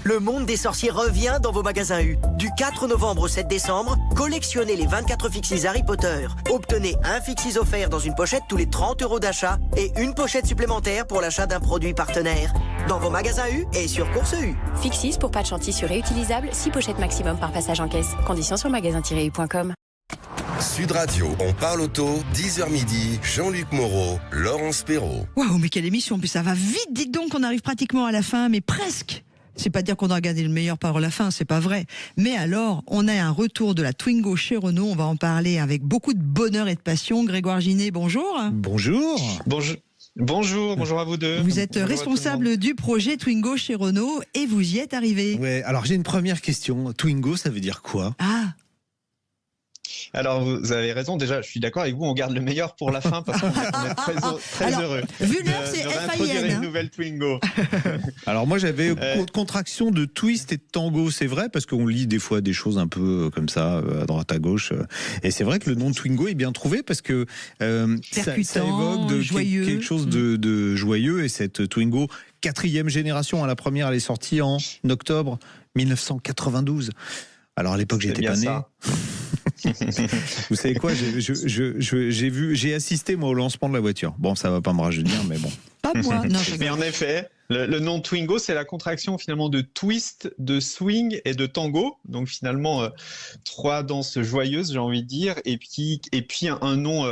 Le monde des sorciers revient dans vos magasins U. Du 4 novembre au 7 décembre, collectionnez les 24 Fixies Harry Potter. Obtenez un Fixies offert dans une pochette tous les 30 € d'achat et une pochette supplémentaire pour l'achat d'un produit partenaire. Dans vos magasins U et sur Course U. Fixies pour patch en tissu réutilisable, 6 pochettes maximum par passage en caisse. Conditions sur magasin-u.com. Sud Radio, on parle auto, 10h midi, Jean-Luc Moreau, Laurence Perrault. Waouh, mais quelle émission, puis ça va vite, dites donc, on arrive pratiquement à la fin, mais presque. C'est pas dire qu'on a regardé le meilleur par la fin, c'est pas vrai. Mais alors, on a un retour de la Twingo chez Renault, on va en parler avec beaucoup de bonheur et de passion. Grégoire Ginet, bonjour. Bonjour. Bonjour à vous deux. Vous êtes responsable du projet Twingo chez Renault et vous y êtes arrivé. Ouais, alors j'ai une première question. Twingo, ça veut dire quoi? Alors vous avez raison, déjà je suis d'accord avec vous, on garde le meilleur pour la fin parce qu'on est très heureux vu l'heure, c'est de réintroduire une nouvelle Twingo. Alors moi j'avais contraction de twist et de tango, c'est vrai, parce qu'on lit des fois des choses un peu comme ça, à droite à gauche, et c'est vrai que le nom de Twingo est bien trouvé parce que ça évoque quelque chose de joyeux, et cette Twingo 4e génération, à la première elle est sortie en octobre 1992. Alors à l'époque j'étais pas né. Vous savez quoi, j'ai assisté moi au lancement de la voiture. Bon, ça va pas me rajeunir, mais bon. Pas moi. Non, mais en effet, le nom Twingo, c'est la contraction finalement de twist, de swing et de tango. Donc finalement, 3 danses joyeuses, j'ai envie de dire, et puis un nom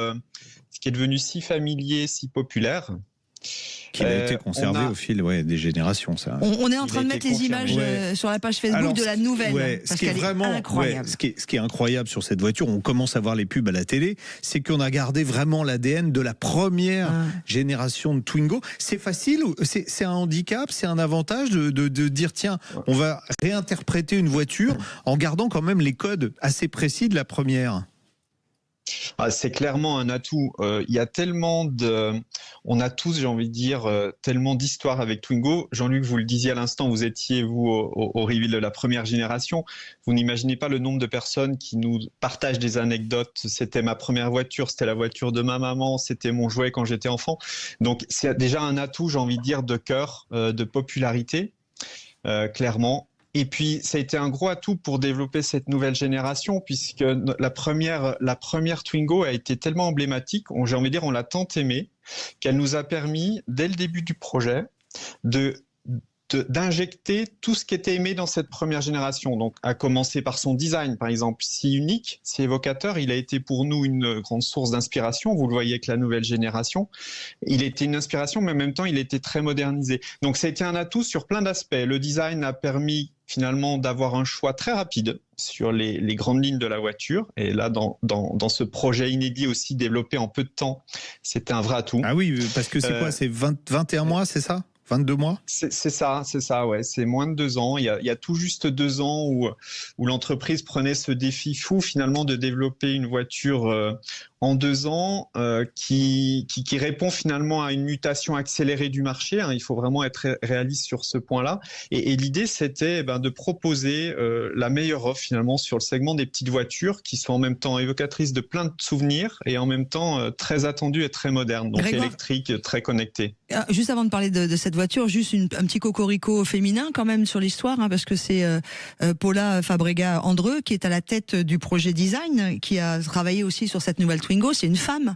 qui est devenu si familier, si populaire. Qui a été conservé au fil des générations. Ça. On est en train de mettre les images sur la page Facebook de la nouvelle, parce qu'elle est incroyable. Ce qui est incroyable sur cette voiture, on commence à voir les pubs à la télé, c'est qu'on a gardé vraiment l'ADN de la première génération de Twingo. C'est facile, c'est un handicap, c'est un avantage de dire tiens, on va réinterpréter une voiture en gardant quand même les codes assez précis de la première. C'est clairement un atout. Il y a tellement on a tous, j'ai envie de dire, tellement d'histoires avec Twingo. Jean-Luc, vous le disiez à l'instant, vous étiez au reveal de la première génération. Vous n'imaginez pas le nombre de personnes qui nous partagent des anecdotes. C'était ma première voiture, c'était la voiture de ma maman, c'était mon jouet quand j'étais enfant. Donc c'est déjà un atout, j'ai envie de dire, de cœur, de popularité, clairement. Et puis, ça a été un gros atout pour développer cette nouvelle génération, puisque la première Twingo a été tellement emblématique, j'ai envie de dire, on l'a tant aimée, qu'elle nous a permis, dès le début du projet, d'injecter tout ce qui était aimé dans cette première génération. Donc, à commencer par son design, par exemple, si unique, si évocateur, il a été pour nous une grande source d'inspiration. Vous le voyez avec la nouvelle génération. Il était une inspiration, mais en même temps, il était très modernisé. Donc, ça a été un atout sur plein d'aspects. Le design a permis finalement d'avoir un choix très rapide sur les grandes lignes de la voiture. Et là, dans ce projet inédit aussi développé en peu de temps, c'était un vrai atout. Ah oui, parce que c'est quoi? C'est 21 mois, c'est ça? 22 mois? C'est ça, ouais. C'est moins de 2 ans. Il y a tout juste 2 ans où l'entreprise prenait ce défi fou finalement de développer une voiture en 2 ans qui répond finalement à une mutation accélérée du marché. Il faut vraiment être réaliste sur ce point-là. Et l'idée, c'était de proposer la meilleure offre finalement sur le segment des petites voitures qui sont en même temps évocatrices de plein de souvenirs et en même temps très attendues et très modernes, donc électriques, très connectées. Juste avant de parler de cette voiture, juste un petit cocorico féminin quand même sur l'histoire, parce que c'est Paula Fabrega-Andreu qui est à la tête du projet design, qui a travaillé aussi sur cette nouvelle Twingo. C'est une femme.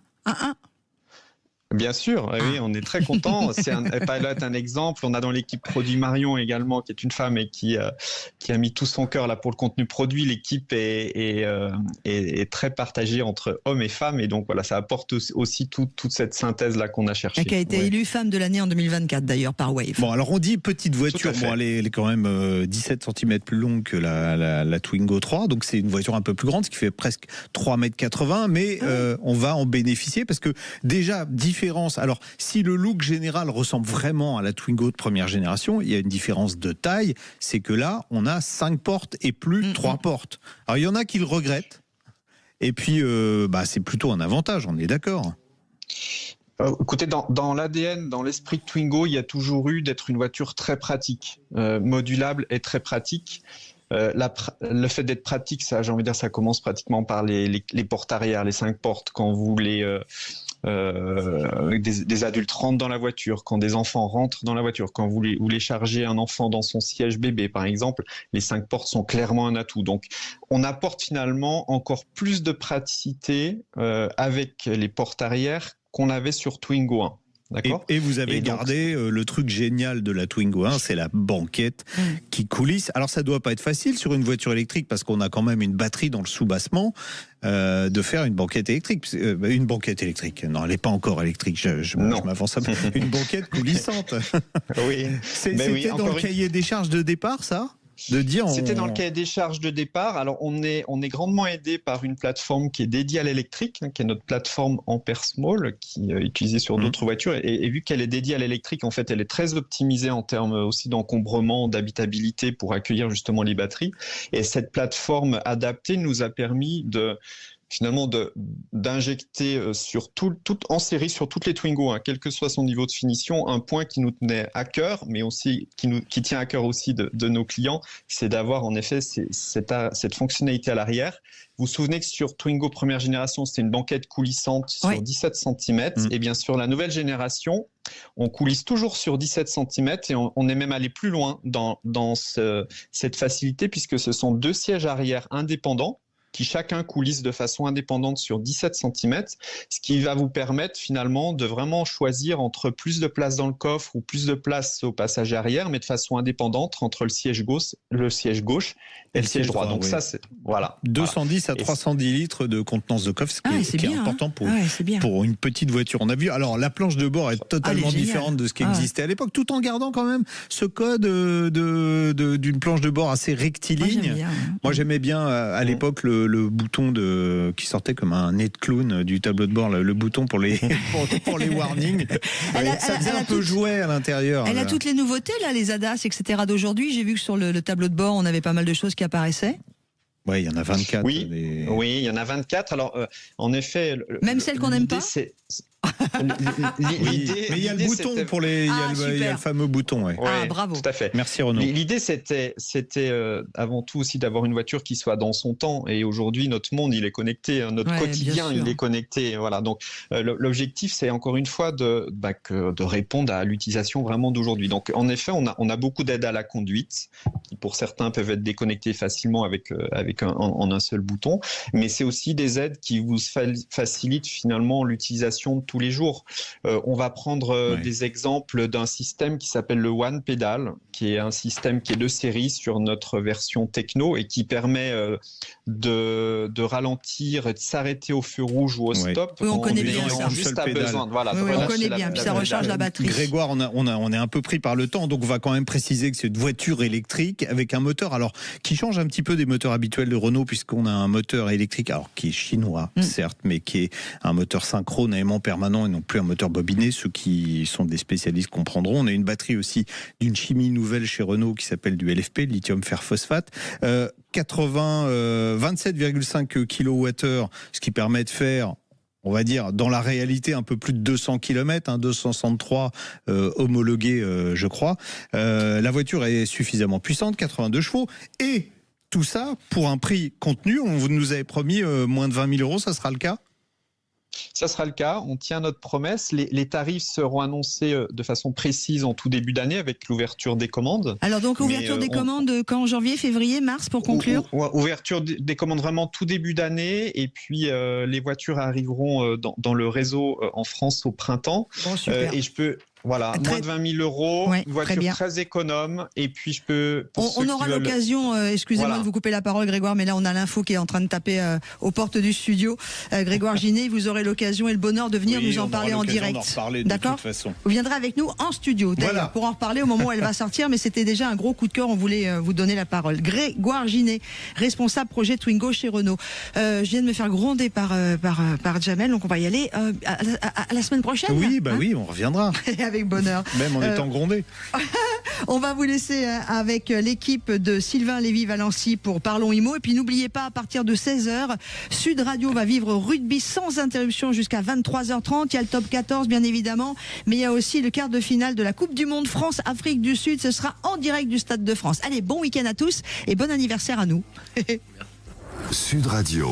Bien sûr, oui, on est très contents. Elle est un exemple. On a dans l'équipe produit Marion également, qui est une femme et qui a mis tout son cœur là pour le contenu produit. L'équipe est très partagée entre hommes et femmes, et donc voilà, ça apporte aussi toute cette synthèse là qu'on a cherchée. Et qui a été élue femme de l'année en 2024 d'ailleurs par Wave. Bon, alors on dit petite voiture, elle est quand même 17 cm plus longue que la Twingo 3, donc c'est une voiture un peu plus grande, ce qui fait presque 3,80 m, mais on va en bénéficier parce que déjà différence. Alors, si le look général ressemble vraiment à la Twingo de première génération, il y a une différence de taille, c'est que là, on a 5 portes et plus 3 portes. Alors, il y en a qui le regrettent, et puis, c'est plutôt un avantage, on est d'accord. Écoutez, dans l'ADN, dans l'esprit de Twingo, il y a toujours eu d'être une voiture très pratique, modulable et très pratique. Le fait d'être pratique, ça, j'ai envie de dire, ça commence pratiquement par les portes arrière, les 5 portes, quand vous voulez... des adultes rentrent dans la voiture, quand des enfants rentrent dans la voiture, quand vous voulez charger un enfant dans son siège bébé par exemple, les 5 portes sont clairement un atout. Donc on apporte finalement encore plus de praticité avec les portes arrière qu'on avait sur Twingo 1. Et vous avez gardé le truc génial de la Twingo 1, c'est la banquette qui coulisse. Alors ça doit pas être facile sur une voiture électrique parce qu'on a quand même une batterie dans le sous-bassement de faire une banquette électrique. Une banquette électrique, non, elle n'est pas encore électrique, je m'avance un peu. Une banquette coulissante. Oui. C'était dans le cahier des charges de départ, ça ? C'était dans le cahier des charges de départ. Alors on est grandement aidé par une plateforme qui est dédiée à l'électrique, qui est notre plateforme Ampere Small, qui est utilisée sur d'autres voitures. Et vu qu'elle est dédiée à l'électrique, en fait, elle est très optimisée en termes aussi d'encombrement, d'habitabilité pour accueillir justement les batteries. Et cette plateforme adaptée nous a permis finalement d'injecter en série sur toutes les Twingo, quel que soit son niveau de finition, un point qui nous tenait à cœur, mais aussi qui tient à cœur aussi de nos clients, c'est d'avoir en effet cette fonctionnalité à l'arrière. Vous vous souvenez que sur Twingo première génération, c'était une banquette coulissante sur 17 cm, et bien sur la nouvelle génération, on coulisse toujours sur 17 cm et on est même allé plus loin dans cette facilité, puisque ce sont 2 sièges arrière indépendants qui chacun coulissent de façon indépendante sur 17 cm, ce qui va vous permettre finalement de vraiment choisir entre plus de place dans le coffre ou plus de place au passage arrière, mais de façon indépendante entre le siège gauche et le siège droit. Donc ça, c'est voilà. 210 à 310 litres de contenance de coffre, ce qui est important pour une petite voiture. On a vu, alors la planche de bord est totalement différente de ce qui existait à l'époque, tout en gardant quand même ce code d'une planche de bord assez rectiligne. Moi j'aimais bien à l'époque le bouton qui sortait comme un nez de clown du tableau de bord, le bouton pour les warnings. Ça faisait un peu jouet à l'intérieur. Elle a toutes les nouveautés là, les ADAS, etc. d'aujourd'hui. J'ai vu que sur le tableau de bord, on avait pas mal de choses qui apparaissaient. Oui, il y en a 24. Oui, il y en a 24. Alors, en effet... Même celles qu'on n'aime pas L'idée, mais il y a le bouton pour il y a le fameux bouton. Ouais. Bravo. Tout à fait. Merci Renaud. L'idée, c'était avant tout aussi d'avoir une voiture qui soit dans son temps. Et aujourd'hui, notre monde, il est connecté, notre quotidien, il est connecté. Voilà. Donc, l'objectif, c'est encore une fois de répondre à l'utilisation vraiment d'aujourd'hui. Donc, en effet, on a beaucoup d'aides à la conduite, qui pour certains peuvent être déconnectées facilement avec en un seul bouton. Mais c'est aussi des aides qui vous facilitent finalement l'utilisation de tous les jours. On va prendre des exemples d'un système qui s'appelle le One Pedal, qui est un système qui est de série sur notre version techno et qui permet de ralentir et de s'arrêter au feu rouge ou au stop. Oui, on connaît bien ça. Juste à besoin. Voilà, on connaît bien, puis ça recharge la batterie. Grégoire, on est un peu pris par le temps, donc on va quand même préciser que c'est une voiture électrique avec un moteur qui change un petit peu des moteurs habituels de Renault, puisqu'on a un moteur électrique qui est chinois, certes, mais qui est un moteur synchrone à aimant permanent et non plus un moteur bobiné. Ceux qui sont des spécialistes comprendront. On a une batterie aussi d'une chimie nouvelle chez Renault qui s'appelle du LFP, lithium fer phosphate. 27,5 kWh, ce qui permet de faire, on va dire, dans la réalité, un peu plus de 200 km, 263 homologués, je crois. La voiture est suffisamment puissante, 82 chevaux, et tout ça pour un prix contenu. On nous avait promis moins de 20 000 €, ça sera le cas ? Ça sera le cas, on tient notre promesse. Les tarifs seront annoncés de façon précise en tout début d'année avec l'ouverture des commandes. Alors donc ouverture des commandes quand, janvier, février, mars pour conclure ? Ouverture des commandes vraiment tout début d'année et puis les voitures arriveront dans le réseau en France au printemps. Bon, super. Et je peux... Voilà, moins de 20 000 €, une voiture très économe, et puis je peux... On aura l'occasion, excusez-moi de vous couper la parole Grégoire, mais là on a l'info qui est en train de taper aux portes du studio. Grégoire Ginet, vous aurez l'occasion et le bonheur de venir nous en parler en direct. D'accord ? Vous viendrez avec nous en studio, d'ailleurs, pour en reparler au moment où elle va sortir, mais c'était déjà un gros coup de cœur, on voulait vous donner la parole. Grégoire Ginet, responsable projet Twingo chez Renault. Je viens de me faire gronder par Jamel, donc on va y aller à la semaine prochaine. Oui, oui, on reviendra. Avec bonheur. Même en étant grondé. On va vous laisser avec l'équipe de Sylvain Lévy-Valency pour Parlons Immo. Et puis n'oubliez pas, à partir de 16h, Sud Radio va vivre rugby sans interruption jusqu'à 23h30. Il y a le top 14, bien évidemment. Mais il y a aussi le quart de finale de la Coupe du Monde France-Afrique du Sud. Ce sera en direct du Stade de France. Allez, bon week-end à tous et bon anniversaire à nous. Sud Radio.